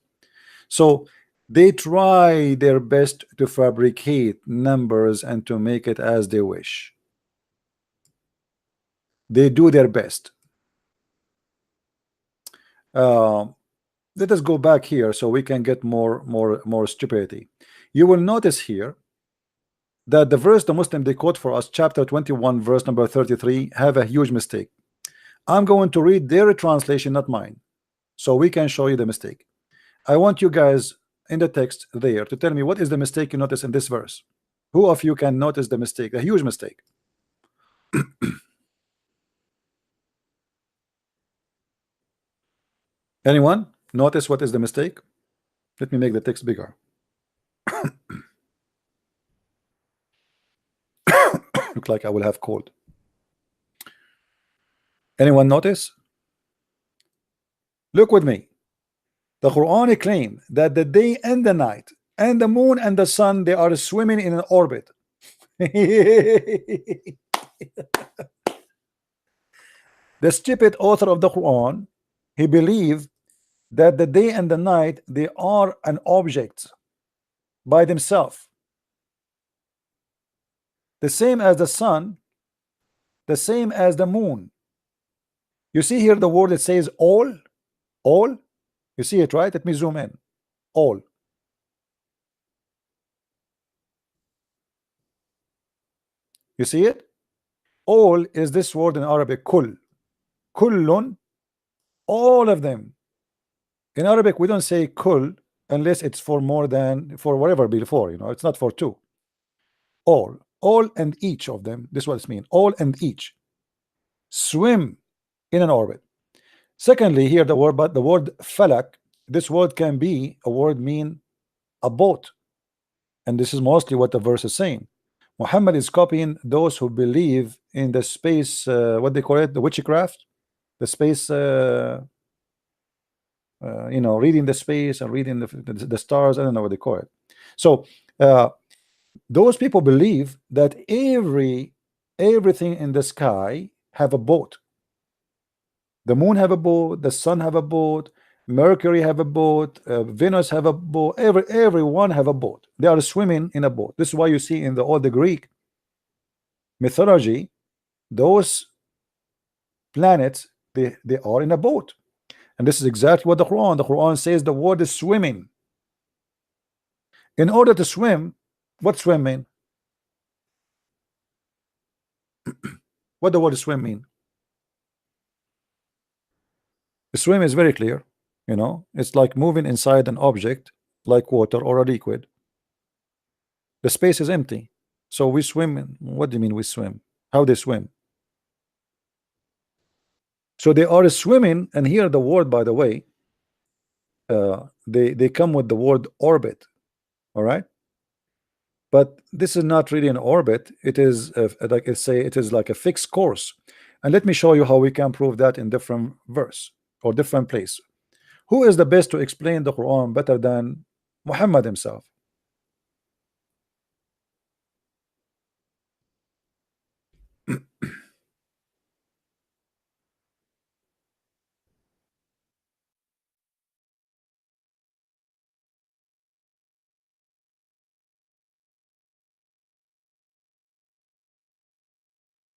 So they try their best to fabricate numbers and to make it as they wish. They do their best. Let us go back here so we can get more stupidity. You will notice here that the verse the Muslim they quote for us, chapter 21 verse number 33, have a huge mistake. I'm going to read their translation, not mine, so we can show you the mistake. I want you guys in the text there to tell me what is the mistake you notice in this verse. Who of you can notice the mistake, a huge mistake? Anyone notice what is the mistake? Let me make the text bigger. Look like I will have cold. Anyone notice? Look with me. The Quran claim that the day and the night and the moon and the sun, they are swimming in an orbit. The stupid author of the Quran, he believed that the day and the night, they are an object by themselves, the same as the sun, the same as the moon. You see here the word that says all. You see it, right? Let me zoom in. All. You see it? All is this word in Arabic, kull. Kullun, all of them. In Arabic, we don't say kull unless it's for more than, for whatever before, you know, it's not for two. All and each of them, this is what it means. All and each swim in an orbit. Secondly, here the word, but the word falak, this word can be a word mean a boat, and this is mostly what the verse is saying. Muhammad is copying those who believe in the space, what they call it, the witchcraft, the space, you know, reading the space and reading the stars. I don't know what they call it. So those people believe that everything in the sky have a boat. The moon have a boat, the sun have a boat, Mercury have a boat, Venus have a boat, everyone have a boat. They are swimming in a boat. This is why you see in all the Greek mythology, those planets, they are in a boat. And this is exactly what the Quran says. The word is swimming. In order to swim, what swim mean? What the word swim mean? The swim is very clear. You know, it's like moving inside an object like water or a liquid. The space is empty, so we swim. What do you mean we swim? How they swim? So they are swimming, and here the word, by the way, they come with the word orbit. All right, but this is not really an orbit. It is like I say, it is like a fixed course. And let me show you how we can prove that in different verse or different place. Who is the best to explain the Quran better than Muhammad himself?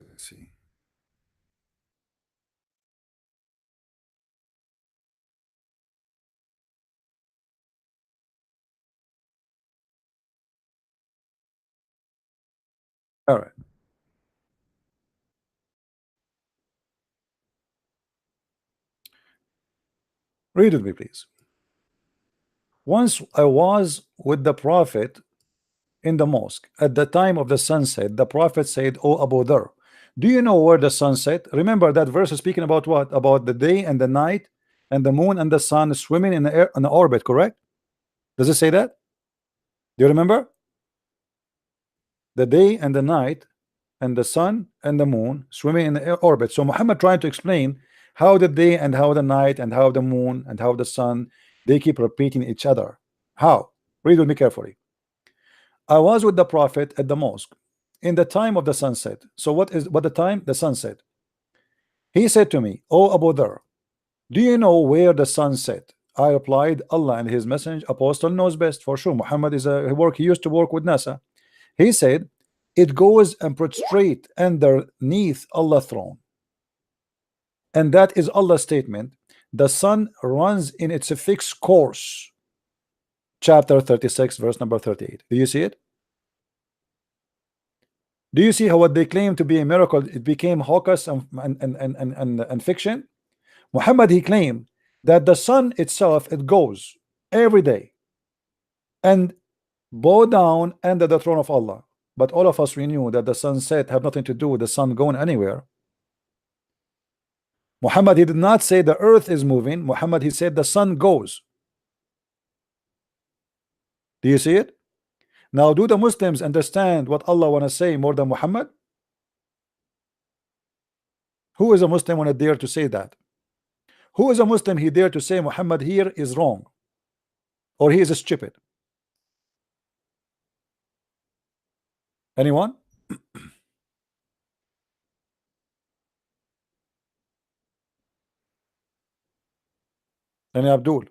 Let's see. All right. Read with me, please. Once I was with the Prophet in the mosque. At the time of the sunset, the Prophet said, "O Abu Dhar, do you know where the sun set?" Remember that verse is speaking about what? About the day and the night and the moon and the sun swimming in the air in the orbit, correct? Does it say that? Do you remember? The day and the night and the sun and the moon swimming in the orbit. So Muhammad trying to explain how the day and how the night and how the moon and how the sun, they keep repeating each other. How? Read with me carefully. I was with the Prophet at the mosque in the time of the sunset. So what the time? The sunset. He said to me, "O Abu Dhar, do you know where the sun set?" I replied, "Allah and his messenger apostle knows best." For sure, Muhammad is he used to work with NASA. He said, "It goes and prostrate underneath Allah's throne." And that is Allah's statement. The sun runs in its fixed course. Chapter 36, verse number 38. Do you see it? Do you see how what they claim to be a miracle, it became hocus and fiction? Muhammad, he claimed that the sun itself, it goes every day and bow down under the throne of Allah. But all of us, we knew that the sunset have nothing to do with the sun going anywhere. Muhammad, he did not say the earth is moving. Muhammad, he said the sun goes. Do you see it? Now, do the Muslims understand what Allah want to say more than Muhammad? Who is a Muslim when I dare to say that? Who is a Muslim he dare to say Muhammad here is wrong or he is stupid? Anyone? Any Abdul?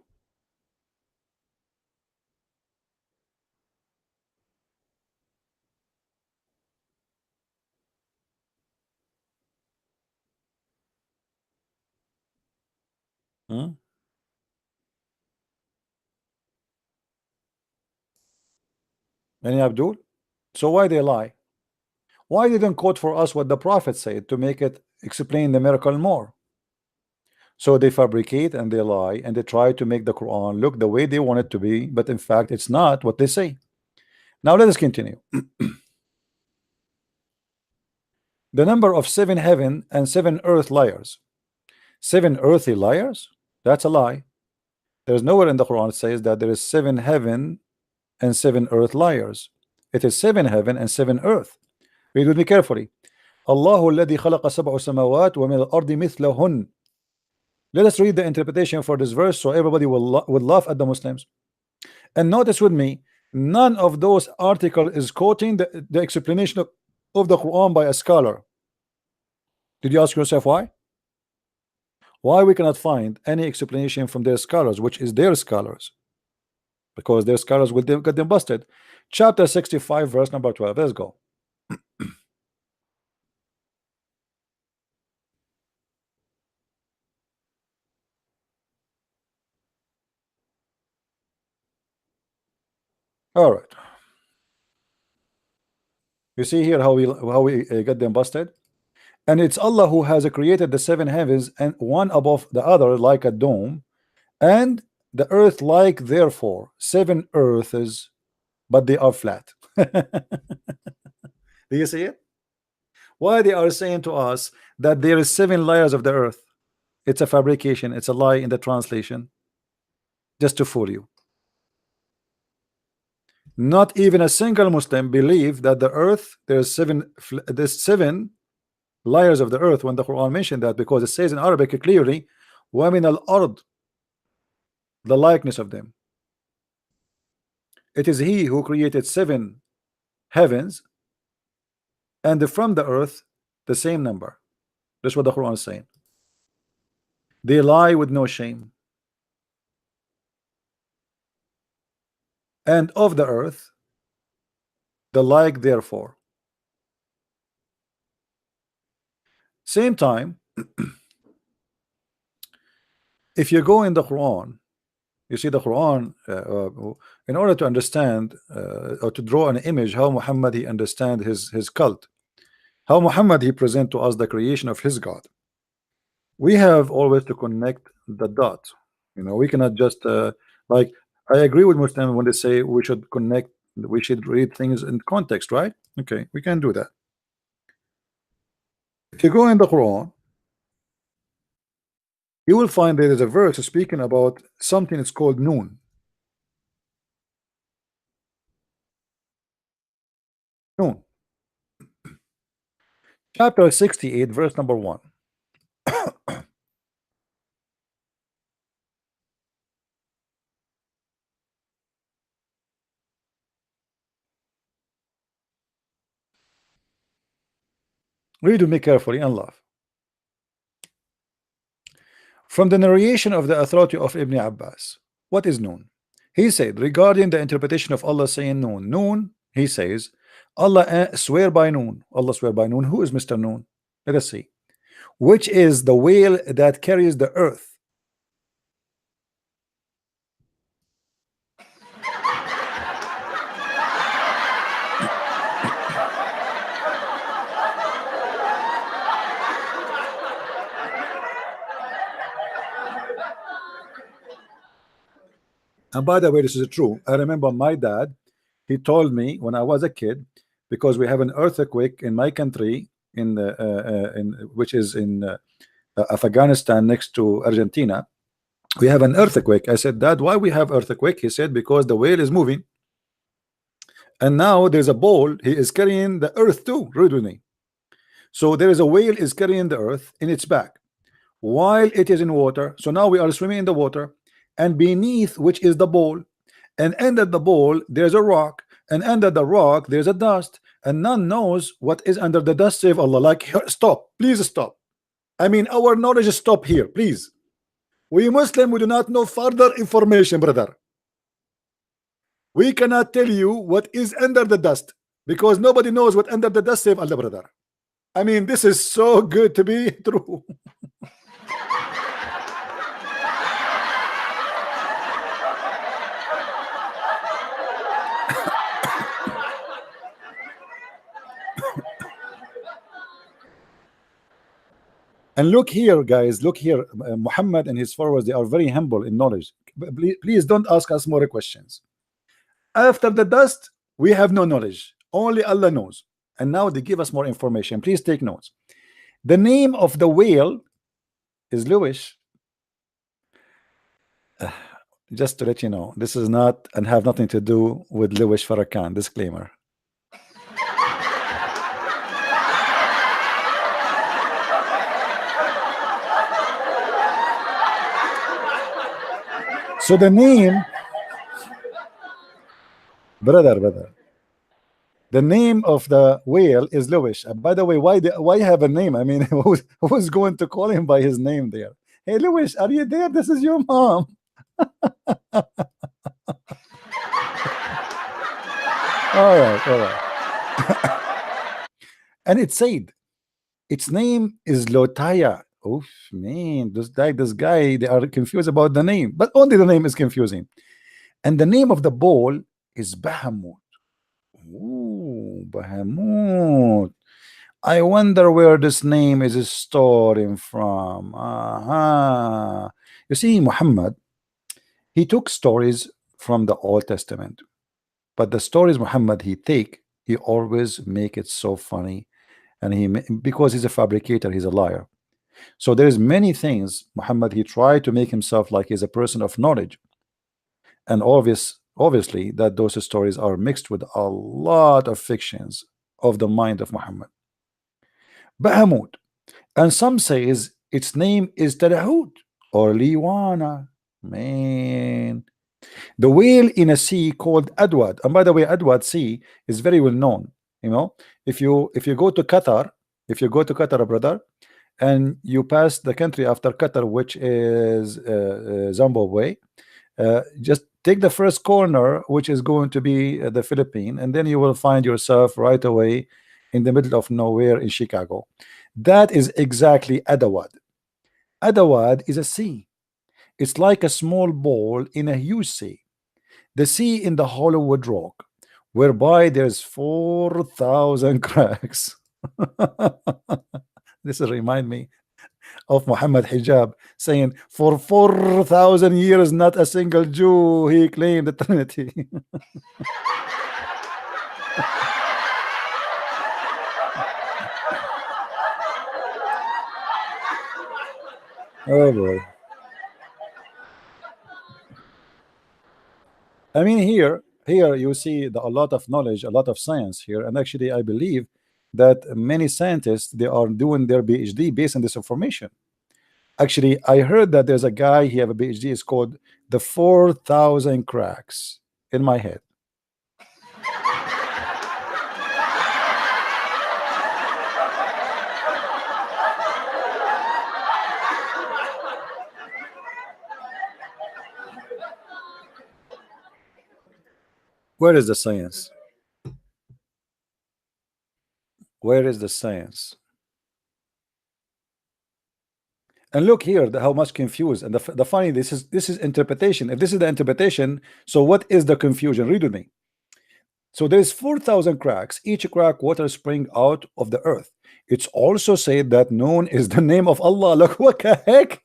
Hmm? Any Abdul? So why they lie? Why didn't quote for us what the Prophet said to make it explain the miracle more? So they fabricate and they lie and they try to make the Quran look the way they want it to be, but in fact it's not what they say. Now let us continue. The number of 7 heaven and 7 earth liars. 7 earthly liars? That's a lie. There's nowhere in the Quran it says that there is 7 heaven and 7 earth liars. It is 7 heaven and 7 earth. Read with me carefully. Allahu alladhi khalaqa sab'a samawat wa min al-ardi mithlahun. Let us read the interpretation for this verse so everybody would laugh at the Muslims. And notice with me, none of those articles is quoting the explanation of the Quran by a scholar. Did you ask yourself why? Why we cannot find any explanation from their scholars, which is their scholars? Because their scholars will get them busted. Chapter 65, verse number 12. Let's go. All right. You see here how we get them busted. And it's Allah who has created the 7 heavens and one above the other like a dome, and the earth like therefore 7 earths, but they are flat. Do you see it? Why they are saying to us that there is 7 layers of the earth? It's a fabrication, it's a lie in the translation, just to fool you. Not even a single Muslim believe that the earth there's 7 layers of the earth when the Quran mentioned that, because it says in Arabic clearly وَمِنَ الْأَرْضِ, the likeness of them. It is He who created 7 heavens and from the earth the same number. That's what the Quran is saying. They lie with no shame. And of the earth the like therefore. Same time, if you go in the Quran, you see the Quran, in order to understand or to draw an image how Muhammad he understand his cult, how Muhammad he present to us the creation of his God. We have always to connect the dots. You know, we cannot just like, I agree with Muslims when they say we should connect, we should read things in context, right? Okay, we can do that. If you go in the Quran, you will find there is a verse speaking about something it's called noon. Noon. Chapter 68, verse number 1. Read with me carefully and laugh. From the narration of the authority of Ibn Abbas, what is noon? He said regarding the interpretation of Allah saying noon. Noon, he says, Allah swear by noon. Allah swear by noon. Who is Mr. Noon? Let us see. Which is the whale that carries the earth. And by the way, this is true. I remember my dad, he told me when I was a kid, because we have an earthquake in my country, which is in Afghanistan next to Argentina. We have an earthquake. I said, Dad, why we have earthquake? He said, because the whale is moving. And now there's a ball. He is carrying the earth too. Read with me. So there is a whale is carrying the earth in its back while it is in water. So now we are swimming in the water, and beneath which is the ball, and under the ball there's a rock, and under the rock there's a dust, and none knows what is under the dust save Allah. Like, stop, please stop. I mean, our knowledge is stop here, please. We Muslim, we do not know further information, brother. We cannot tell you what is under the dust because nobody knows what under the dust save Allah, brother. I mean, this is so good to be true. And look here, guys, look here. Muhammad and his followers, they are very humble in knowledge. Please don't ask us more questions. After the dust, we have no knowledge. Only Allah knows. And now they give us more information. Please take notes. The name of the whale is Lewis. Just to let you know, this is not and have nothing to do with Lewis Farrakhan. Disclaimer. So the name, brother, the name of the whale is Lewis. By the way, why have a name? I mean, who's going to call him by his name there? Hey, Lewis, are you there? This is your mom. All right. And it said its name is Lotaya. Oh man, this guy, they are confused about the name, but only the name is confusing. And the name of the ball is Bahamut. Ooh, Bahamut. I wonder where this name is starting from. You see, Muhammad, he took stories from the Old Testament, but the stories Muhammad he always make it so funny, and because he's a fabricator, he's a liar. So there's many things Muhammad, he tried to make himself like he's a person of knowledge, and obviously that those stories are mixed with a lot of fictions of the mind of Muhammad. Bahamut, and some says its name is Talahut or Liwana. Man, the whale in a sea called Adwad. And by the way, Adwad Sea is very well known. You know, if you go to Qatar, brother, and you pass the country after Qatar, which is Zimbabwe, just take the first corner, which is going to be the Philippines, and then you will find yourself right away in the middle of nowhere in Chicago. That is exactly Adawad. Adawad is a sea. It's like a small ball in a huge sea. The sea in the Hollywood Rock, whereby there's 4,000 cracks. This will remind me of Muhammad Hijab saying, for 4,000 years, not a single Jew, he claimed the Trinity. Oh boy. I mean, here you see a lot of knowledge, a lot of science here, and actually I believe that many scientists, they are doing their PhD based on this information. Actually, I heard that there's a guy, he have a PhD, it's called the 4,000 cracks in my head. Where is the science? Where is the science? And look here, how much confused. And the funny, this is interpretation. If this is the interpretation, so what is the confusion? Read with me. So there's 4,000 cracks, each crack water spring out of the earth. It's also said that Noon is the name of Allah. Look, what the heck?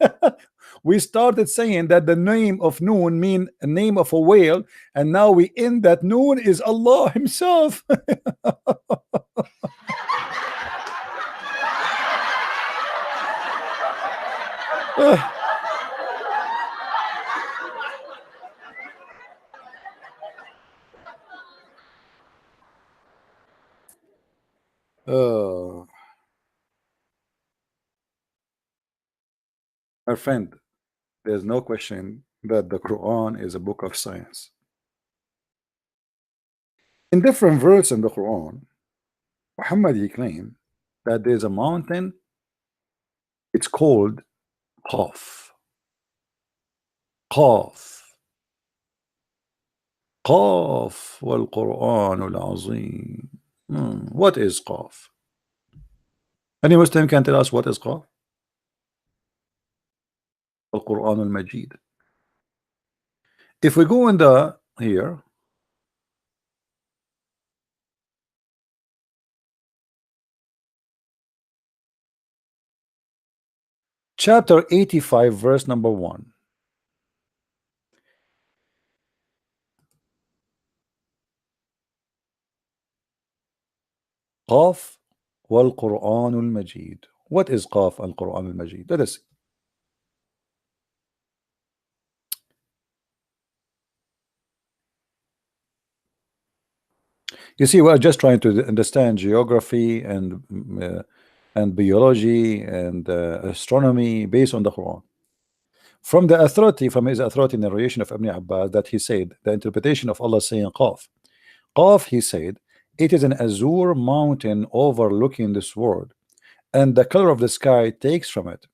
We started saying that the name of Noon mean a name of a whale, and now we end that Noon is Allah himself. My friend, there's no question that the Quran is a book of science. In different verses in the Quran, Muhammad, he claimed that there's a mountain, it's called Qaf. قاف قاف والقرآن العظيم. What is قاف? Any Muslim can tell us what is قاف? القرآن المجيد. If we go in the here, chapter 85 verse number 1. قاف والقرآن المجيد. What is قاف القرآن المجيد? Let us see. You see, we're just trying to understand geography and biology and astronomy based on the Quran. From the authority, from his authority narration of Ibn Abbas, that he said the interpretation of Allah saying Qaf. Qaf, he said, it is an azure mountain overlooking this world, and the color of the sky takes from it.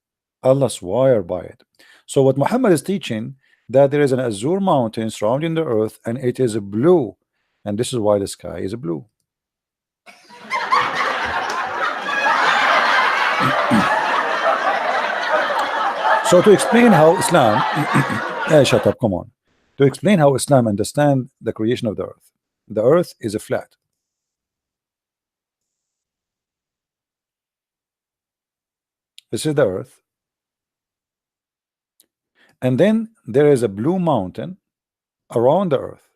Allah swear by it. So what Muhammad is teaching, that there is an azure mountain surrounding the earth, and it is blue, and this is why the sky is blue. So to explain how Islam shut up, come on. To explain how Islam understand the creation of the earth is a flat. This is the earth, and then there is a blue mountain around the earth.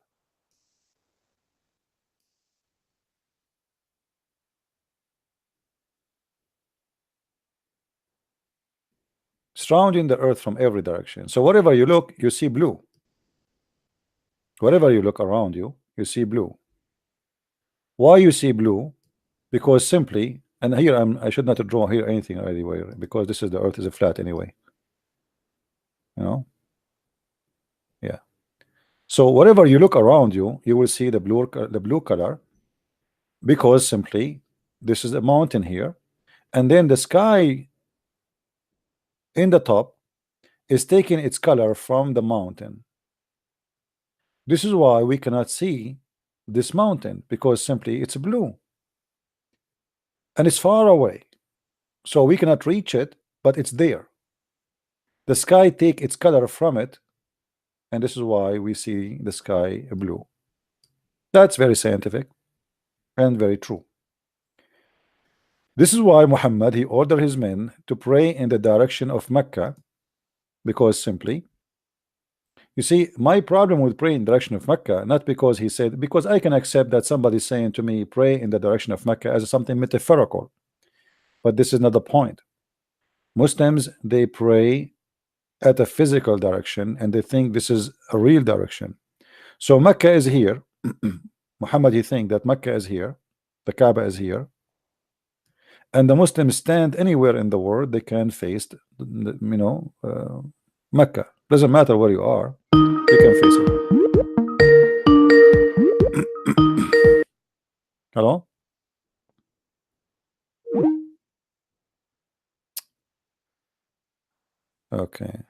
Surrounding the earth from every direction. So wherever you look, you see blue. Wherever you look around you, you see blue. Why you see blue? Because simply, and here I should not draw here anything anywhere, because this is the earth is a flat anyway. You know? Yeah. So wherever you look around you, you will see the blue color, because simply this is a mountain here, and then the sky in the top is taking its color from the mountain. This is why we cannot see this mountain, because simply it's blue and it's far away, so we cannot reach it, but it's there. The sky take its color from it, and this is why we see the sky blue. That's very scientific and very true. This is why Muhammad, he ordered his men to pray in the direction of Mecca, because simply, you see, my problem with praying in the direction of Mecca, not because he said, because I can accept that somebody saying to me, pray in the direction of Mecca as something metaphorical, but this is not the point. Muslims, they pray at a physical direction, and they think this is a real direction. So Mecca is here. Muhammad, he think that Mecca is here, the Kaaba is here, and the Muslims stand anywhere in the world, they can face, Mecca. Doesn't matter where you are, you can face it. Hello? Okay.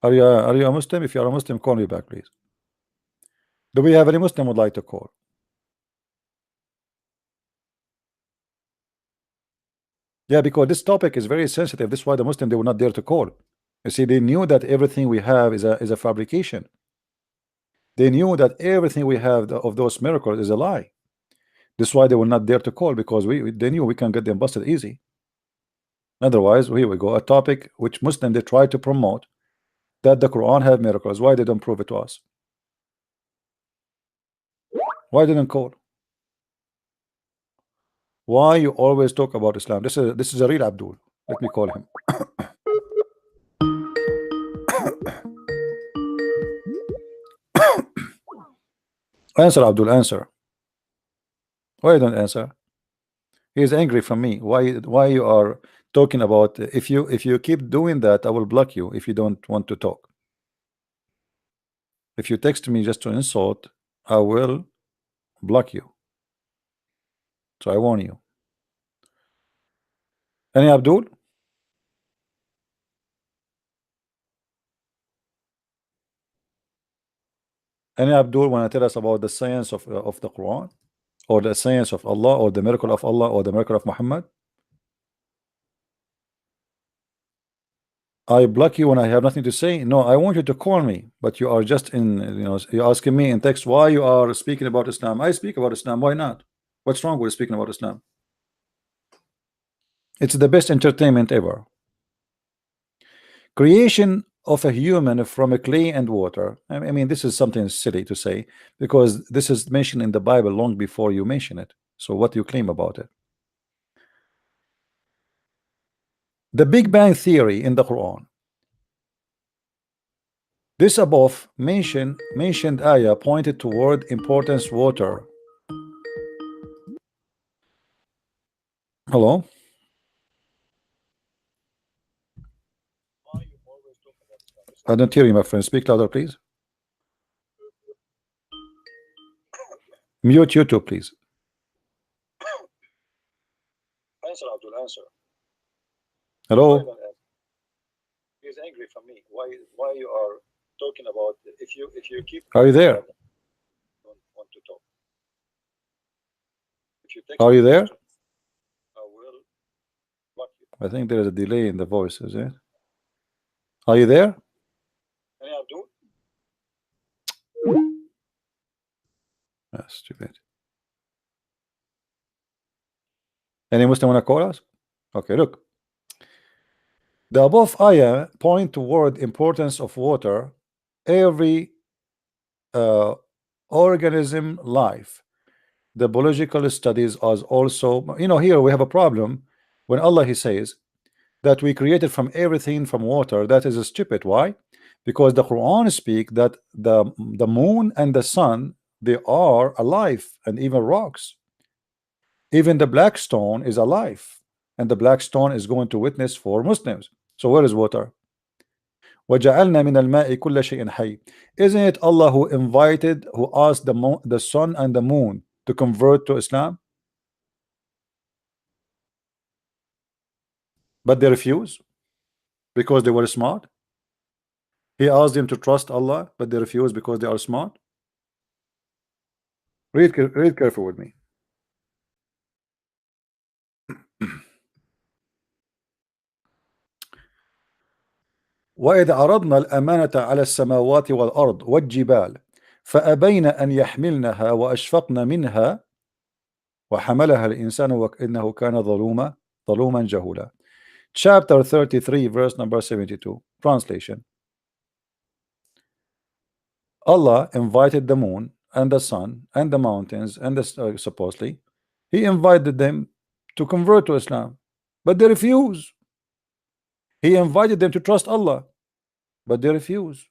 Are you a Muslim? If you are a Muslim, call me back, please. Do we have any Muslim would like to call? Yeah, because this topic is very sensitive. This is why the Muslim, they will not dare to call. You see, they knew that everything we have is a fabrication. They knew that everything we have of those miracles is a lie. This is why they will not dare to call, because they knew we can get them busted easy. Otherwise, here we go, a topic which Muslim, they try to promote, that the Quran have miracles. Why they don't prove it to us? Why didn't call? Why you always talk about Islam? This is a real Abdul. Let me call him. Answer, Abdul, answer. Why you don't answer? He is angry from me. Why you are talking about, if you keep doing that, I will block you if you don't want to talk. If you text me just to insult, I will block you. So I warn you. Any Abdul? Any Abdul want to tell us about the science of the Quran, or the science of Allah, or the miracle of Allah, or the miracle of Muhammad? I block you when I have nothing to say. No, I want you to call me, but you are just in, you're asking me in text why you are speaking about Islam. I speak about Islam. Why not? What's wrong with speaking about Islam? It's the best entertainment ever. Creation of a human from a clay and water. I mean, this is something silly to say because this is mentioned in the Bible long before you mention it. So what do you claim about it? The Big Bang Theory in the Quran. This above mentioned ayah pointed toward importance water. Hello? I don't hear you, my friend. Speak louder, please. Mute YouTube, please. Answer, Abdul, answer. Hello? He's angry from me. Why you are talking about if you keep Are you there? don't want to talk. If you take Are you there? I will block you. I think there is a delay in the voice, is it? Are you there? Any Abdul? That's stupid. Any Muslim want to call us? Okay, look. The above ayah point toward importance of water. Every organism life. The biological studies are also, here we have a problem when Allah he says that we created from everything from water. That is stupid. Why? Because the Quran speak that the moon and the sun, they are alive, and even rocks. Even the black stone is alive, and the black stone is going to witness for Muslims. So where is water? وَجَعَلْنَا مِنَ الْمَاءِ كُلَّ شَيْءٍ حَيٍّ. Isn't it Allah who asked the sun and the moon to convert to Islam? But they refuse because they were smart. He asked them to trust Allah, but they refuse because they are smart. Read careful with me. وإذ عرضنا الأمانة على السماوات والأرض والجبال فأبين أن يحملنها وأشفقن منها وحملها الإنسان وإنه كان ظلوما جهولا. Chapter 33 verse number 72. Translation. Allah invited the moon and the sun and the mountains and the supposedly he invited them to convert to Islam, but they refuse. He invited them to trust Allah, but they refuse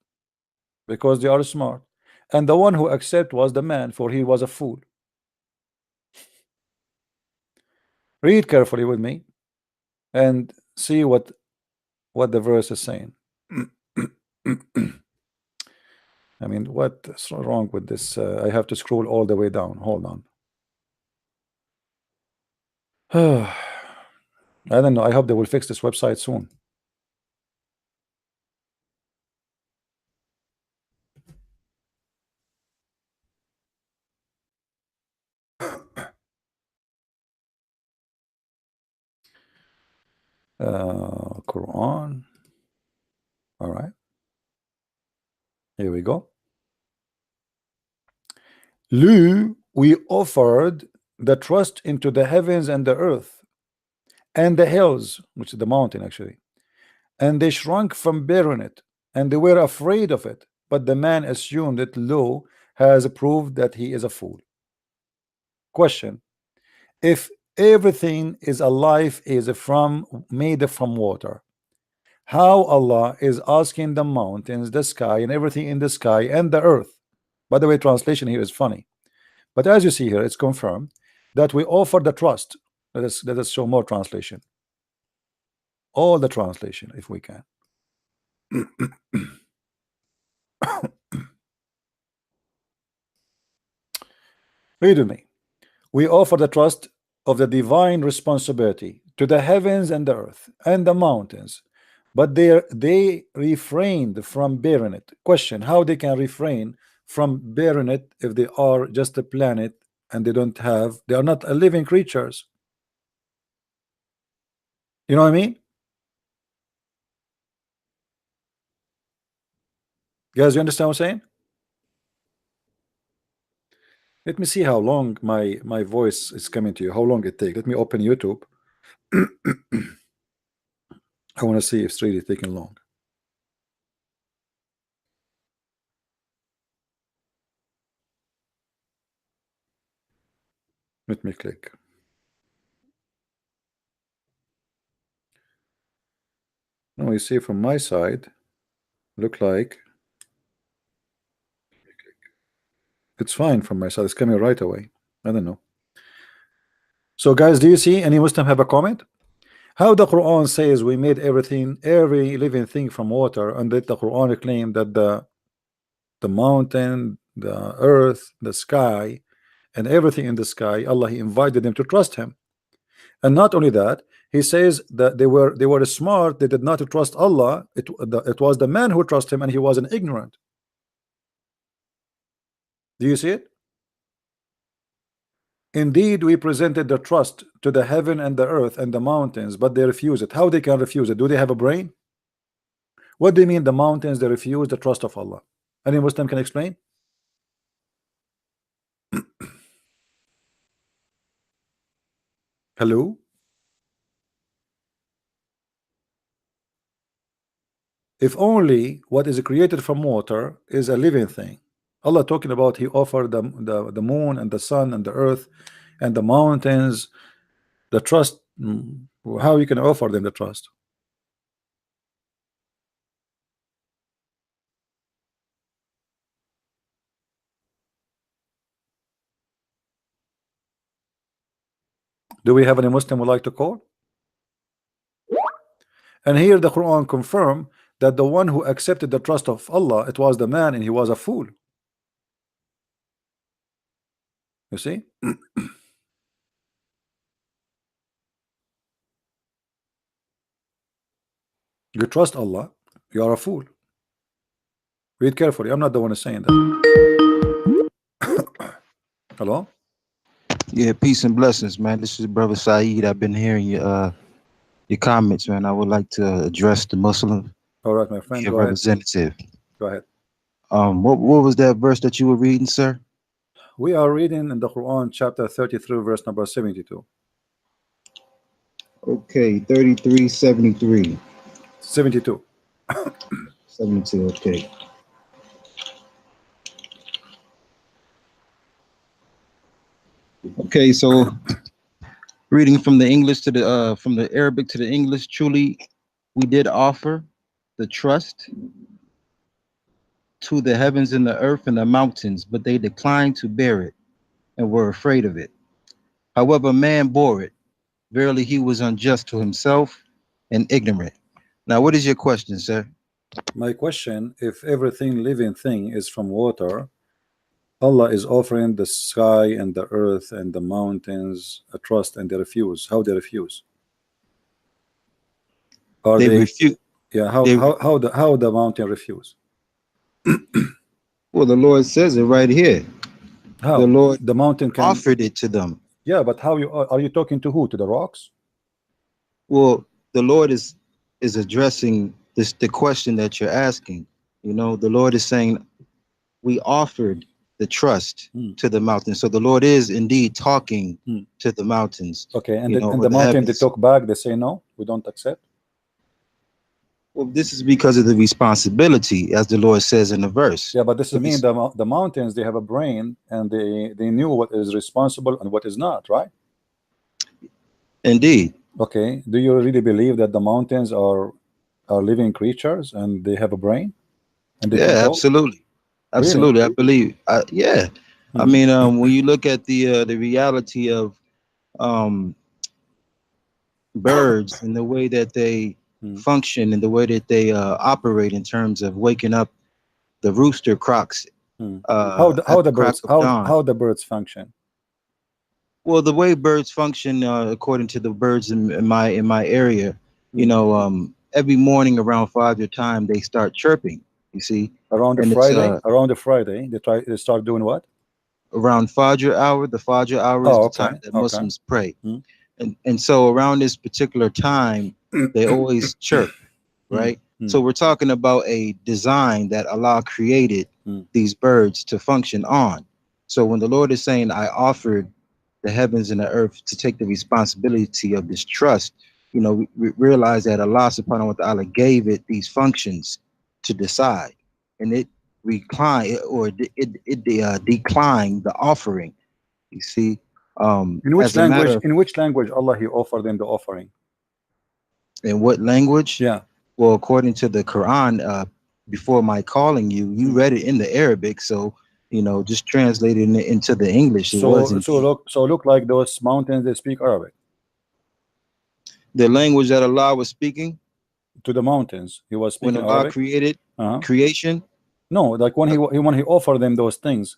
because they are smart, and the one who accepted was the man, for he was a fool. Read carefully with me and see what the verse is saying. I mean, what's wrong with this? I have to scroll all the way down. Hold on. I don't know. I hope they will fix this website soon. Quran. All right. Here we go. Lu, we offered the trust into the heavens and the earth and the hills, which is the mountain actually, and they shrunk from bearing it, and they were afraid of it. But the man assumed that Lo has proved that he is a fool. Question: if everything is alive is made from water, how Allah is asking the mountains, the sky, and everything in the sky and the earth? By the way, translation here is funny, but as you see here, it's confirmed that we offer the trust. Let us show more translation. All the translation, if we can. Read with me. We offer the trust of the divine responsibility to the heavens and the earth and the mountains, but they refrained from bearing it. Question: how they can refrain from bearing it if they are just a planet and they are not a living creatures. You know what I mean? Guys, you understand what I'm saying? Let me see how long my voice is coming to you. How long it takes. Let me open YouTube. I want to see if it's really taking long. Let me click. No, you see from my side, look like it's fine from my side. It's coming right away. I don't know. So guys, do you see any Muslim have a comment? How the Quran says we made everything, every living thing from water, and that the Quran claim that the mountain, the earth, the sky, and everything in the sky, Allah He invited them to trust Him. And not only that, He says that they were smart. They did not trust Allah. It was the man who trusted Him, and he was an ignorant. Do you see it? Indeed, we presented the trust to the heaven and the earth and the mountains, but they refuse it. How they can refuse it? Do they have a brain? What do you mean the mountains? They refuse the trust of Allah. Any Muslim can explain? Hello? If only what is created from water is a living thing. Allah talking about He offered the moon and the sun and the earth and the mountains the trust. How you can offer them the trust? Do we have any Muslim would like to call? And here the Quran confirm that the one who accepted the trust of Allah, it was the man, and he was a fool. You see? You trust Allah, you are a fool. Read carefully. I'm not the one who's saying that. Hello? Yeah, peace and blessings, man. This is Brother Saeed. I've been hearing your comments, man. I would like to address the Muslim All right, my friend. Go representative. Ahead. Go ahead. What was that verse that you were reading, sir? We are reading in the Quran, chapter 33, verse number 72. Okay, 33, 73. 72. 72, okay. Okay, so reading from the English to the from the Arabic to the English, truly we did offer the trust to the heavens and the earth and the mountains, but they declined to bear it and were afraid of it. However, man bore it. Verily, he was unjust to himself and ignorant. Now, what is your question, sir? My question, if everything living thing is from water, Allah is offering the sky and the earth and the mountains a trust, and they refuse. How they refuse? Are they refuse? Yeah. How the mountain refuse? Well, the Lord says it right here. How? The Lord the mountain offered it to them. Yeah, but how are you talking to who? To the rocks? Well, the Lord is addressing the question that you're asking. You know, the Lord is saying we offered the trust to the mountains. So the Lord is indeed talking to the mountains. Okay, and the mountain they talk back, they say no, we don't accept. Well, this is because of the responsibility, as the Lord says in the verse. Yeah, but this is mean the mountains, they have a brain, and they knew what is responsible and what is not, right? Indeed. Okay, do you really believe that the mountains are living creatures and they have a brain? And they yeah, absolutely. Absolutely, really? I believe. Yeah, I mean, when you look at the reality of birds and the way that they function and the way that they operate in terms of waking up, the rooster croaks. How the birds function? Well, the way birds function, according to the birds in my area, you know, every morning around 5 your time they start chirping. You see, Around the and Friday, around the Friday, they start doing what? around Fajr hour. The Fajr hour is Oh, the okay, time that okay. Muslims pray, and so around this particular time, they always chirp, right? So we're talking about a design that Allah created these birds to function on. So when the Lord is saying, "I offered the heavens and the earth to take the responsibility of this trust," you know, we realize that Allah subhanahu wa ta'ala gave it these functions to decide, and it declined the offering. You see, In which as a matter language? of, In which language Allah He offered them the offering? in what language? Yeah. Well, according to the Quran, before my calling you, you read it in the Arabic, so you know, just translating it into the English, it was indeed So look like those mountains, they speak Arabic. the language that Allah was speaking To the mountains, He was when speaking Allah Arabic. created creation. No, like when he offered them those things,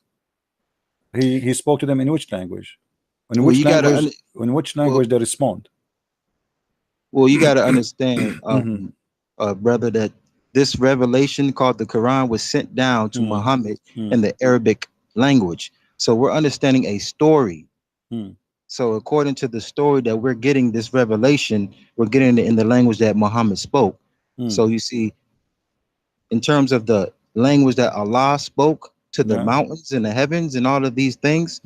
he spoke to them in which language? In Well, which you gotta language? In which language they respond? Well, you got to understand, brother, that this revelation called the Quran was sent down to Muhammad in the Arabic language. So we're understanding a story. So according to the story that we're getting this revelation, we're getting it in the language that Muhammad spoke. So you see, in terms of the language that Allah spoke to the mountains and the heavens and all of these things,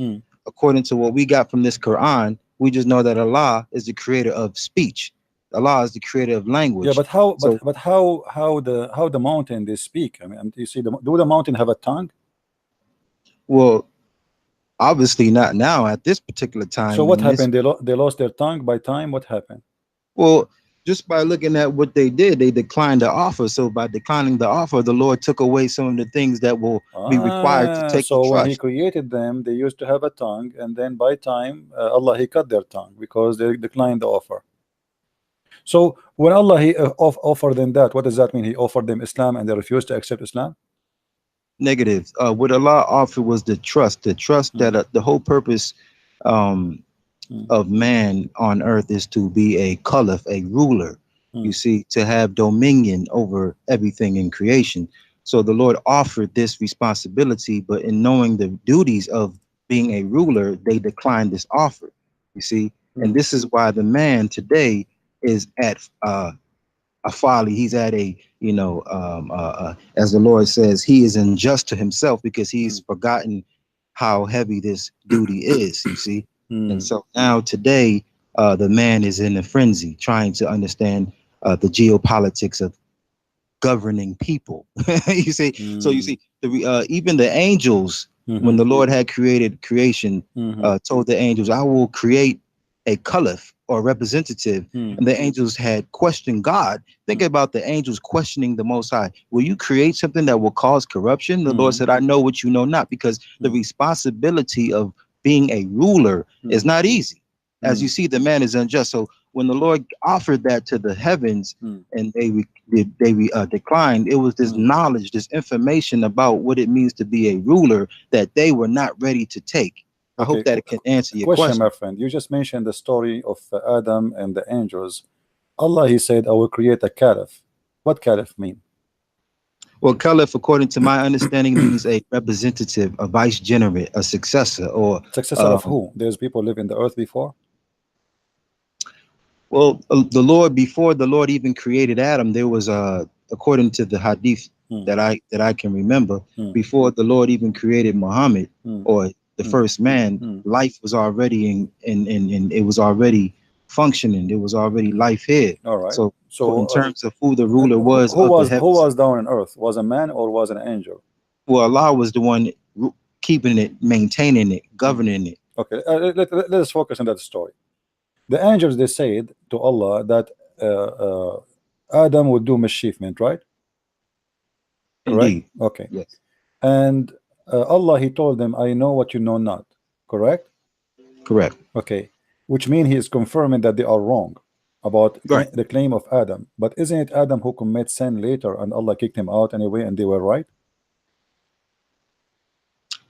according to what we got from this Quran, we just know that Allah is the creator of speech. Allah is the creator of language. Yeah, but how? But how the mountain they speak? I mean, you see, do the mountain have a tongue? Well, obviously not now at this particular time. So what happened? They lost their tongue by time. What happened? Well, just by looking at what they did, they declined the offer. So by declining the offer, the Lord took away some of the things that will be required to take the so trust. when He created them, they used to have a tongue, and then by time Allah He cut their tongue because they declined the offer. So when Allah He offered them that, what does that mean? He offered them Islam and they refused to accept Islam? Negative. What Allah offered was the trust that the whole purpose of man on earth is to be a caliph, a ruler, you see, to have dominion over everything in creation. So the Lord offered this responsibility, but in knowing the duties of being a ruler, they declined this offer, you see. And this is why the man today is at a folly. He's at a, you know, as the Lord says, he is unjust to himself because he's forgotten how heavy this duty is, you see. And so now today, the man is in a frenzy trying to understand the geopolitics of governing people. You see, so you see, even the angels, when the Lord had created creation, told the angels, "I will create a caliph or representative," and the angels had questioned God. Think about the angels questioning the Most High. Will you create something that will cause corruption? The Lord said, "I know what you know not," because the responsibility of being a ruler is not easy. As you see, the man is unjust. So when the Lord offered that to the heavens and they declined, it was this knowledge, this information about what it means to be a ruler that they were not ready to take. I hope that it can answer your question. My friend. You just mentioned the story of Adam and the angels. Allah, He said, "I will create a caliph." What caliph mean? Well, caliph, according to my understanding, means a representative, a vicegerent, a successor, or successor of who? There's people live in the earth before. Well, the Lord, before the Lord even created Adam, there was according to the hadith that I can remember, before the Lord even created Muhammad or the first man, life was already in it was already functioning. There was already life here. All right. So in terms of who the ruler was, who was down on earth? Was a man or was an angel? Well, Allah was the one keeping it, maintaining it, governing it. Okay, let us focus on that story. The angels, they said to Allah that Adam would do mischievement, right? Indeed. Correct? Okay. Yes. And Allah, He told them, "I know what you know not." Correct? Correct. Okay. Which means He is confirming that they are wrong about the claim of Adam. But isn't it Adam who commit sin later and Allah kicked him out anyway and they were right?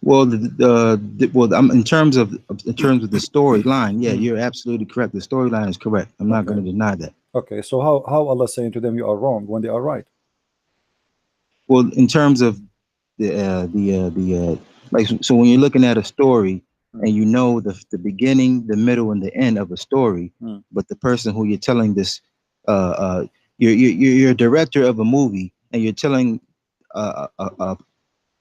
Well, in terms of the storyline, yeah, you're absolutely correct. The storyline is correct. I'm not going to deny that. Okay, so how Allah saying to them you are wrong when they are right? Well, in terms of like, so when you're looking at a story and you know the beginning, the middle, and the end of a story, but the person who you're telling this, you're a director of a movie and you're telling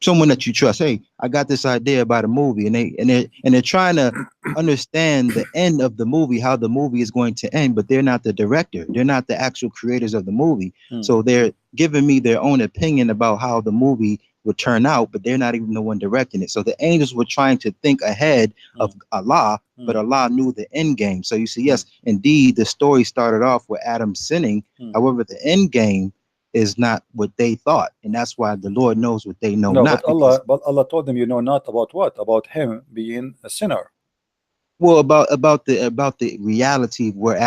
someone that you trust, hey, I got this idea about a movie, and they're trying to understand the end of the movie, how the movie is going to end, but they're not the director, they're not the actual creators of the movie. So they're giving me their own opinion about how the movie would turn out, but they're not even the one directing it. So the angels were trying to think ahead of Allah, but Allah knew the end game. So you see, yes, indeed, the story started off with Adam sinning. However, the end game is not what they thought, and that's why the Lord knows what they know not. But Allah told them, you know not about what? About him being a sinner. Well, about the reality where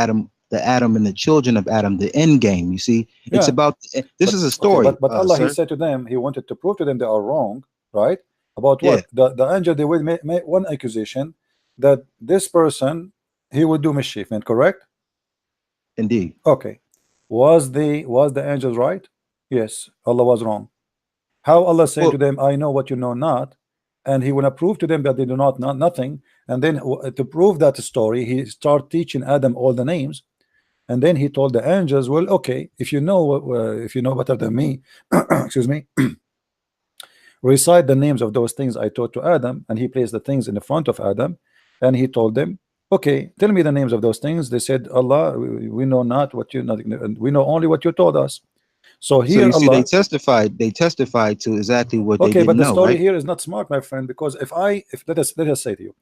the Adam and the children of Adam, the end game. You see, it's about this is a story. Okay, but Allah, He said to them, He wanted to prove to them they are wrong, right? About what? The angel, they will make one accusation that this person, he would do mischief, correct? Indeed. Okay. Was the angels right? Yes, Allah was wrong. How Allah said to them, I know what you know not, and He will prove to them that they do not know nothing. And then to prove that story, He start teaching Adam all the names, and then He told the angels, well, okay, if you know better than me, excuse me, recite the names of those things I taught to Adam. And He placed the things in the front of Adam, and He told them, okay, tell me the names of those things. They said, Allah, we know not what you know, we know only what you told us. So here, so you Allah, see, they testified to exactly what they didn't but the know, story right? here is not smart, my friend, because if let us say to you,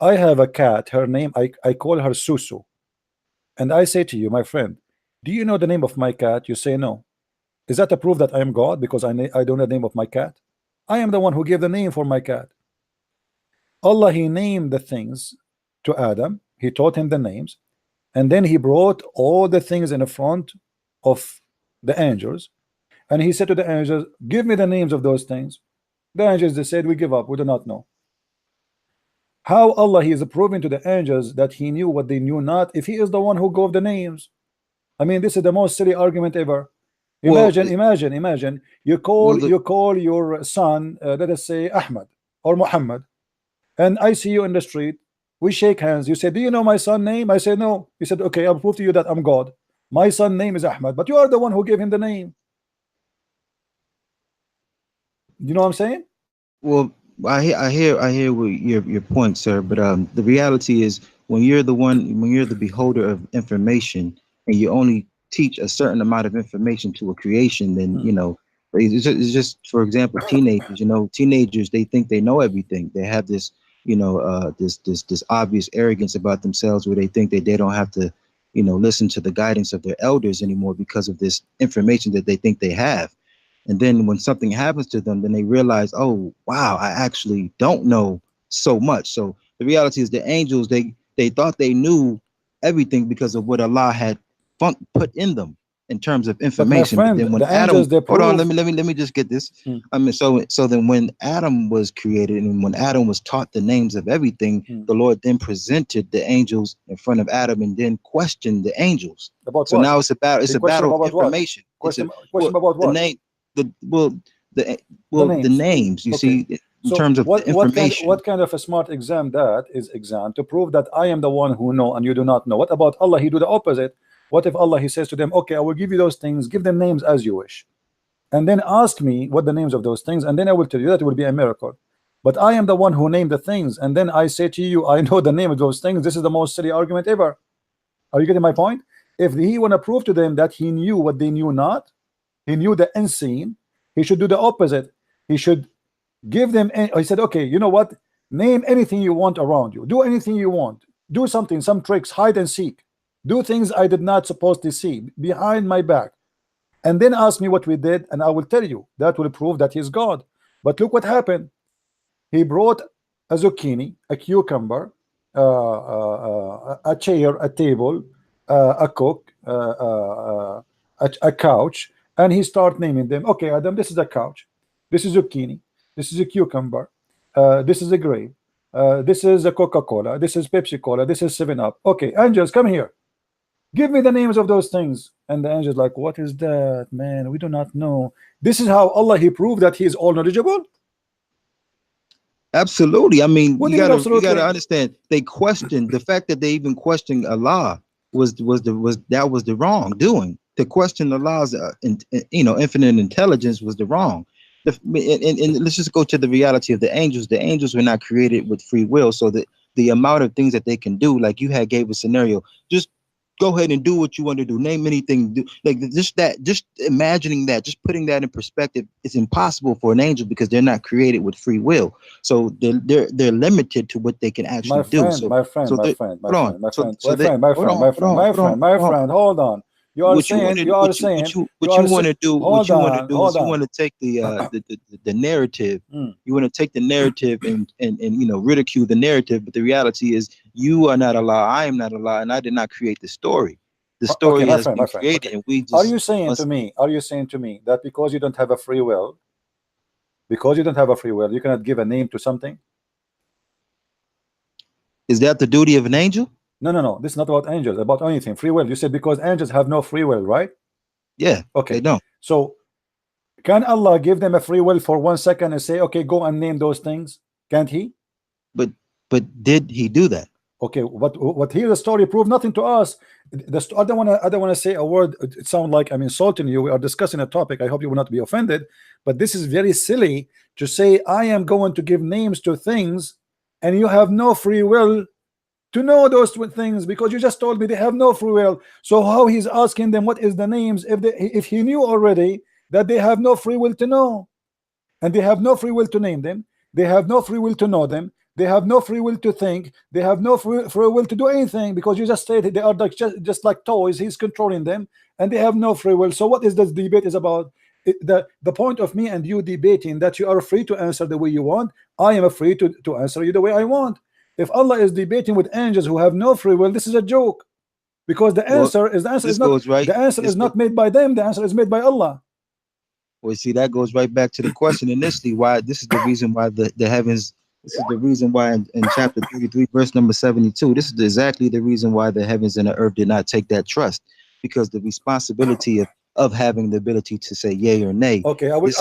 I have a cat, her name, I call her Susu, and I say to you, my friend, do you know the name of my cat? You say no. Is that a proof that I am God because I don't know the name of my cat? I am the one who gave the name for my cat. Allah, He named the things to Adam, He taught him the names, and then He brought all the things in the front of the angels, and He said to the angels, give me the names of those things. The angels, they said, we give up, we do not know. How Allah, He is proving to the angels that He knew what they knew not, if He is the one who gave the names? I mean, this is the most silly argument ever. Imagine you call your son, let us say Ahmed or Mohammed, and I see you in the street, we shake hands, you say, do you know my son name? I say no. You said, okay, I'll prove to you that I'm God. My son name is Ahmed, but you are the one who gave him the name. You know what I'm saying? Well, I hear what your point, sir, but the reality is when you're the beholder of information and you only teach a certain amount of information to a creation, then it's just for example, teenagers, they think they know everything. They have this this obvious arrogance about themselves where they think that they don't have to listen to the guidance of their elders anymore because of this information that they think they have. And then when something happens to them, then they realize, oh, wow, I actually don't know so much. So the reality is the angels, they thought they knew everything because of what Allah had put in them in terms of information. But my friend, then when the Adam, angels, they hold on, prove... let me just get this. I mean, so then when Adam was created and when Adam was taught the names of everything, the Lord then presented the angels in front of Adam and then questioned the angels. About so what? now it's a battle of information. Question about what? The name. The names, you see, in terms of the information. What kind of a smart exam that is exam to prove that I am the one who know and you do not know? What about Allah? He do the opposite. What if Allah, He says to them, okay, I will give you those things, give them names as you wish, and then ask me what the names of those things, and then I will tell you. That will be a miracle. But I am the one who named the things, and then I say to you, I know the name of those things. This is the most silly argument ever. Are you getting my point? If He want to prove to them that He knew what they knew not, He knew the unseen, He should do the opposite. He should give them. He said, okay, you know what? Name anything you want around you. Do anything you want. Do something, some tricks, hide and seek. Do things I did not supposed to see behind my back. And then ask me what we did, and I will tell you. That will prove that He's God. But look what happened. He brought a zucchini, a cucumber, a chair, a table, a cook, a couch, and He start naming them. Okay, Adam, this is a couch, this is zucchini, this is a cucumber, this is a grape, this is a Coca-Cola, this is Pepsi Cola, this is 7-Up. Okay, angels, come here, give me the names of those things. And the angels like, what is that, man? We do not know. This is how Allah, He proved that He is all knowledgeable. Absolutely. I mean, What you do you mean gotta absolutely? understand. They questioned the fact that they even questioned Allah was the wrongdoing. To question Allah's infinite intelligence was the wrong. And let's just go to the reality of the angels. The angels were not created with free will, so that the amount of things that they can do, like you had gave a scenario, just go ahead and do what you want to do. Name anything. Do like just imagining that, just putting that in perspective, it's impossible for an angel because they're not created with free will. So they're limited to what they can actually do. So my friend, hold on. hold on. You are saying what you want to do is you want to take the narrative. You want to take the narrative and ridicule the narrative, but the reality is you are not Allah, I am not Allah, and I did not create the story. The story has been created, and we just are you saying to me that because you don't have a free will, you cannot give a name to something? Is that the duty of an angel? No. This is not about angels, about anything. Free will. You said because angels have no free will, right? Yeah. Okay. They don't. So can Allah give them a free will for 1 second and say, okay, go and name those things? Can't he? But did he do that? Okay, what here the story proved nothing to us. I don't want to say a word. It sounds like I'm insulting you. We are discussing a topic. I hope you will not be offended. But this is very silly to say I am going to give names to things, and you have no free will to know those things because you just told me they have no free will. So how he's asking them what is the names if he knew already that they have no free will to know, and they have no free will to name them, they have no free will to know them, they have no free will to think, they have no free will to do anything because you just stated they are like just like toys. He's controlling them and they have no free will. So what is this debate is about? The point of me and you debating that you are free to answer the way you want, I am free to answer you the way I want. If Allah is debating with angels who have no free will, this is a joke, because the answer is not made by them. The answer is made by Allah. Well, see, that goes right back to the question initially. Why this is the reason why the heavens. This is the reason why in chapter 33, verse number 72. This is exactly the reason why the heavens and the earth did not take that trust, because the responsibility of having the ability to say yay or nay. Okay, I will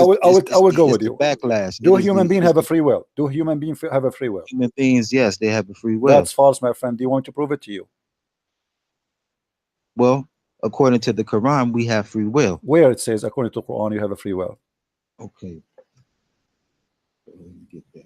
go with you. Backlash. Do human beings have a free will? Do human beings have a free will? Human beings, yes, they have a free will. That's false, my friend. Do you want to prove it to you? Well, according to the Quran, we have free will. Where it says according to the Quran you have a free will? Okay. Get that.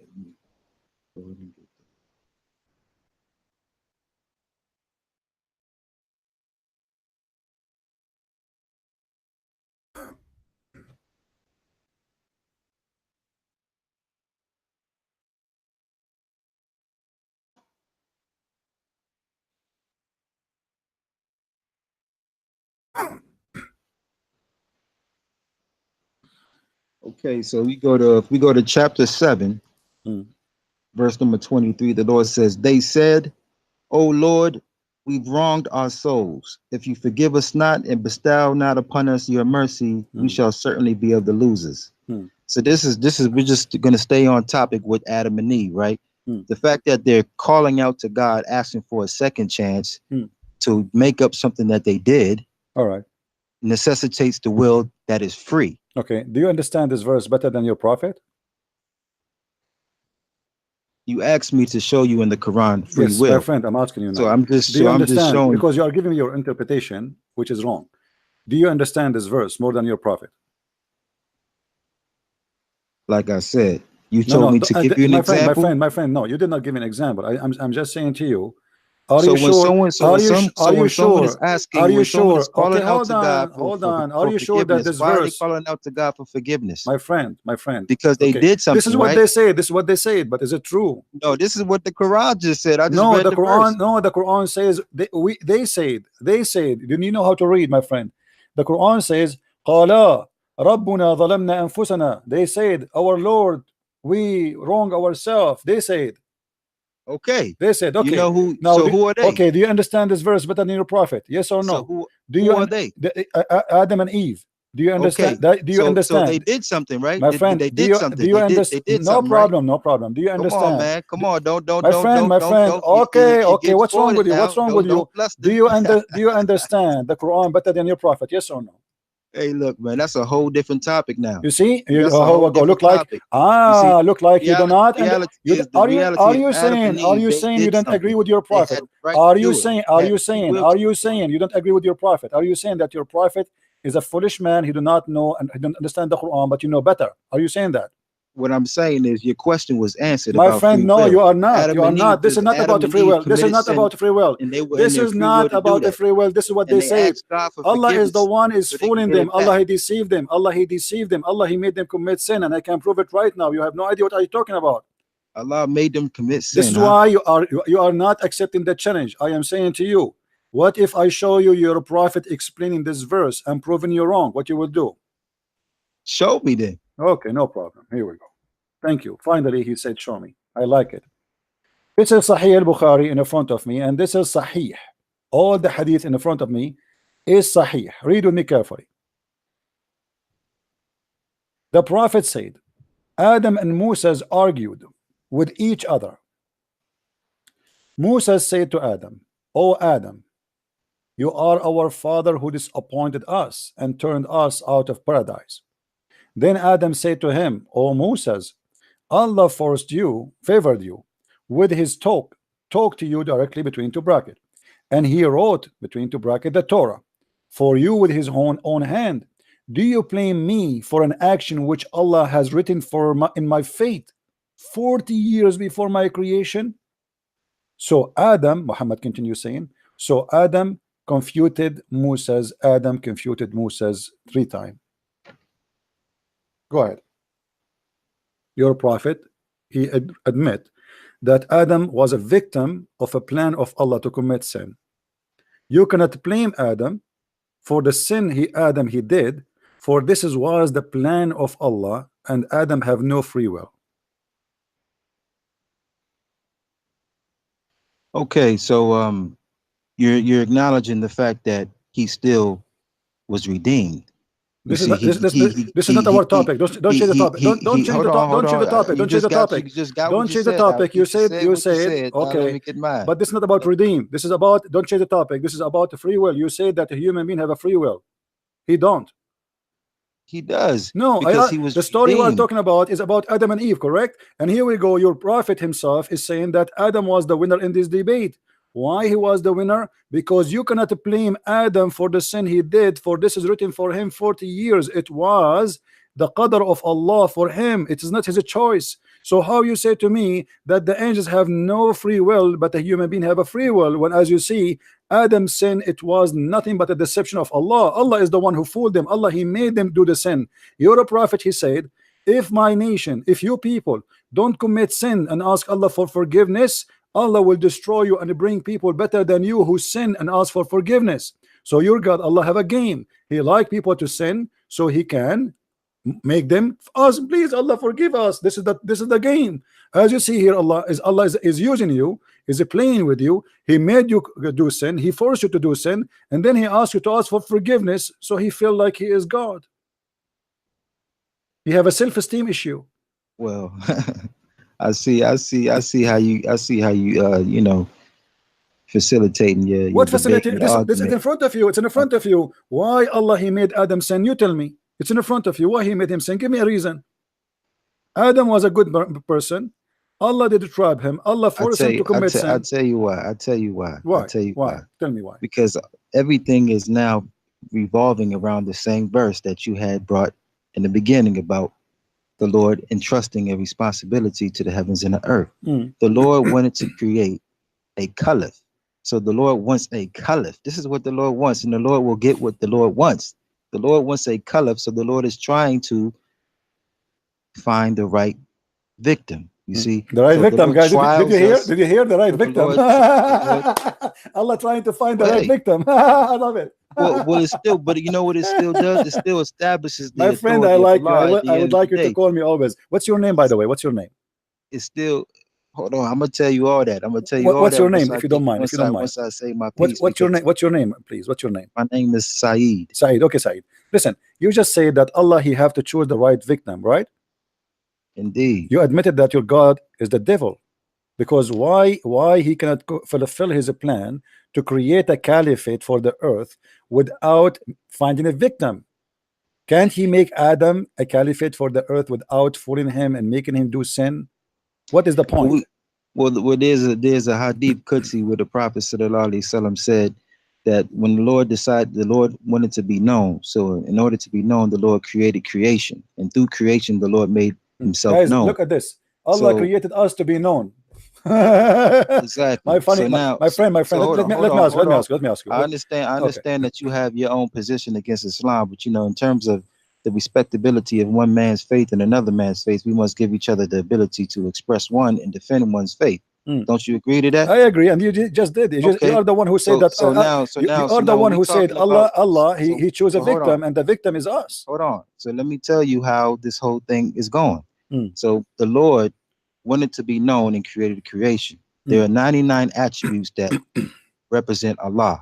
Okay, so we go to chapter 7, verse number 23. The Lord says, "They said, O Lord, we've wronged our souls. If you forgive us not and bestow not upon us your mercy, we shall certainly be of the losers." So this is we're just going to stay on topic with Adam and Eve, right? The fact that they're calling out to God, asking for a second chance to make up something that they did, all right, necessitates the will that is free. Okay, do you understand this verse better than your prophet? You asked me to show you in the Quran free will. My friend, I'm asking you now. So I'm just showing, because you are giving me your interpretation, which is wrong. Do you understand this verse more than your prophet? Like I said, you told me to give you an example. My friend, no, you did not give an example. I'm just saying to you. Are so you when sure? Someone is asking, are you sure? Calling okay, out to God hold on. Are you sure that this why verse? Are they calling out to God for forgiveness? My friend. Because they did something. This is what they say. This is what they say. But is it true? No, this is what the Quran just said. I just read the Quran. Verse. No, the Quran says they said. Do you know how to read, my friend? The Quran says, "Qala Rabbuna zalamna anfusana." They said, "Our Lord, we wrong ourselves." They said. Okay. They said, okay. You know who? Now, so who are they? Okay. Do you understand this verse better than your prophet? Yes or no? So who are they? Adam and Eve. Do you understand? Okay. Do you understand? So they did something, right? My friend, they did something. Do you understand? No problem. Right? No problem. Do you understand? Come on, man. Come on. Don't. My friend. Okay. What's wrong with you? What's wrong with you? Do you understand the Quran better than your prophet? Yes or no? Hey, look, man, that's a whole different topic now. You see, That's a whole look different like topic. You see, look like you do not, and reality you is the are you reality is Adam and are Eve, you they saying you did don't agree something. with your They had prophet? the right Are to you do it. saying They had the free will to do it. you don't agree with your prophet? Are you saying that your prophet is a foolish man? He do not know and he don't understand the Quran, but you know better. Are you saying that? What I'm saying is your question was answered My about friend, free no, will. you are not. You Adam are and not. Eve This is just not about Adam the and free Eve will. This is committed not sin, about free will. and they were in This their is free will not to do about the that. free will. This is what And they they said. asked God for Allah is the forgiveness one is so they can fooling get them. it back. Allah, he deceived them. Allah, he deceived them. Allah, he made them commit sin, and I can prove it right now. You have no idea what are you talking about. Allah made them commit This sin, is huh? why you are not accepting the challenge. I am saying to you, what if I show you your prophet explaining this verse and proving you wrong? What you will do? Show me then. Okay, no problem. Here we go. Thank you. Finally, he said, show me. I like it. This is Sahih al-Bukhari in front of me, and this is Sahih. All the hadith in front of me is Sahih. Read with me carefully. The Prophet said, Adam and Moses argued with each other. Moses said to Adam, O Adam, you are our father who disappointed us and turned us out of paradise. Then Adam said to him, O Moses, Allah favored you with his talk to you directly between two brackets, and he wrote between two brackets the Torah for you with his own hand. Do you blame me for an action which Allah has written in my fate 40 years before my creation? So Adam, Muhammad continues saying, so Adam confuted Moses 3 times. Go ahead. Your prophet, he admit that Adam was a victim of a plan of Allah to commit sin. You cannot blame Adam for the sin he did, for this was the plan of Allah, and Adam have no free will. Okay, so you're acknowledging the fact that he still was redeemed. This is not our topic. Don't change the topic. Don't change the topic. Don't change the topic. Don't change the topic. Don't change the topic. You said okay, but this is not about redeem. This is about, don't change the topic. This is about free will. You say that a human being have a free will. He don't. He does. No, because he was the story redeemed. we're talking about is about Adam and Eve, correct? And here we go. Your prophet himself is saying that Adam was the winner in this debate. Why he was the winner? Because you cannot blame Adam for the sin he did, for this is written for him 40 years. It was the qadr of Allah for him. It is not his choice. So how you say to me that the angels have no free will, but the human being have a free will, when as you see Adam's sin, it was nothing but a deception of Allah. Allah is the one who fooled them. Allah, he made them do the sin. You're a prophet, he said, if my nation, if you people don't commit sin and ask Allah for forgiveness, Allah will destroy you and bring people better than you who sin and ask for forgiveness. So your God, Allah, have a game. He like people to sin so he can make them us. Please, Allah, forgive us. This is the game. As you see here, Allah is using you, is playing with you. He made you do sin. He forced you to do sin, and then he asked you to ask for forgiveness. So he feel like he is God. You have a self-esteem issue. Well, I see how you you know, facilitating your what debate, facilitating? your This is in front of you. It's in front of you. Why Allah he made Adam sin? You tell me. It's in front of you. Why he made him sin? Give me a reason. Adam was a good person. Allah did trap him. Allah forced him to commit sin. I'll tell you why. Why? Tell me why. Because everything is now revolving around the same verse that you had brought in the beginning about the Lord entrusting a responsibility to the heavens and the earth. The Lord wanted to create a caliph. So the Lord wants a caliph. This is what the Lord wants, and the Lord will get what the Lord wants. The Lord wants a caliph, so the Lord is trying to find the right victim. You see, the right so victim, guys. Did you hear? Did you hear the right so victim? Allah trying to find the right victim. I love it. Well, it's still, but you know what it still does? It still establishes the my friend. I like you. I would like you to day. call me always. What's your name, by the way? What's your name? It's still. Hold on, I'm gonna tell you all that. I'm gonna tell you all what's that. your name, if you don't mind? Once I say my piece. What's your name? What's your name, please? What's your name? My name is Saeed. Saeed. Okay, Saeed. Listen, you just say that Allah, he have to choose the right victim, right? Indeed. You admitted that your God is the devil, because why he cannot fulfill his plan to create a caliphate for the earth without finding a victim? Can't he make Adam a caliphate for the earth without fooling him and making him do sin? What is the point? Well, there's a hadith Qudsi where the Prophet sallallahu alaihi wasallam said that when the Lord decided, the Lord wanted to be known. So in order to be known, the Lord created creation, and through creation, the Lord made himself Guys, known. look at this. Allah created us to be known. Exactly. My friend. Let me ask you. I understand that you have your own position against Islam, but in terms of the respectability of one man's faith and another man's faith, we must give each other the ability to express one and defend one's faith. Don't you agree to that? I agree, and you just did. You are the one who said that. You are the one who said Allah. He chose a victim, and the victim is us. Hold on. So let me tell you how this whole thing is going. So the Lord wanted to be known and created creation. There are 99 attributes that represent Allah.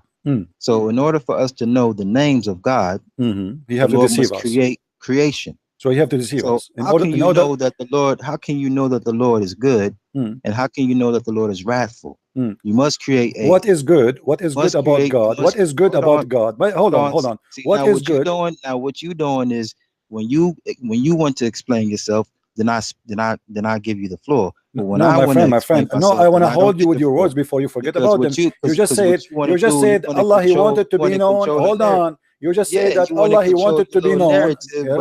So in order for us to know the names of God, you have to deceive us. Create creation. So you have to deceive us. How can you know that the Lord is good, and how can you know that the Lord is wrathful? You must create what is good. What is good about God? What is good about God? But hold on. What is good? What you doing is when you want to explain yourself, then I give you the floor. But when my friend. No, I want to hold you with your words before you forget about them. You just said Allah He wanted to be known. Hold on. You just said that Allah He wanted to be known.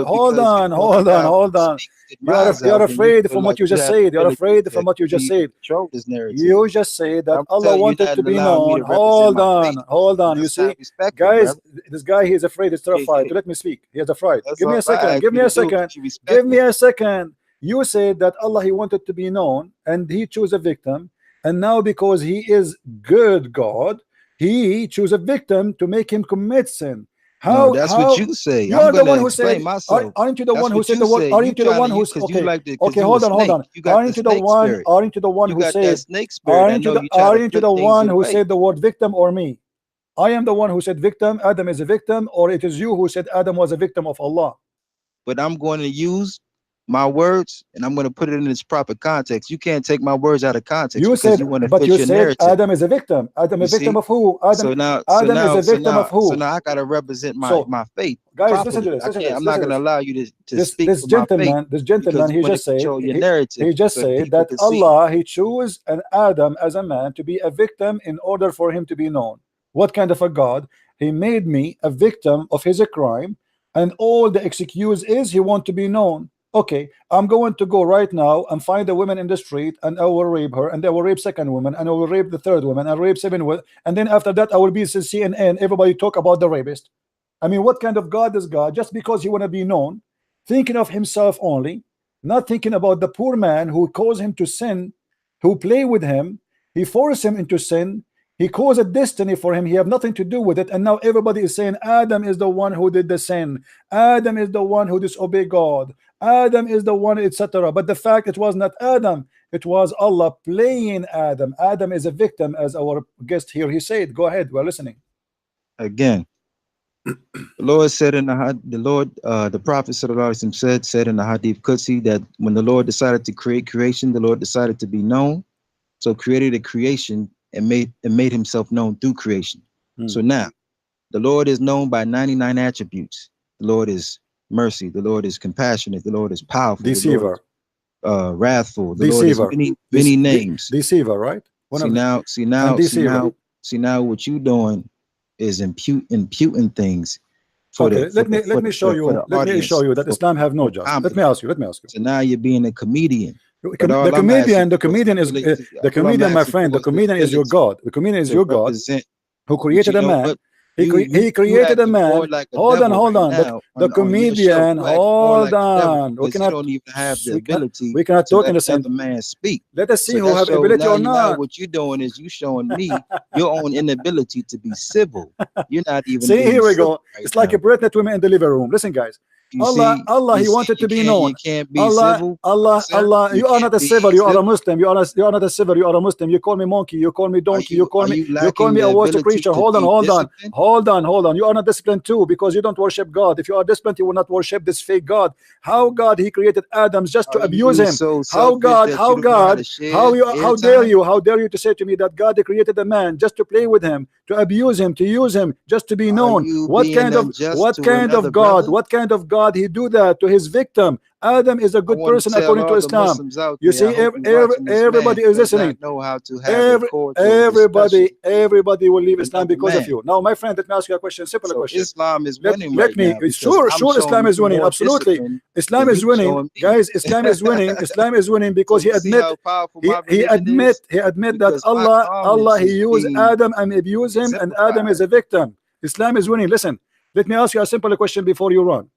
Hold on. You're afraid from what you just said. You're afraid from what you just said. You just said that Allah wanted to be known. Hold on. You see, guys, this guy, he is afraid. He's terrified. Let me speak. He is afraid. Give me a second. You said that Allah He wanted to be known, and He chose a victim, and now because He is good God, He chose a victim to make him commit sin. How? No, that's what you say. You are the one who said. Aren't you the one who said the word? Aren't you the one who? Okay, hold on. Aren't you the one? Aren't you the one who said? Aren't you the one who said the word victim or me? I am the one who said victim. Adam is a victim, or it is you who said Adam was a victim of Allah. But I'm going to use my words and I'm going to put it in its proper context. You can't take my words out of context. You said, Adam is a victim. Adam is a victim of who? Adam is a victim of who? So now I got to represent my faith. Guys, properly. listen to this. I'm not going to allow you to speak this gentleman. This gentleman, he just said that Allah He chose an Adam as a man to be a victim in order for him to be known. What kind of a God? He made me a victim of his crime, and all the excuse is he want to be known. Okay, I'm going to go right now and find a woman in the street, and I will rape her, and I will rape second woman, and I will rape the third woman, and rape seven women, and then after that I will be CNN. Everybody talk about the rapist. I mean, what kind of God is God? Just because he want to be known, thinking of himself only, not thinking about the poor man who caused him to sin, who play with him, he forced him into sin. He caused a destiny for him. He have nothing to do with it. And now everybody is saying Adam is the one who did the sin. Adam is the one who disobeyed God. Adam is the one, etc. But the fact it was not Adam. It was Allah playing Adam. Adam is a victim, as our guest here, he said. Go ahead. We're listening. Again, the Lord said in the Prophet said in the Hadith Qudsi that when the Lord decided to create creation, the Lord decided to be known. So created a creation and made himself known through creation. So now the Lord is known by 99 attributes. The Lord is mercy, the Lord is compassionate, the Lord is powerful, deceiver, wrathful, the deceiver. Lord is many names. Deceiver, right? See now what you doing is imputing things. Let me show you that Islam have no justice. Let me ask you. So now you're being a comedian. The comedian, my friend, the comedian is your God. The comedian is your God who created a man. He created a man. Hold on. The comedian. Hold on. We cannot talk in the same man speak. Let us see who have ability or not. Now what you're doing is you showing me your own inability to be civil. You're not even. See, here we go. It's like a pregnant woman in the living room. Listen, guys. Allah, he wanted to be known. You can't be civil. Allah, you are not a civil. You are a Muslim. You are not a civil. You are a Muslim. You call me monkey. You call me donkey. You call me a water creature. Hold on. You are not disciplined too, because you don't worship God. If you are disciplined, you will not worship this fake God. How God he created Adam just to abuse him? How dare you to say to me that God created a man just to play with him, to abuse him, to use him, just to be Are known. you What being kind of unjust to another God? brother? What kind of God he do that to his victim? Adam is a I good want person to tell according to all the Islam. Muslims out You there, I see, hope you're watching this. everybody Man is does listening. not know how to have a cordial discussion Everybody will leave with Islam another because of man. you. Now, my friend, let me ask you a question, simple So question. Islam is Let winning let right me now because sure I'm showing Islam is you winning, more absolutely. discipline Islam than is you winning, showing me. guys. Islam is winning. Islam is winning because So you see how powerful my religion is? he admit that Because my Allah garments he is used being Adam and abused him, and Adam is exemplified. a victim. Islam is winning. Listen, let me ask you a simple question before you run.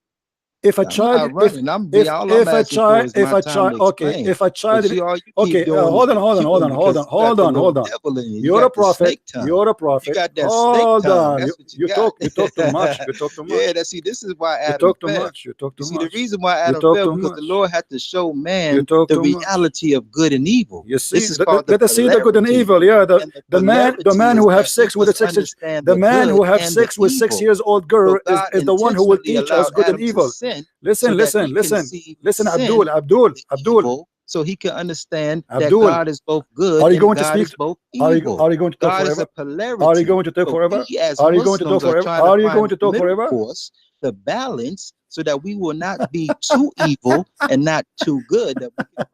If a I'm child, not running. All I'm asking for is my time to okay, explain. if a child, But all you keep okay, doing is refuting because you got the little devil in you. You You're a got the prophet. snake tongue. You're a You prophet. got that snake Hold tongue. on. That's what you got. You talk too much. You talk too much. Yeah, see, this is why You Adam talk too fell. much. You talk too You see, much. the reason why You Adam talk fell too because much. the Lord had to show You man talk the too much. reality of good and evil. You see, This is called let us see the good and polarity. evil. Yeah, And the man polarity who is have that we sex with a must understand the man who good have and the sex with evil. 6 years old girl So God is the one who will intentionally teach us allowed good and Adam to evil. sin Listen, so that he can see listen, sin, Abdul, evil, so he can understand that Abdul. God is both good Are you and going to God speak? is both Are evil. you going to talk God is forever? a polarity. Are you going to talk But forever? we as Are you going to talk Muslims are forever? trying to Are you find going to the talk middle forever? course, the balance, so that we will not be too evil and not too good. That we can...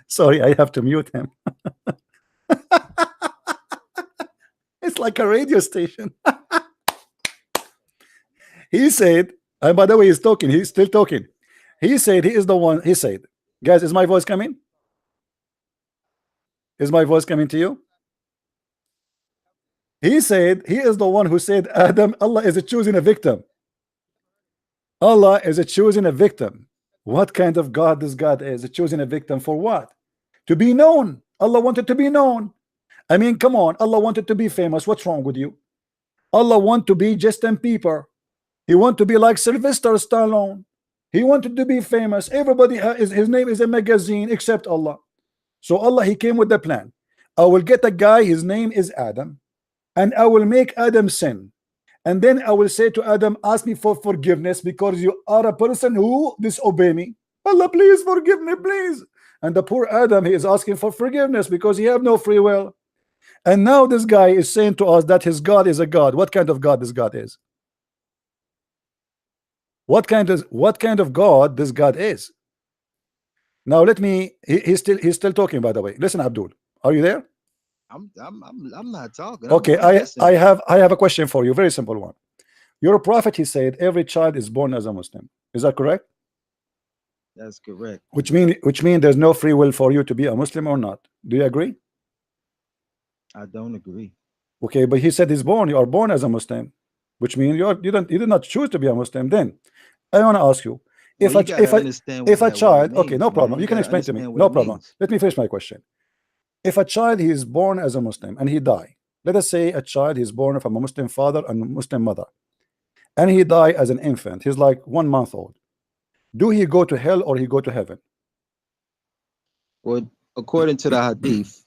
Sorry, I have to mute him. It's like a radio station. He said, and by the way, he's talking, he's still talking. He said he is the one. He said, guys, is my voice coming? Is my voice coming to you? He said he is the one who said Adam, Allah is choosing a victim. Allah is choosing a victim. What kind of God this God is? Choosing a victim for what? To be known. Allah wanted to be known. I mean, come on. Allah wanted to be famous. What's wrong with you? Allah want to be Justin Bieber. He want to be like Sylvester Stallone. He wanted to be famous. Everybody his name is a magazine except Allah. So Allah, he came with the plan. I will get a guy, his name is Adam, and I will make Adam sin. And then I will say to Adam, ask me for forgiveness because you are a person who disobey me. Allah, please forgive me, please. And the poor Adam, he is asking for forgiveness because he have no free will. And now this guy is saying to us that his God is a God. What kind of God this God is? What kind of God this God is? Now let me. He's still talking. By the way, listen, Abdul, are you there? I'm not talking. Okay, I'm listening. I have a question for you. Very simple one. Your prophet, he said, every child is born as a Muslim. Is that correct? That's correct. Which mean there's no free will for you to be a Muslim or not. Do you agree? I don't agree. Okay, but he said he's born. You are born as a Muslim, which means you did not choose to be a Muslim. Then I want to ask you, if a child, okay, no problem. You can explain to me. No problem. Let me finish my question. If a child he is born as a Muslim and he die, let us say a child is born from a Muslim father and a Muslim mother, and he die as an infant. He's like 1 month old. Do he go to hell or he go to heaven? Well, according to the hadith,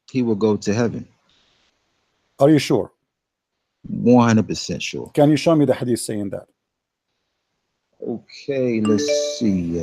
he will go to heaven. Are you sure? 100% sure. Can you show me the hadith saying that? Okay, let's see.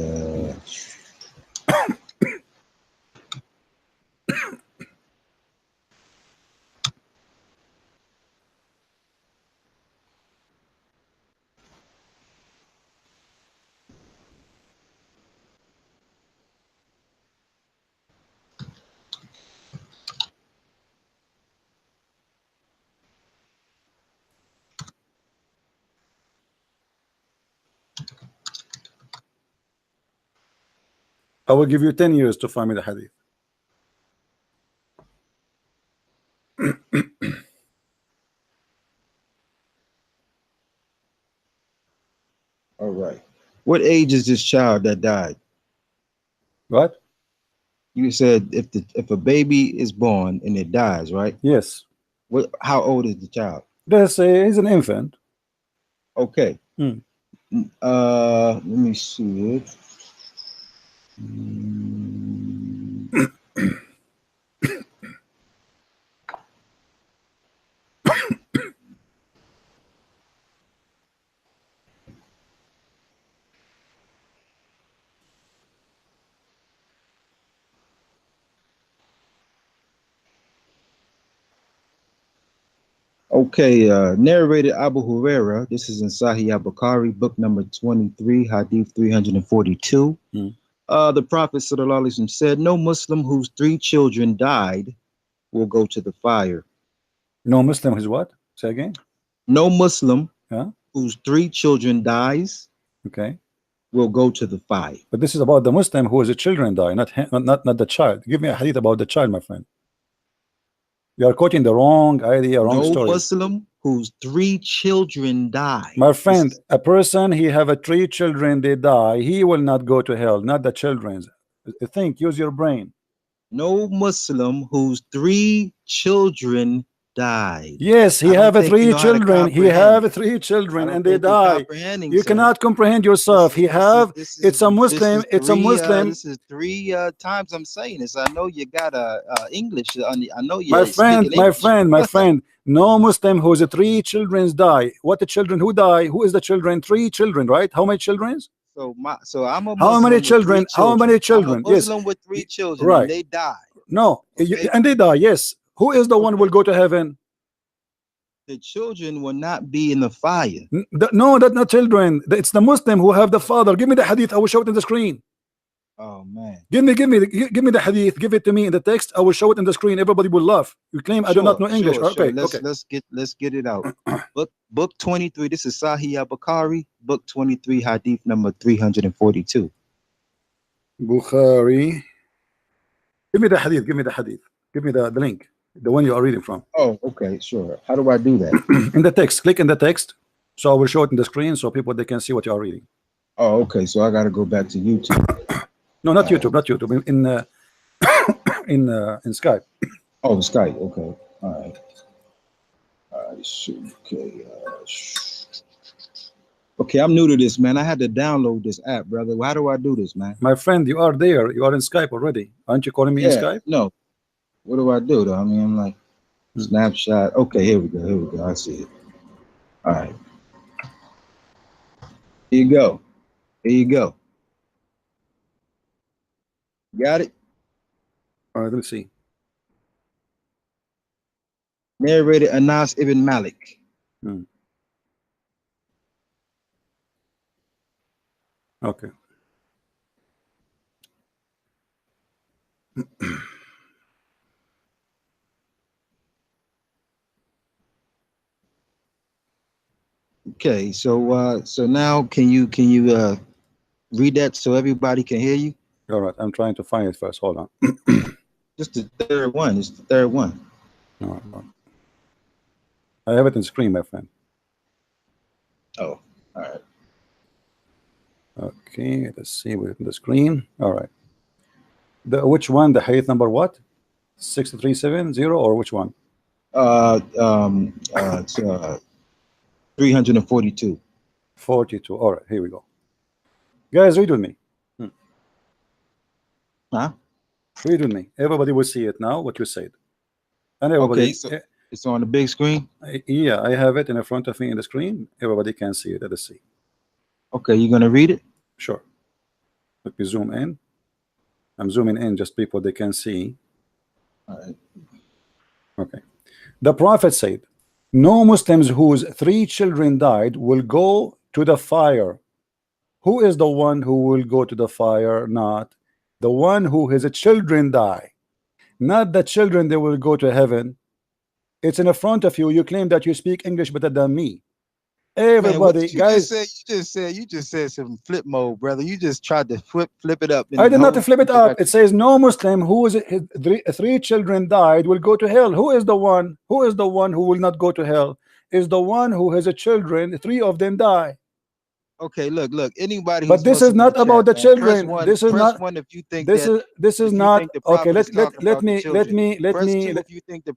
I will give you 10 years to find me the hadith. All right. What age is this child that died? What? You said if a baby is born and it dies, right? Yes. How old is the child? Let's say he's an infant. Okay. Let me see it. Okay, narrated Abu Huraira. This is in Sahih al-Bukhari, book number 23, hadith 342. The Prophet sallallahu alaihi wasallam said, no Muslim whose 3 children died will go to the fire. No Muslim who's what? Say again. No Muslim whose 3 children dies will go to the fire. But this is about the Muslim who is a children die, not the child. Give me a hadith about the child, my friend. You are quoting the wrong idea, wrong story. No Muslim whose 3 children die. My friend, a person, he have 3 children, they die, he will not go to hell, not the children's. Think, use your brain. No Muslim whose 3 children died. Yes, he have 3 children. He have 3 children and they die. You cannot comprehend yourself. He have, it's a Muslim, it's a Muslim. This is 3 times I'm saying this. I know you got English. I know you. My friend. No Muslim whose 3 children die. What the children who die? Who is the children? 3 children, right? How many children? So I'm a Muslim. How many children? How many children? I'm a Muslim with 3 children, right? And they die. No, and they die. Yes. Who is the one who will go to heaven? The children will not be in the fire. No, that's not children. It's the Muslim who have the father. Give me the hadith. I will show it in the screen. Oh man. Give me the hadith. Give it to me in the text. I will show it in the screen. Everybody will laugh. You claim I do not know English. Okay. Let's get it out. Book 23. This is Sahih al-Bukhari. Book 23, hadith number 342. Bukhari. Give me the hadith. Give me the hadith. Give me the link, the one you are reading from. Oh, okay, sure. How do I do that? In the text. Click in the text. So I will show it in the screen so people they can see what you are reading. Oh, okay. So I got to go back to YouTube. No, not YouTube. Not YouTube. In Skype. Oh, Skype. Okay. All right. Okay. Okay, I'm new to this, man. I had to download this app, brother. How do I do this, man? My friend, you are there. You are in Skype already. Aren't you calling me in Skype? No. What do I do, though? I mean, I'm like, snapshot. Okay, here we go. Here we go. I see it. All right. Here you go. Here you go. Got it? All right, let's see. Narrated Anas ibn Malik. Okay. Okay, so now can you read that so everybody can hear you? All right, I'm trying to find it first. Hold on. Just the third one. It's the third one. No. I have it on screen, my friend. Oh, all right. Okay, let's see what's on the screen. All right. Which one? The hadith number what? 6370 or which one? 342. 42. All right, here we go. Guys, read with me. Huh? Read with me. Everybody will see it now, what you said. And everybody, okay, so it's on the big screen? Yeah, I have it in front of me in the screen. Everybody can see it. Let's see. Okay, you gonna read it?Ure. Let me zoom in. I'm zooming in just people they can see. All right. Okay. The Prophet said, no Muslims whose 3 children died will go to the fire. Who is the one who will go to the fire? Not the one who his children die. Not the children they will go to heaven. It's in front of you. You claim that you speak English better than me. Everybody, man, guys. You just said some flip mode, brother. You just tried to flip it up. I did not flip it up. It says no Muslim whose 3 children died will go to hell. Who is the one? Who is the one who will not go to hell? Is the one who has children. 3 of them die. Okay, look. Anybody. But this is not about the children. This is not. One if you think this is not. Okay, let me. If you think the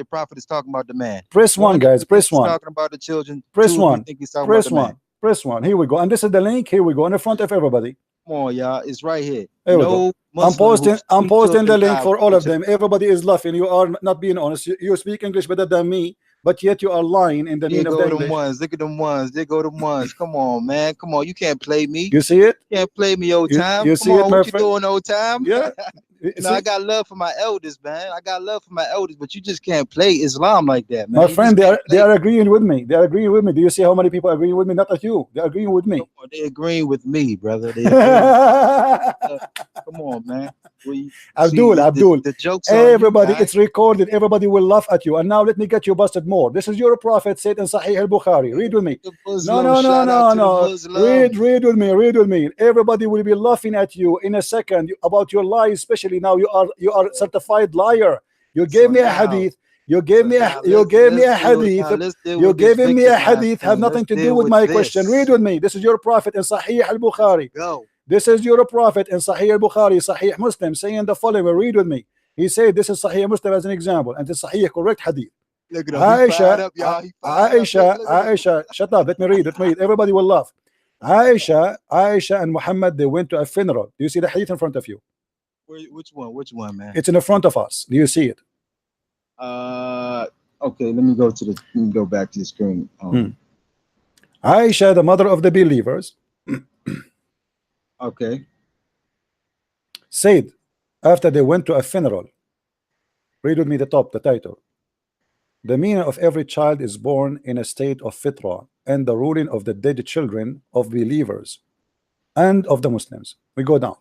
prophet is talking about the man. Press 1, guys. Press 1. Talking about the children. Press 1. Press 1. Press 1. Here we go. And this is the link. Here we go. In the front of everybody. Come on, y'all. It's right here. No I'm posting the link for all of them. Everybody is laughing. You are not being honest. You speak English better than me. But yet you are lying in the name of the English. Look at them ones. They go to ones. Come on, man. Come on. You can't play me. You see it? You can't play me old time. You see it, my what friend? you doing old time? Yeah. You know, I got love for my elders, man. I got love for my elders, but you just can't play Islam like that, man. My friend, they are agreeing with me. They are agreeing with me. Do you see how many people are agreeing with me? Not at you. They're agreeing with me. They're agreeing with me, brother. They agreeing. Come on, man. Abdul, the joke's on everybody, you, it's recorded. Everybody will laugh at you. And now let me get you busted more. This is your prophet said in Sahih al-Bukhari. Read with me. No. Read with me. Read with me. Everybody will be laughing at you in a second about your lies. Especially now, you are certified liar. You gave me a hadith. You gave me a hadith. You gave me a hadith. Have nothing to do with my question. Read with me. This is your prophet in Sahih al-Bukhari. This is your prophet in Sahih al-Bukhari, Sahih Muslim, saying the following. Read with me. He said this is Sahih Muslim as an example, and the Sahih correct hadith. Look at him. Aisha, shut up. Let me read. Everybody will laugh. Aisha and Muhammad, they went to a funeral. Do you see the hadith in front of you? Which one, man? It's in the front of us. Do you see it? Okay, let me go back to the screen. Aisha, the mother of the believers, okay, said after they went to a funeral, read with me the title. The meaning of every child is born in a state of fitra, and the ruling of the dead children of believers and of the Muslims. We go down.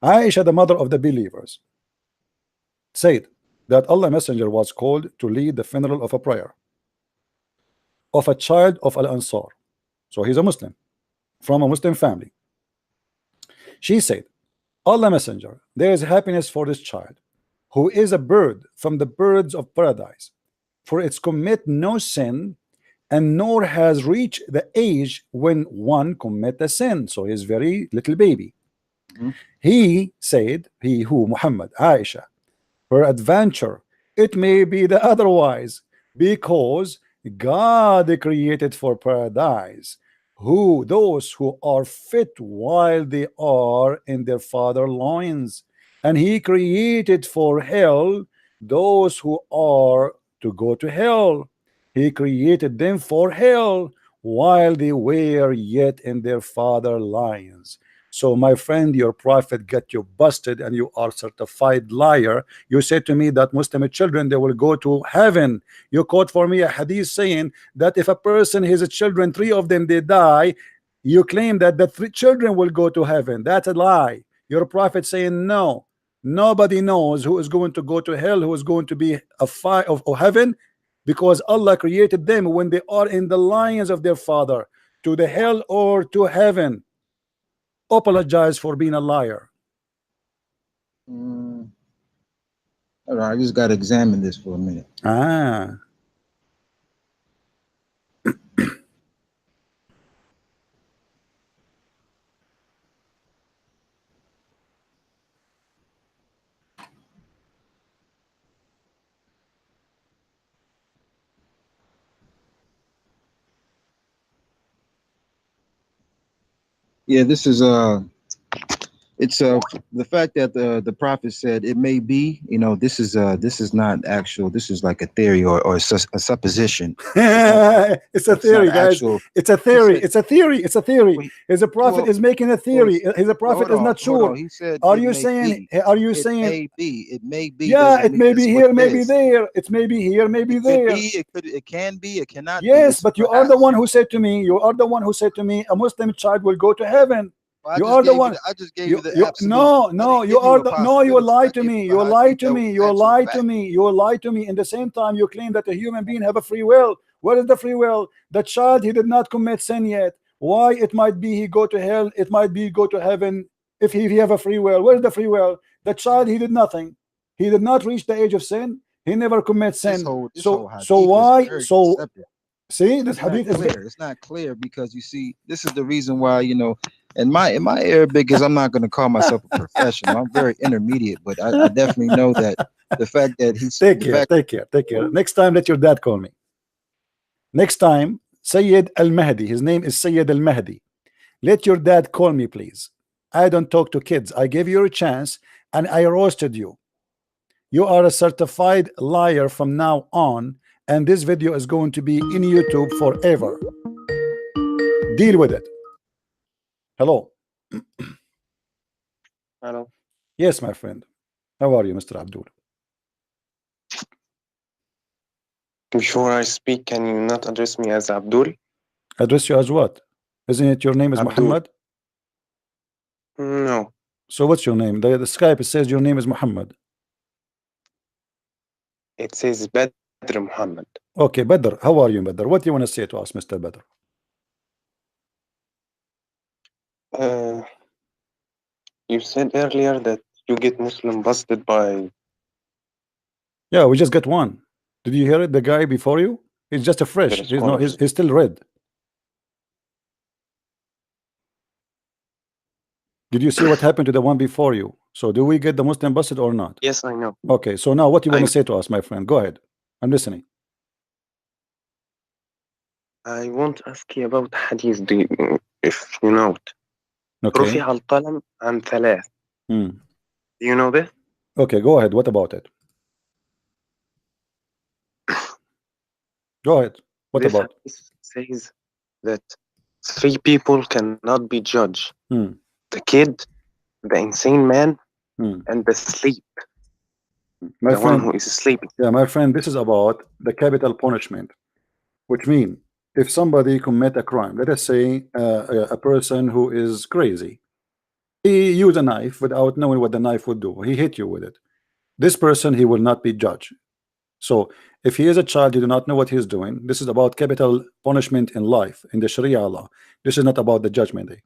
Aisha, the mother of the believers, said that Allah Messenger was called to lead the funeral of a prayer of a child of Al-Ansar. So he's a Muslim from a Muslim family. She said, Allah Messenger, there is happiness for this child, who is a bird from the birds of paradise, for it's commit no sin, and nor has reached the age when one commit a sin. So he's very little baby. He said, he who, Muhammad, Aisha, her adventure, it may be the otherwise, because God created for paradise those who are fit while they are in their father loins, and he created for hell those who are to go to hell. He created them for hell while they were yet in their father loins. So my friend, your prophet got you busted, and you are certified liar. You said to me that Muslim children, they will go to heaven. You quote for me a hadith saying that if a person, his children, 3 of them, they die, you claim that the 3 children will go to heaven. That's a lie. Your prophet saying no. Nobody knows who is going to go to hell, who is going to be a fire of heaven, because Allah created them when they are in the lions of their father, to the hell or to heaven. Apologize for being a liar. All right, I just got to examine this for a minute. Yeah, this is it's the fact that the prophet said it may be, you know, this is not actual. This is like a theory or a supposition. It's a theory, guys. It's a theory. It's a theory. It's a theory. His prophet is making a theory. His prophet is not sure. He said, are you saying? Are you saying? It may be. Yeah, it may be here, maybe there. It may be here, maybe there. It can be. It cannot. Yes, but you are the one who said to me. You are the one who said to me, a Muslim child will go to heaven. You are the one. I just gave you the absolute. No, you are the. No, you lied to me. You lied to me. You lied to me. You lied to me. In the same time, you claim that a human being have a free will. Where is the free will? The child, he did not commit sin yet. Why? It might be he go to hell. It might be go to heaven. If he have a free will, where is the free will? The child, he did nothing. He did not reach the age of sin. He never commits sin. So why? So see, this hadith is clear. It's not clear because you see, this is the reason why, you know. And my Arabic is, I'm not going to call myself a professional. I'm very intermediate, but I definitely know that the fact that he's take care. Next time, let your dad call me. Next time, Sayyid Al-Mahdi. His name is Sayyid Al-Mahdi. Let your dad call me, please. I don't talk to kids. I gave you a chance, and I roasted you. You are a certified liar from now on, and this video is going to be in YouTube forever. Deal with it. Hello. Hello. Yes, my friend. How are you, Mr. Abdul? Before I speak, can you not address me as Abdul? Address you as what? Isn't it your name is Abdul. Muhammad? No. So what's your name? The Skype, it says your name is Muhammad. It says Badr Muhammad. Okay, Badr. How are you, Badr? What do you want to say to us, Mr. Badr? You said earlier that you get Muslim busted by... Yeah, we just got one. Did you hear it? The guy before you? He's just a fresh. He's not. He's still red. Did you see what happened to the one before you? So do we get the Muslim busted or not? Yes, I know. Okay, so now what do you want to say to us, my friend? Go ahead. I'm listening. I want to ask you about hadith, if you know it. Okay. رفع القلم عن ثلاث. Do you know this? Okay, go ahead. What about it? Go ahead. What this about? Hadith says that 3 people cannot be judged. The kid, the insane man, and the sleep. My the friend, one who is sleeping. Yeah, my friend, this is about the capital punishment, which means if somebody commit a crime, let us say a person who is crazy, he used a knife without knowing what the knife would do. He hit you with it. This person, he will not be judged. So if he is a child, you do not know what he is doing. This is about capital punishment in life, in the Sharia law. This is not about the judgment day.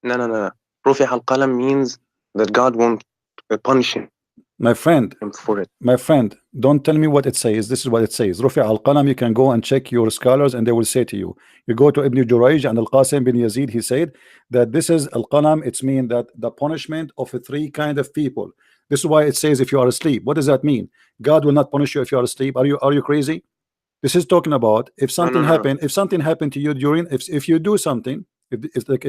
No. رفع القلم means that God won't punish him. My friend, for it. My friend, don't tell me what it says. This is what it says. رفع القلم, you can go and check your scholars and they will say to you. You go to Ibn Jurayj and Al-Qasim bin Yazid, he said that this is Al-Qalam, it's mean that the punishment of 3 kind of people. This is why it says if you are asleep. What does that mean? God will not punish you if you are asleep. Are you crazy? This is talking about if something happened, if something happened to you during, if you do something, if it's like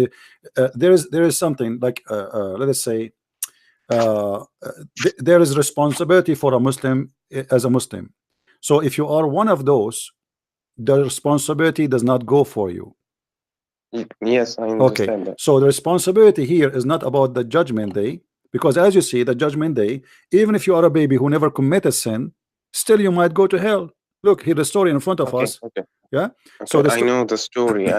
there is something like let us say there is responsibility for a Muslim as a Muslim. So if you are one of those, the responsibility does not go for you. Yes, I understand that. So the responsibility here is not about the judgment day, because as you see, the judgment day, even if you are a baby who never committed sin, still you might go to hell. Look here, the story in front of us. Yeah. So I know the story.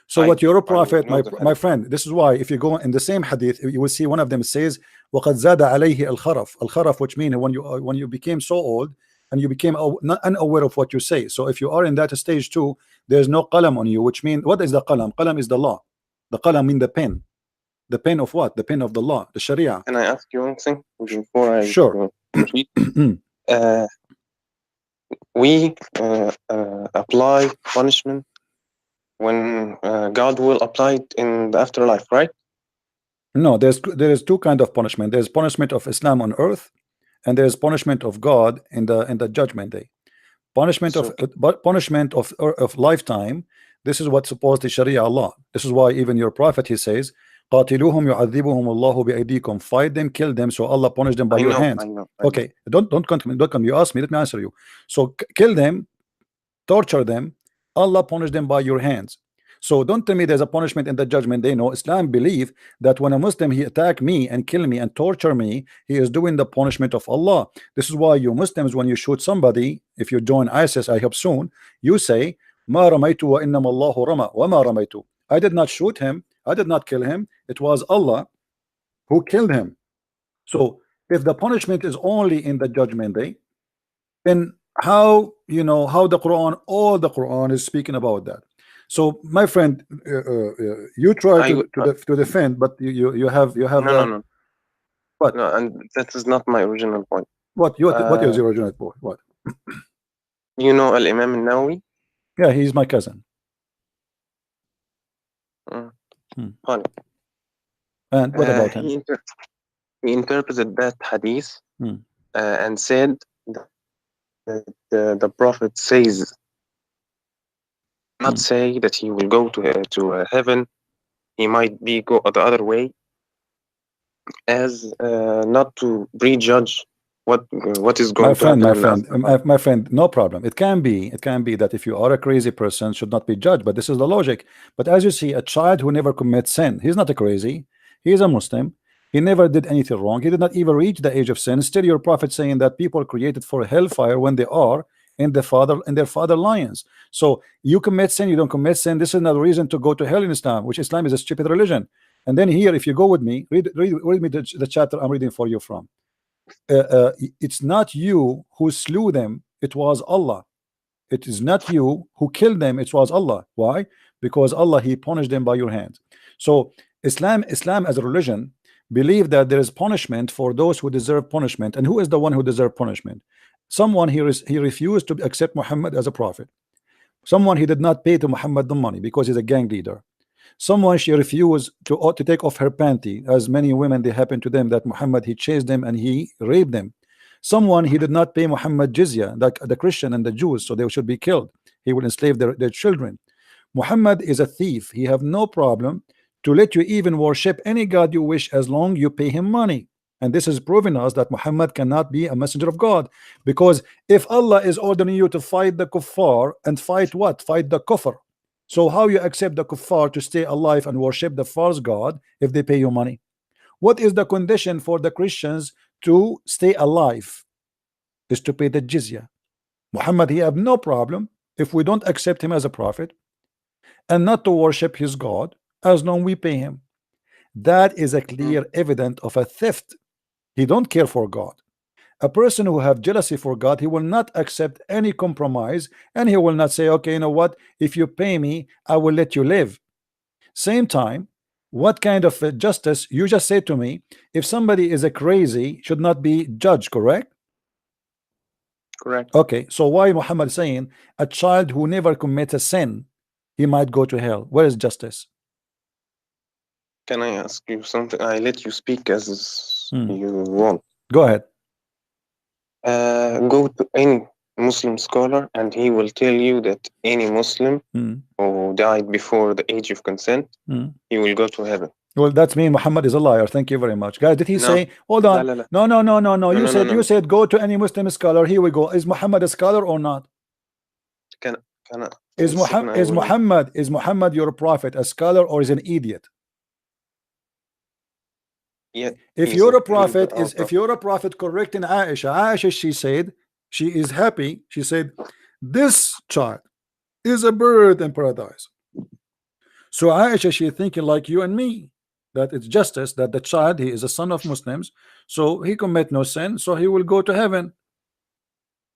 So what your prophet, my friend, this is why if you go in the same hadith, you will see one of them says, وَقَدْ زَادَ عَلَيْهِ الْخَرَفْ. Al-kharaf, which means when you became so old and you became unaware of what you say. So if you are in that stage too, there's no qalam on you, which means, what is the qalam? Qalam is the law. The qalam means the pen. The pen of what? The pen of the law, the Sharia. Can I ask you one thing before I sure. proceed? We apply punishment when God will apply it in the afterlife, right? No, there is 2 kinds of punishment. There's punishment of Islam on earth, and there's punishment of God in the judgment day. Punishment of lifetime. This is what supposed the Sharia law. This is why even your prophet, he says, قاتلوهم يعذبهم الله بأيديكم. Fight them, kill them, so Allah punish them by your hands. Okay, don't come. You ask me, let me answer you. So kill them, torture them, Allah punish them by your hands. So don't tell me there's a punishment in the judgment day. No, Islam believe that when a Muslim he attack me and kill me and torture me, he is doing the punishment of Allah. This is why you Muslims, when you shoot somebody, if you join ISIS, I hope soon, you say ما رميت وإنما الله رمى وما رميت. I did not shoot him, I did not kill him, it was Allah who killed him. So if the punishment is only in the judgment day, then how how the Quran, all the Quran is speaking about that. So my friend, you try to defend, but you have no. What? No, and that is not my original point. What is your original point? What? You know Al-Imam Al-Nawawi? Yeah, he's my cousin. Funny. And what about him? He interpreted that hadith and said that the Prophet says, not say that he will go to heaven. He might be go the other way, as not to prejudge what is going to happen in afterlife. my friend, no problem. It can be that if you are a crazy person, should not be judged, but this is the logic. But as you see, a child who never commits sin, he's not a crazy, he is a Muslim, he never did anything wrong, he did not even reach the age of sin. Still your prophet saying that people are created for hellfire when they are in their father lions. So you commit sin, you don't commit sin, this is not a reason to go to hell in Islam, which Islam is a stupid religion. And then here, if you go with me, read me the chapter I'm reading for you from. It's not you who slew them, it was Allah. It is not you who killed them, it was Allah. Why? Because Allah, he punished them by your hand. So Islam as a religion believe that there is punishment for those who deserve punishment. And who is the one who deserve punishment? Someone he refused to accept Muhammad as a prophet. Someone he did not pay to Muhammad the money because he's a gang leader. Someone she refused to take off her panty, as many women they happen to them that Muhammad he chased them and he raped them. Someone he did not pay Muhammad jizya, like the Christian and the Jews, so they should be killed. He will enslave their children. Muhammad is a thief. He have no problem to let you even worship any god you wish as long you pay him money. And this is proving us that Muhammad cannot be a messenger of God, because if Allah is ordering you to fight the kuffar and fight what? Fight the kufr. So how you accept the kuffar to stay alive and worship the false god if they pay you money? What is the condition for the Christians to stay alive? Is to pay the jizya. Muhammad, he have no problem if we don't accept him as a prophet and not to worship his god as long we pay him. That is a clear evidence of a theft. He don't care for God. A person who have jealousy for God, he will not accept any compromise, and he will not say, okay, you know what, if you pay me, I will let you live. Same time, what kind of justice? You just said to me, if somebody is a crazy, should not be judged, correct? Correct. Okay, so why Muhammad saying a child who never commits a sin, he might go to hell? Where is justice? Can I ask you something? I let you speak as you want. Go ahead. Go to any Muslim scholar and he will tell you that any Muslim who died before the age of consent, he will go to heaven. Well, that's mean Muhammad is a liar. Thank you very much, guys. Did he say? Hold on. No. You said go to any Muslim scholar. Here we go. Is Muhammad a scholar or not? Is Muhammad your prophet a scholar or is an idiot? Yeah. If you're a prophet, if you're a prophet correcting Aisha, she said she is happy. She said this child is a bird in paradise. So Aisha, she thinking like you and me, that it's justice that the child, he is a son of Muslims, so he commit no sin, so he will go to heaven.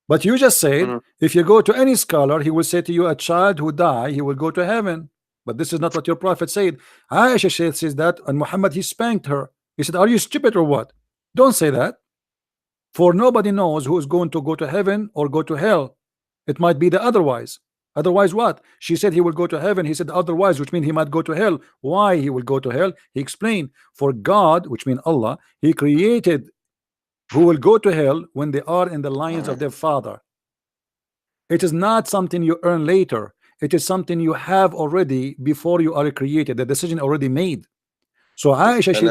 But you just said if you go to any scholar, he will say to you, a child who die, he will go to heaven. But this is not what your prophet said. Aisha says that, and Muhammad, he spanked her. He said, are you stupid or what? Don't say that. For nobody knows who is going to go to heaven or go to hell. It might be the otherwise. Otherwise what? She said he will go to heaven. He said otherwise, which means he might go to hell. Why he will go to hell? He explained, for God, which means Allah, he created who will go to hell when they are in the lines of their father. It is not something you earn later. It is something you have already before you are created. The decision already made. So Aisha, she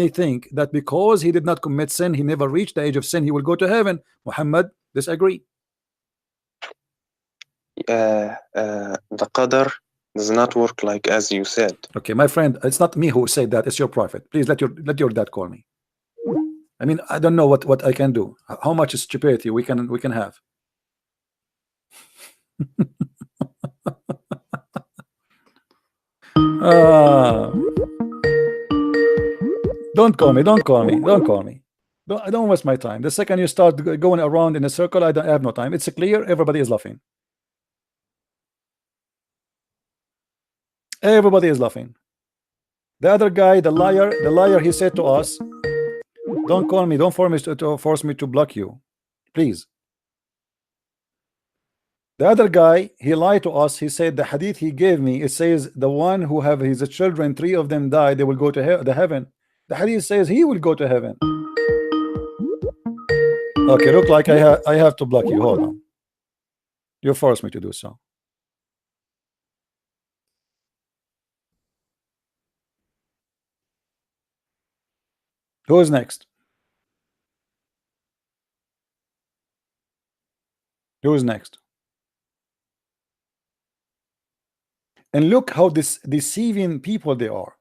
think that because he did not commit sin, he never reached the age of sin, he will go to heaven. Muhammad disagree. The qadar does not work like as you said. Okay, my friend, it's not me who said that, it's your prophet. Please let your dad call me. I mean, I don't know what I can do. How much stupidity we can have. Don't call me. Don't waste my time. The second you start going around in a circle, I have no time. It's clear. Everybody is laughing. Everybody is laughing. The other guy, the liar, he said to us, don't call me, don't force me to block you, please. The other guy, he lied to us. He said the hadith he gave me, it says the one who have his children, 3 of them died, they will go to the heaven. The hadith says he will go to heaven. Okay, look like I have to block you. Hold on. You forced me to do so. Who is next? Who is next? And look how deceiving people they are.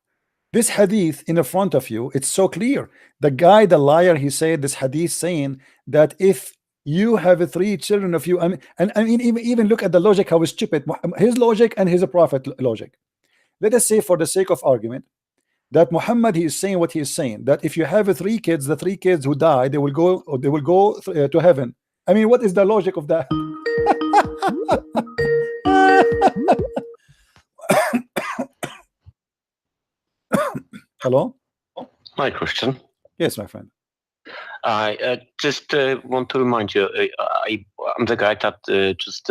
This hadith in the front of you, it's so clear. The guy, the liar, he said this hadith saying that if you have 3 children of you, I mean, even look at the logic, how stupid his logic and his prophet logic. Let us say, for the sake of argument, that Muhammad, he is saying what he is saying, that if you have 3 kids, the 3 kids who die, they will go to heaven. I mean, what is the logic of that? Hello? Hi, Christian. Yes, my friend. I just want to remind you, I'm the guy that just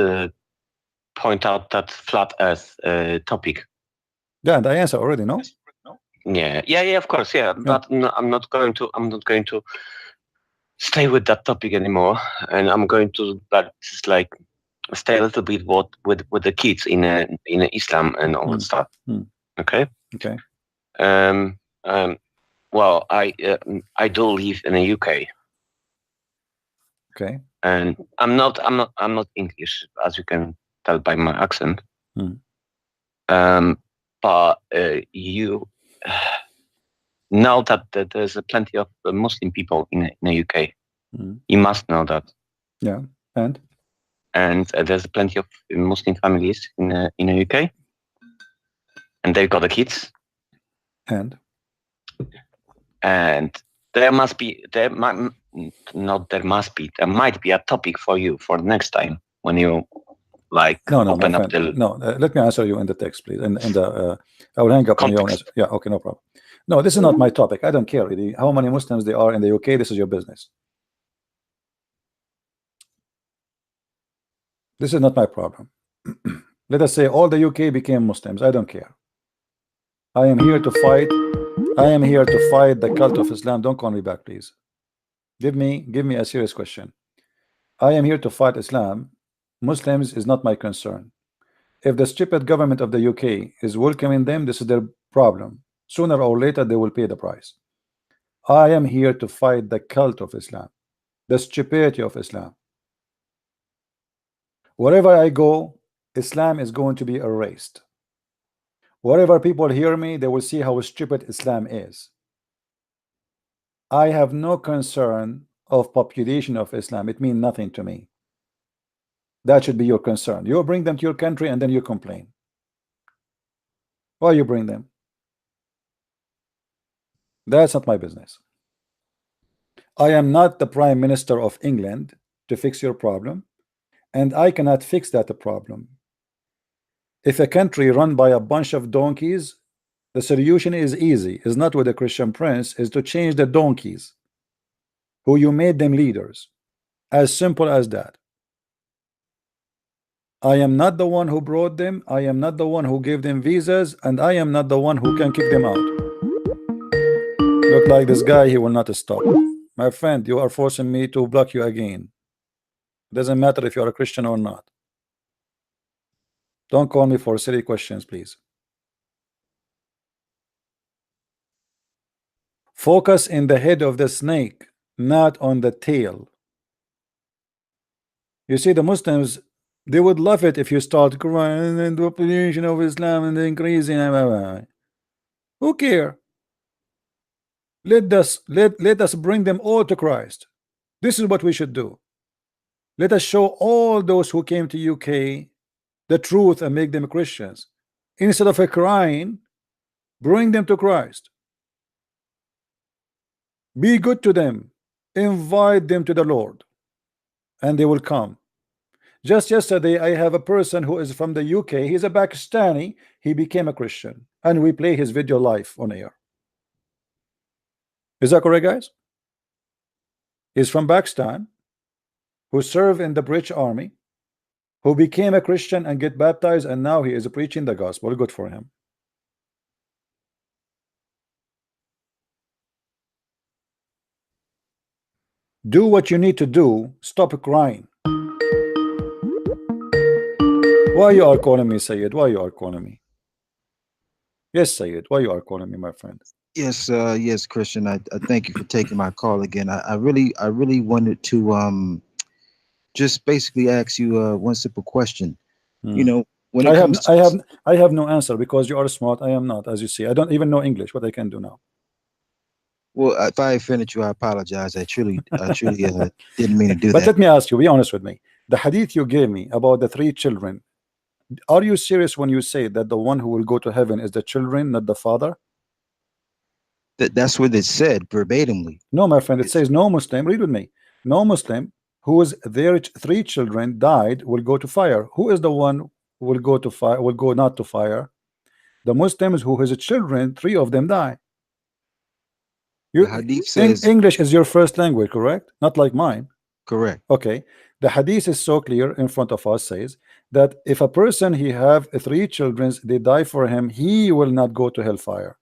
point out that flat Earth topic. Yeah, and I answer already, no? Yeah, of course, yeah. But no, I'm not going to stay with that topic anymore, and I'm going to just like stay a little bit with the kids in Islam and all that stuff. Okay. Okay. Well, I do live in the UK. Okay. And I'm not English, as you can tell by my accent. But you know that there's plenty of Muslim people in the UK. You must know that. Yeah. And there's plenty of Muslim families in the UK, and they've got the kids. And there might be a topic for you for next time when you open up the. Let me answer you in the text, please. And I will hang up on you. Yeah, okay, no problem. No, this is not my topic. I don't care really how many Muslims there are in the UK. This is your business. This is not my problem. Let us say all the UK became Muslims. I don't care. I am here to fight. I am here to fight the cult of Islam. Don't call me back, please. Give me a serious question. I am here to fight Islam. Muslims is not my concern. If the stupid government of the UK is welcoming them, this is their problem. Sooner or later, they will pay the price. I am here to fight the cult of Islam, the stupidity of Islam. Wherever I go, Islam is going to be erased. Wherever people hear me, they will see how stupid Islam is. I have no concern of population of Islam. It means nothing to me. That should be your concern. You bring them to your country and then you complain. Why you bring them? That's not my business. I am not the Prime Minister of England to fix your problem, and I cannot fix that problem. If a country run by a bunch of donkeys, the solution is easy. It's not with a Christian prince, is to change the donkeys who you made them leaders. As simple as that. I am not the one who brought them. I am not the one who gave them visas, and I am not the one who can kick them out. Look like this guy, he will not stop. My friend, you are forcing me to block you again. Doesn't matter if you are a Christian or not. Don't call me for silly questions, please. Focus in the head of the snake, not on the tail. You see, the Muslims, they would love it if you start crying and the population of Islam and increasing. Who care? Let us bring them all to Christ. This is what we should do. Let us show all those who came to UK the truth and make them Christians. Instead of crying, bring them to Christ. Be good to them. Invite them to the Lord, and they will come. Just yesterday, I have a person who is from the UK. He's a Pakistani. He became a Christian, and we play his video live on air. Is that correct, guys? He's from Pakistan, who served in the British Army, who became a Christian and get baptized, and now he is preaching the gospel. Good for him. Do what you need to do. Stop crying. Why you are calling me, Sayyid? Why you are calling me? Yes, Sayyid. Why you are calling me, my friend? Yes, yes, Christian. I thank you for taking my call again. I really wanted to just basically ask you one simple question. You know, when I it have comes to I have no answer because you are smart. I am not, as you see. I don't even know English. What I can do now? well, if I offended you, I apologize. I truly didn't mean to do But that. let me ask you, be honest with me. The hadith you gave me about the 3 children, are you serious when you say that the one who will go to heaven is the children, not the father? That's what it said verbatimly. No, my friend, it says no Muslim, read with me. No Muslim whose their 3 children died will go to fire. Who is the one who will go to fire, will go not to fire? The Muslims who his children, 3 of them die. The hadith says English is your first language, correct? Not like mine. correct. Okay. The hadith is so clear in front of us, says that if a person he have 3 children, they die for him, he will not go to hellfire.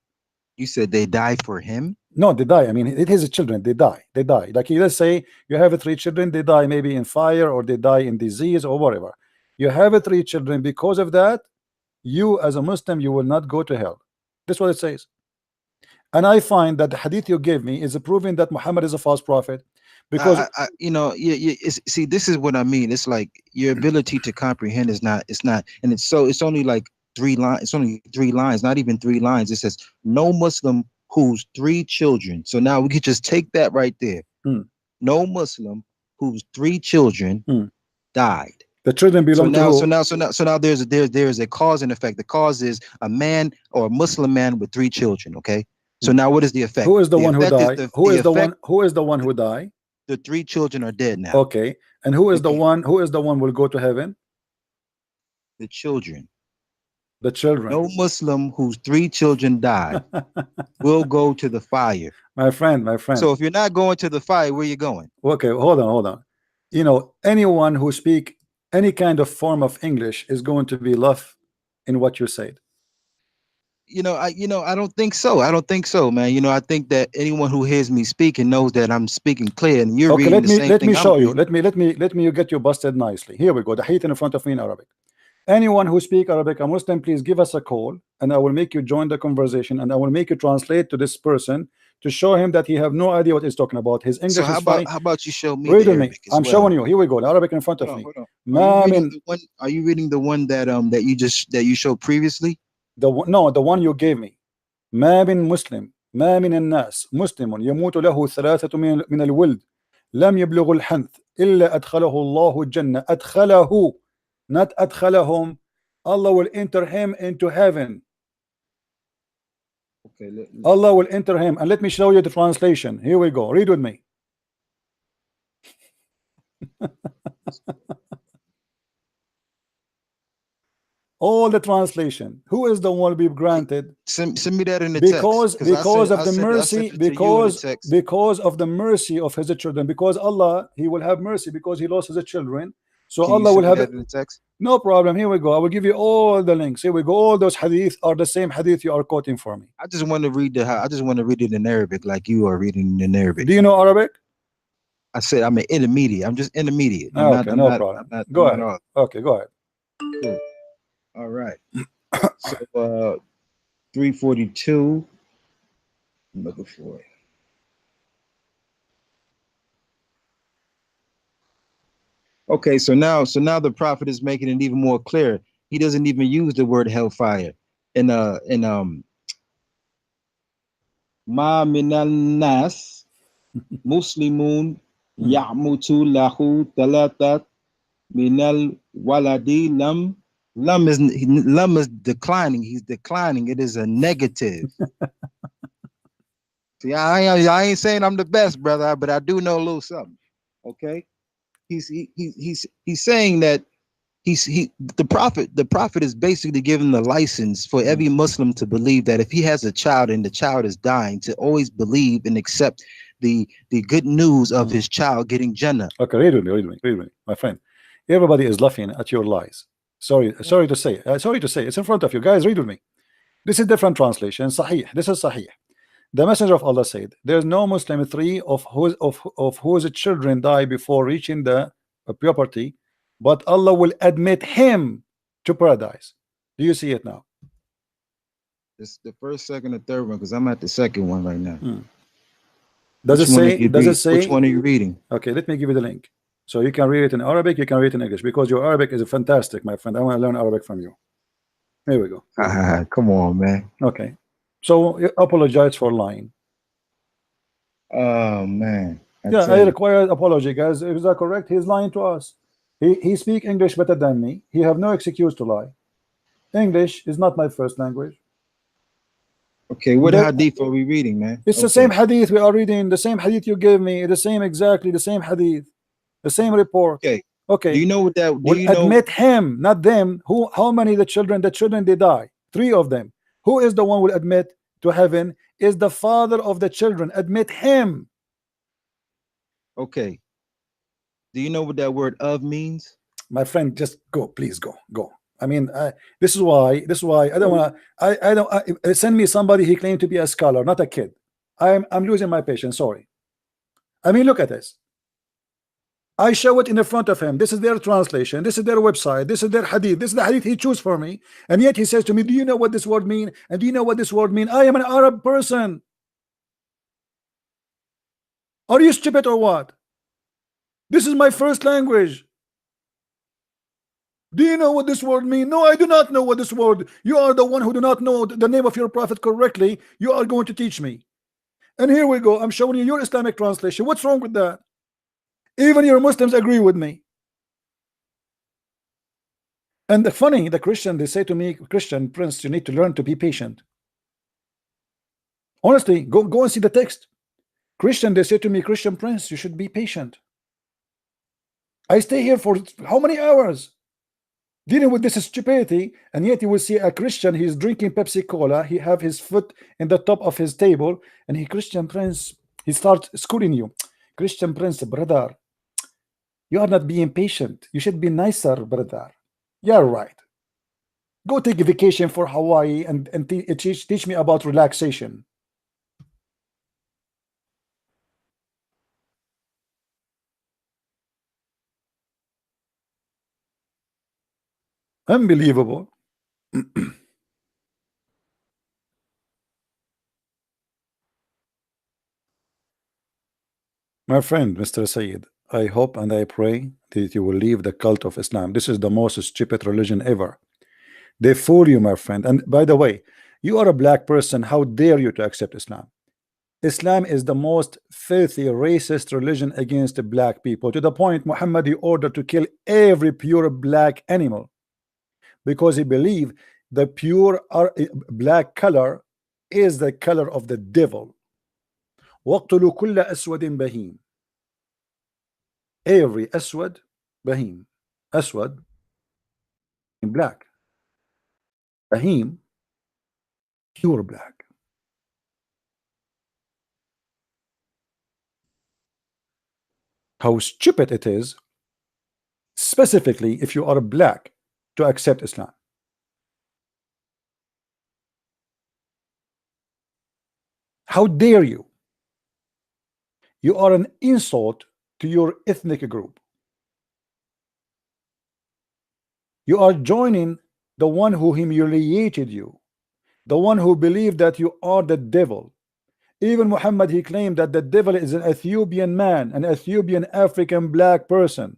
You said they die for him? No, they die. I mean, it is children. They die. They die. Like, let's say you have 3 children, they die maybe in fire or they die in disease or whatever. You have 3 children. Because of that, you as a Muslim, you will not go to hell. That's what it says. And I find that the hadith you gave me is proving that Muhammad is a false prophet. Because you know, see, this is what I mean. It's like your ability to comprehend is not. It's not, and it's only like 3 lines. It's only 3 lines, not even 3 lines. It says no Muslim whose 3 children. So now we could just take that right there. No Muslim whose 3 children died. The children belong to who? So now there's a cause and effect. The cause is a man or a Muslim man with 3 children. Okay. So now what is the effect? Who is the one who died? Who is the one who died? The 3 children are dead now. Okay. And who is the one will go to heaven? The children. The children. No Muslim whose 3 children died will go to the fire. My friend. So if you're not going to the fire, where you going? Okay, hold on. You know, anyone who speak any kind of form of English is going to be love in what you said. I don't think so. I don't think so, man. I think that anyone who hears me speaking knows that I'm speaking clear, and you're reading the same thing. Let me show you. Let me get you busted nicely. Here we go. The hadith in front of me in Arabic. Anyone who speak Arabic, a Muslim, please give us a call, and I will make you join the conversation, and I will make you translate to this person to show him that he have no idea what he's talking about. His English is funny. How about you show me? Read with me. I'm showing you. Here we go. The Arabic in front of me. Are you reading the one that you showed previously? The one you gave me. ما من مسلم ما من الناس مسلم يموت له 3 من الولد لم يبلغ الحنث إلا أدخله الله الجنة. أدخله, not أدخلهم. Allah will enter him into heaven. Okay. Allah will enter him. And let me show you the translation. Here we go. Read with me. All the translation. Who is the one will be granted? Send me that in the text. Because of the mercy of his children. Because Allah, he will have mercy because he lost his children. So Allah will have that in the text? No problem. Here we go. I will give you all the links. Here we go. All those hadith are the same hadith you are quoting for me. I just want to read it in Arabic like you are reading in Arabic. Do you know Arabic? I said I'm an intermediate. I'm just intermediate. No problem. Go ahead. Okay, go ahead. Cool. All right. So 342. I'm looking for it. Okay, so now the prophet is making it even more clear. He doesn't even use the word hellfire. Ma minal nas muslimun ya'mutu lahu talatat minal waladi lam is declining. He's declining. It is a negative. See, I ain't saying I'm the best, brother, but I do know a little something. Okay. He's saying that the prophet is basically giving the license for every Muslim to believe that if he has a child and the child is dying, to always believe and accept the good news of his child getting Jannah. Okay, read with me, my friend. Everybody is laughing at your lies. Sorry to say. It's in front of you guys. Read with me. This is different translation. Sahih. This is Sahih. The Messenger of Allah said, "There is no Muslim 3 of whose children die before reaching the puberty, but Allah will admit him to paradise." Do you see it now? It's the first, second, and third one because I'm at the second one right now. Does it say? Which one are you reading? Okay, let me give you the link. So you can read it in Arabic, you can read it in English, because your Arabic is fantastic, my friend. I want to learn Arabic from you. Here we go. Come on, man. Okay. So apologize for lying. Oh man. Yeah, I require apology, guys. Is that correct? He's lying to us. He speak English better than me. He have no excuse to lie. English is not my first language. Okay, what hadith are we reading, man? It's the same hadith we are reading. The same hadith you gave me. The same, exactly the same hadith. The same report. Okay. Okay. Do you know what that? Do you admit him, not them. Who? How many the children? The children they die. 3 of them. Who is the one will admit to heaven? Is the father of the children. Admit him. Okay. Do you know what that word "of" means? My friend, just go, please go. I mean, this is why I don't want to. I don't send me somebody he claimed to be a scholar, not a kid. I'm losing my patience. Sorry. I mean, look at this. I show it in the front of him. This is their translation. This is their website. This is their hadith. This is the hadith he chose for me. And yet he says to me, do you know what this word mean? And do you know what this word mean? I am an Arab person. Are you stupid or what? This is my first language. Do you know what this word mean? No, I do not know what this word. You are the one who do not know the name of your prophet correctly. You are going to teach me. And here we go. I'm showing you your Islamic translation. What's wrong with that? Even your Muslims agree with me. And the Christian, they say to me, Christian Prince, you need to learn to be patient. Honestly, go and see the text. Christian, they say to me, Christian Prince, you should be patient. I stay here for how many hours dealing with this stupidity, and yet you will see a Christian, he's drinking Pepsi Cola, he have his foot in the top of his table, and he, Christian Prince, he starts schooling you. Christian Prince, brother, you are not being patient. You should be nicer, brother. You're right. Go take a vacation for Hawaii and teach me about relaxation. Unbelievable. My friend, Mr. Sayyid, I hope and I pray that you will leave the cult of Islam. This is the most stupid religion ever. They fool you, my friend. And by the way, you are a black person. How dare you to accept Islam? Islam is the most filthy, racist religion against the black people, to the point Muhammad he ordered to kill every pure black animal because he believed the pure black color is the color of the devil. وَاقْتُلُوا كُلَّ أَسْوَدٍ بَهِيمٍ. Every aswad, bahim. Aswad in black. Bahim, pure black. How stupid it is, specifically if you are black, to accept Islam. How dare you? You are an insult to your ethnic group. You are joining the one who humiliated you, the one who believed that you are the devil. Even Muhammad, he claimed that the devil is an Ethiopian man, an Ethiopian African black person.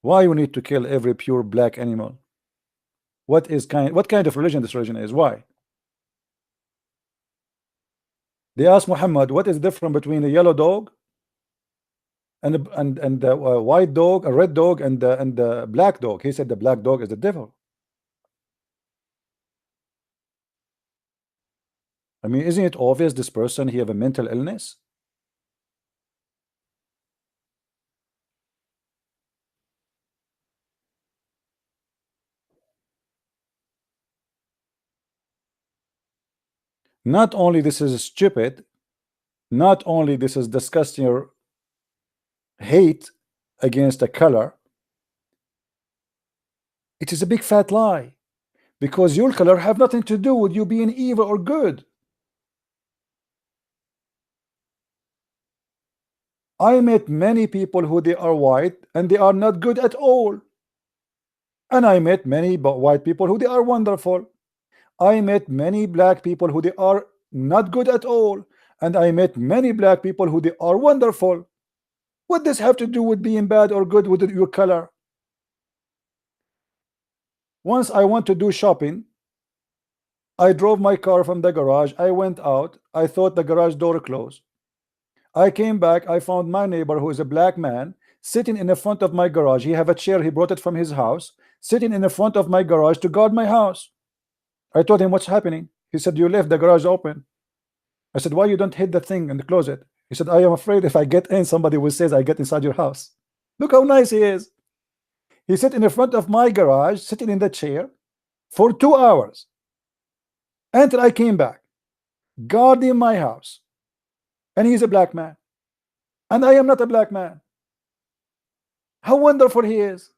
Why you need to kill every pure black animal? What kind of religion this religion is? Why? They asked Muhammad, what is different between a yellow dog and a white dog, a red dog, and the black dog? He said the black dog is the devil. I mean, isn't it obvious this person he have a mental illness? Not only this is stupid, not only this is disgusting your hate against a color, it is a big fat lie, because your color have nothing to do with you being evil or good. I met many people who they are white and they are not good at all, and I met many white people who they are wonderful. I met many black people who they are not good at all, and I met many black people who they are wonderful. What does have to do with being bad or good with your color? Once I want to do shopping, I drove my car from the garage. I went out. I thought the garage door closed. I came back. I found my neighbor, who is a black man, sitting in the front of my garage. He have a chair. He brought it from his house, sitting in the front of my garage to guard my house. I told him, what's happening? He said, you left the garage open. I said, why you don't hit the thing and close it? He said, I am afraid if I get in, somebody will say I get inside your house. Look how nice he is. He sat in the front of my garage, sitting in the chair for 2 hours until I came back, guarding my house. And he's a black man, and I am not a black man. How wonderful he is.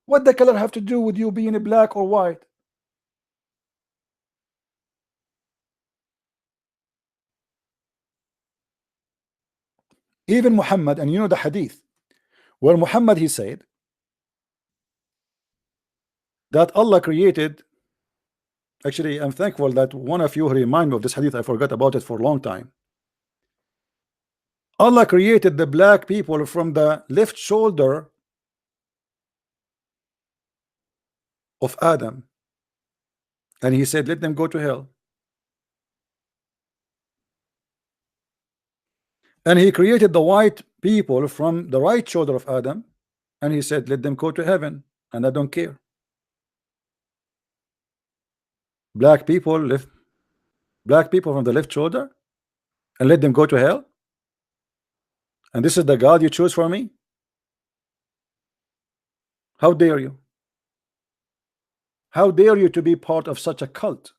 What the color have to do with you being a black or white? Even Muhammad, and you know the hadith where Muhammad, he said that Allah created, actually I'm thankful that one of you remind me of this hadith. I forgot about it for a long time. Allah created the black people from the left shoulder of Adam, and he said let them go to hell. And he created the white people from the right shoulder of Adam, and he said let them go to heaven, and I don't care. Black people from the left shoulder, and let them go to hell. And this is the God you choose for me? How dare you? How dare you to be part of such a cult?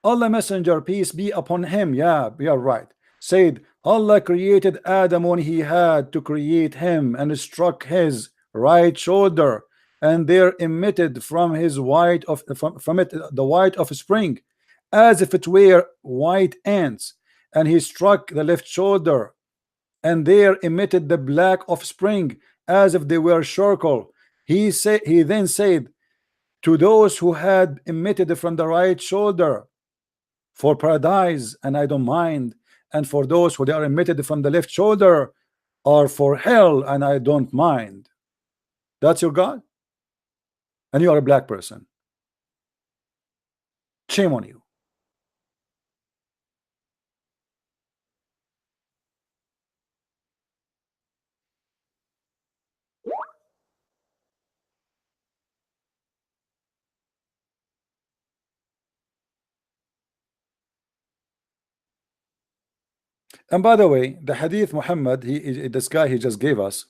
Allah Messenger, peace be upon him, yeah, we are right, said Allah created Adam when he had to create him, and struck his right shoulder, and there emitted from his white of from it the white of spring, as if it were white ants, and he struck the left shoulder, and there emitted the black offspring, as if they were charcoal. He then said to those who had emitted from the right shoulder, for paradise, and I don't mind, and for those who are emitted from the left shoulder are for hell, and I don't mind. That's your God, and you are a black person. Shame on you. And by the way, the hadith Muhammad, this guy he just gave us,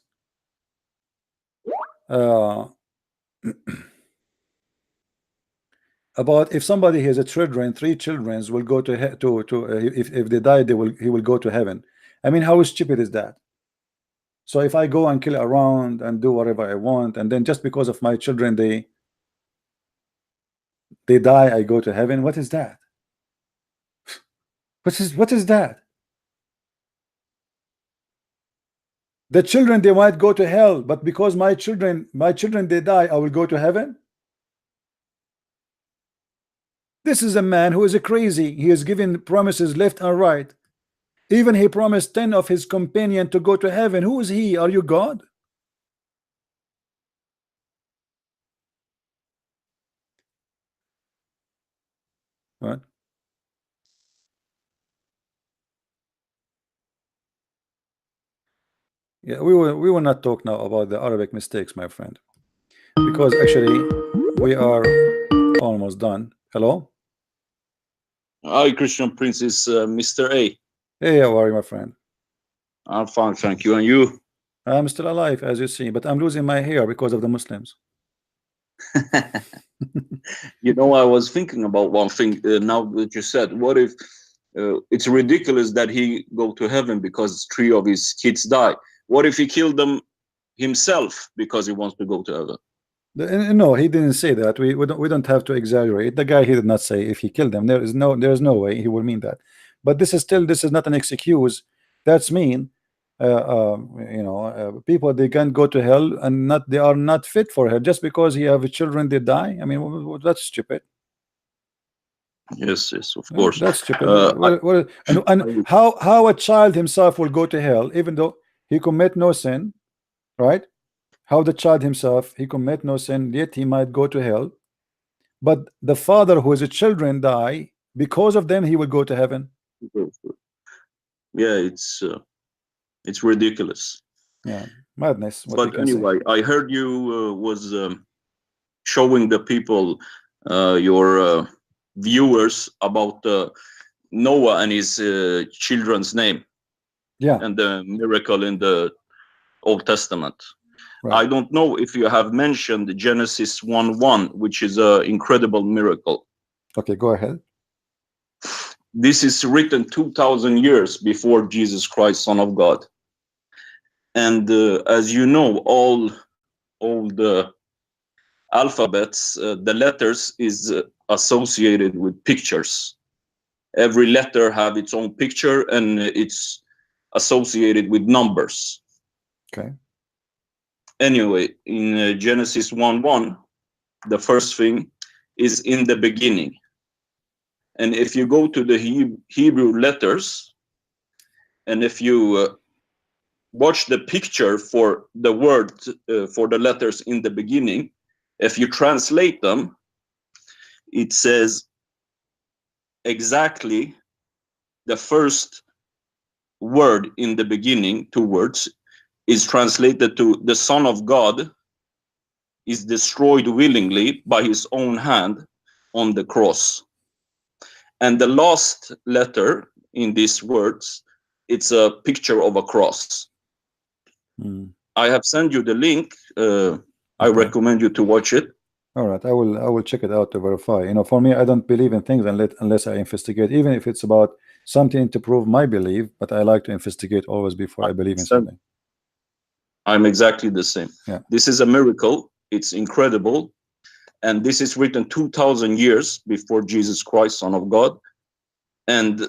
about if somebody has a children, 3 children will go to if they die, he will go to heaven. I mean, how stupid is that? So if I go and kill around and do whatever I want, and then just because of my children they die, I go to heaven, what is that? What is that? The children, they might go to hell, but because my children they die, I will go to heaven. This is a man who is a crazy. He is giving promises left and right. Even he promised 10 of his companions to go to heaven. Who is he? Are you God? What? Yeah, we will not talk now about the Arabic mistakes, my friend, because actually we are almost done. Hello. Hi, Christian Princess, Mr. A. Hey, how are you, my friend? I'm fine, thank you. And you? I'm still alive, as you see, but I'm losing my hair because of the Muslims. You know, I was thinking about one thing now that you said. What if it's ridiculous that he go to heaven because 3 of his kids die? What if he killed them himself because he wants to go to heaven? No, he didn't say that. We don't have to exaggerate. The guy, he did not say if he killed them. There is no way he will mean that. But this is not an excuse. That's mean people, they can go to hell and they are not fit for hell just because he have children they die. I mean, that's stupid. Yes, of course. That's stupid. And how a child himself will go to hell even though he commit no sin, right? How the child himself, he commit no sin, yet he might go to hell, but the father who his children die, because of them he will go to heaven. Yeah, it's ridiculous. Yeah, madness. But anyway, I heard you was showing the people, your viewers, about Noah and his children's name. Yeah. And the miracle in the Old Testament. Right. I don't know if you have mentioned Genesis 1:1, which is an incredible miracle. Okay, go ahead. This is written 2,000 years before Jesus Christ, Son of God. And as you know, all the alphabets, the letters is associated with pictures. Every letter have its own picture, and it's associated with numbers. Okay. Anyway, in Genesis 1:1, the first thing is in the beginning. And if you go to the Hebrew letters, and if you watch the picture for the word, for the letters in the beginning, if you translate them, it says exactly the first word in the beginning, 2 words, is translated to the Son of God is destroyed willingly by his own hand on the cross. And the last letter in these words, it's a picture of a cross. I have sent you the link. I recommend you to watch it. All right, I will check it out to verify. For me, I don't believe in things unless I investigate, even if it's about something to prove my belief, but I like to investigate always before I believe in something. I'm exactly the same. Yeah. This is a miracle. It's incredible. And this is written 2,000 years before Jesus Christ, Son of God. And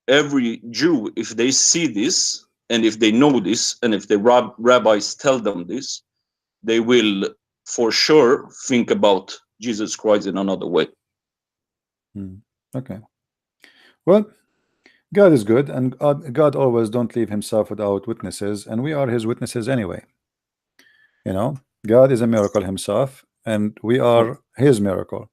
every Jew, if they see this, and if they know this, and if the rabbis tell them this, they will for sure think about Jesus Christ in another way. Okay. Well, God is good, and God always don't leave himself without witnesses, and we are his witnesses anyway. God is a miracle himself, and we are his miracle.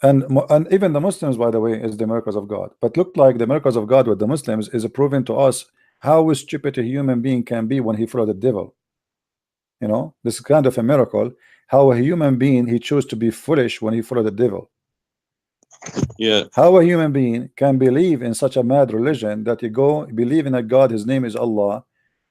And even the Muslims, by the way, is the miracles of God. But look like the miracles of God with the Muslims is proven to us how stupid a human being can be when he followed the devil. This is kind of a miracle, how a human being, he chose to be foolish when he followed the devil. Yeah. How a human being can believe in such a mad religion that you go believe in a God, his name is Allah,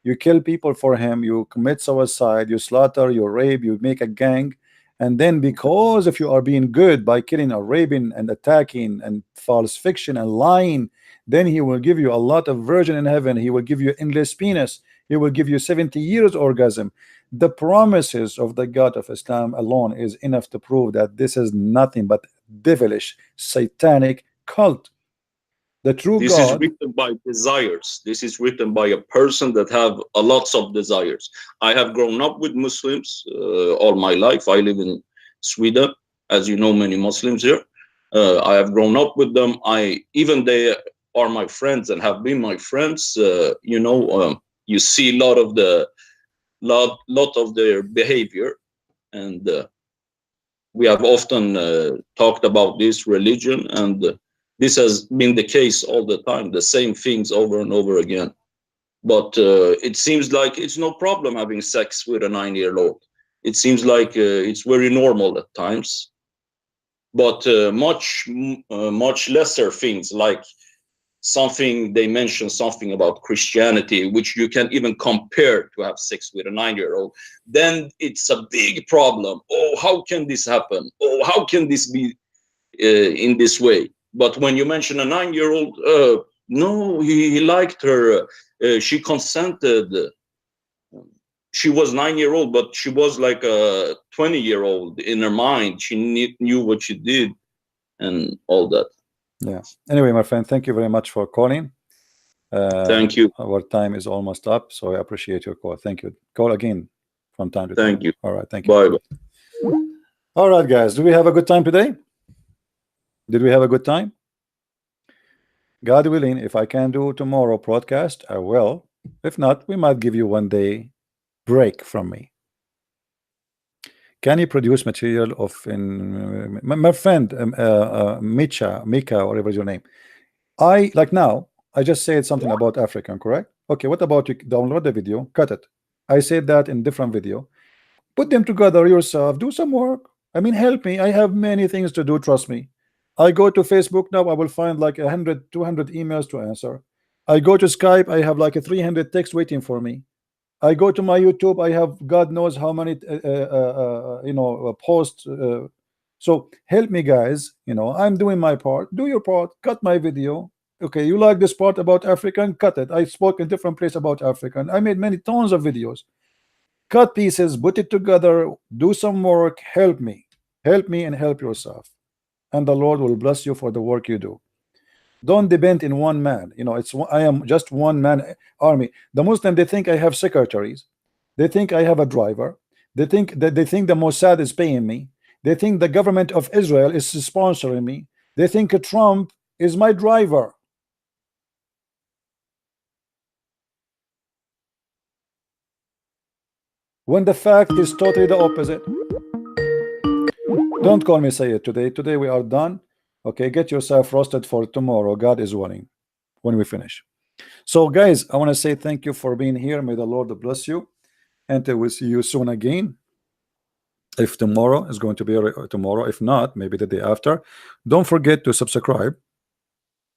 you kill people for him, you commit suicide, you slaughter, you rape, you make a gang, and then because if you are being good by killing or raping and attacking and false fiction and lying, then he will give you a lot of virgin in heaven, he will give you endless penis, he will give you 70 years orgasm. The promises of the God of Islam alone is enough to prove that this is nothing but devilish, satanic cult. The true this God is written by desires. This is written by a person that have a lots of desires. I have grown up with Muslims all my life. I live in Sweden, as you know, many Muslims here. I have grown up with them. Even they are my friends and have been my friends. You see a lot of their behavior, and we have often talked about this religion, and this has been the case all the time, the same things over and over again. But it seems like it's no problem having sex with a 9-year-old. It seems like it's very normal at times. But much lesser things, like they mention something about Christianity, which you can even compare to have sex with a 9-year-old, then it's a big problem. Oh, how can this happen? Oh, how can this be in this way? But when you mention a 9-year-old, no, he liked her. She consented. She was 9-year-old, but she was like a 20-year-old in her mind. She knew what she did and all that. Yeah. Anyway, my friend, thank you very much for calling. Thank you. Our time is almost up, so I appreciate your call. Thank you. Call again from time to time. Thank you. All right, thank you. Bye bye. All right, guys, do we have a good time today? Did we have a good time? God willing, if I can do tomorrow broadcast, I will. If not, we might give you 1 day break from me. Can you produce material of my friend Mika, whatever is your name? I like now. I just said something about African, correct? Okay, what about you download the video, cut it? I said that in different video. Put them together yourself. Do some work. I mean, help me. I have many things to do. Trust me. I go to Facebook now. I will find like 100, 200 emails to answer. I go to Skype. I have like a 300 text waiting for me. I go to my YouTube. I have God knows how many posts. So help me, guys. I'm doing my part. Do your part. Cut my video. Okay, you like this part about African? Cut it. I spoke in different place about African. I made many tons of videos. Cut pieces, put it together, do some work, help me and help yourself, and the Lord will bless you for the work you do. Don't depend in one man. I am just one man army. The Muslim, they think I have secretaries, they think I have a driver, they think the Mossad is paying me, they think the government of Israel is sponsoring me, they think Trump is my driver. When the fact is totally the opposite. Don't call me Sayyid today. Today we are done. Okay, get yourself roasted for tomorrow. God is willing when we finish. So guys, I want to say thank you for being here. May the Lord bless you, and I will see you soon again. If tomorrow is going to be tomorrow, if not, maybe the day after. Don't forget to subscribe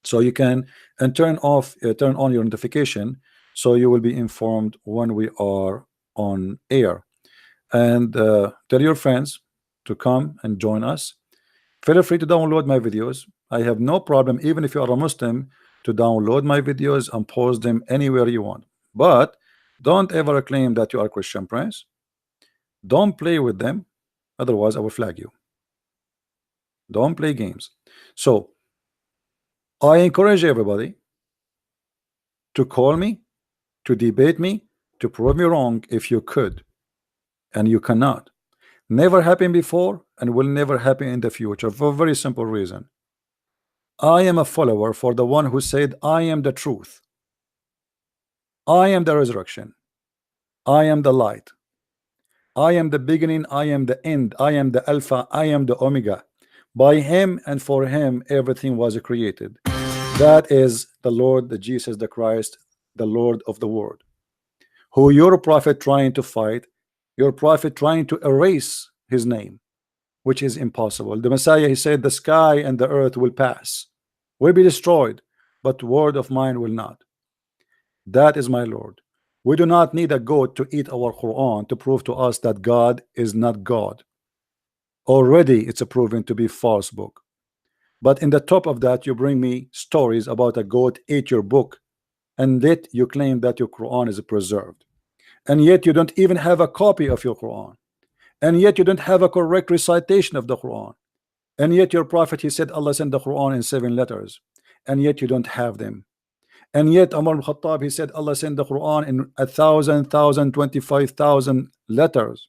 so you can turn on your notification so you will be informed when we are on air. And tell your friends to come and join us. Feel free to download my videos. I have no problem, even if you are a Muslim, to download my videos and post them anywhere you want. But don't ever claim that you are Christian Prince. Don't play with them, otherwise I will flag you. Don't play games. So I encourage everybody to call me, to debate me, to prove me wrong if you could, and you cannot. Never happened before and will never happen in the future for a very simple reason. I am a follower for the one who said, I am the truth, I am the resurrection, I am the light, I am the beginning, I am the end, I am the Alpha, I am the Omega. By him and for him everything was created. That is the Lord, the Jesus the Christ, the Lord of the world, who your prophet trying to fight, your prophet trying to erase his name, which is impossible. The Messiah, he said, the sky and the earth will pass, will be destroyed, but word of mine will not. That is my Lord. We do not need a goat to eat our Quran to prove to us that God is not God. Already it's proven to be false book. But in the top of that, you bring me stories about a goat ate your book, and yet you claim that your Quran is preserved, and yet you don't even have a copy of your Quran, and yet you don't have a correct recitation of the Quran, and yet your prophet, he said Allah sent the Quran in 7 letters, and yet you don't have them, and yet Umar al-Khattab, he said Allah sent the Quran in 1,000, 25,000 letters,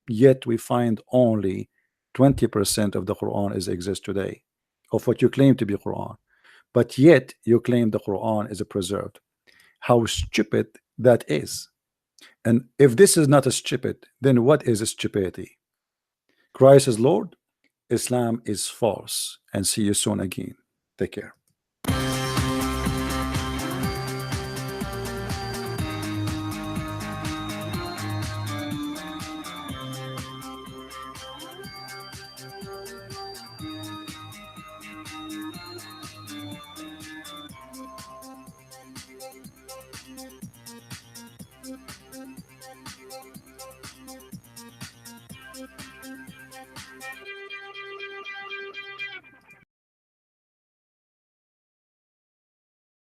yet we find only 20% of the Quran exists today of what you claim to be Quran, but yet you claim the Quran is preserved. How stupid that is. And if this is not a stupid, then what is a stupidity? Christ is Lord, Islam is false. And see you soon again. Take care.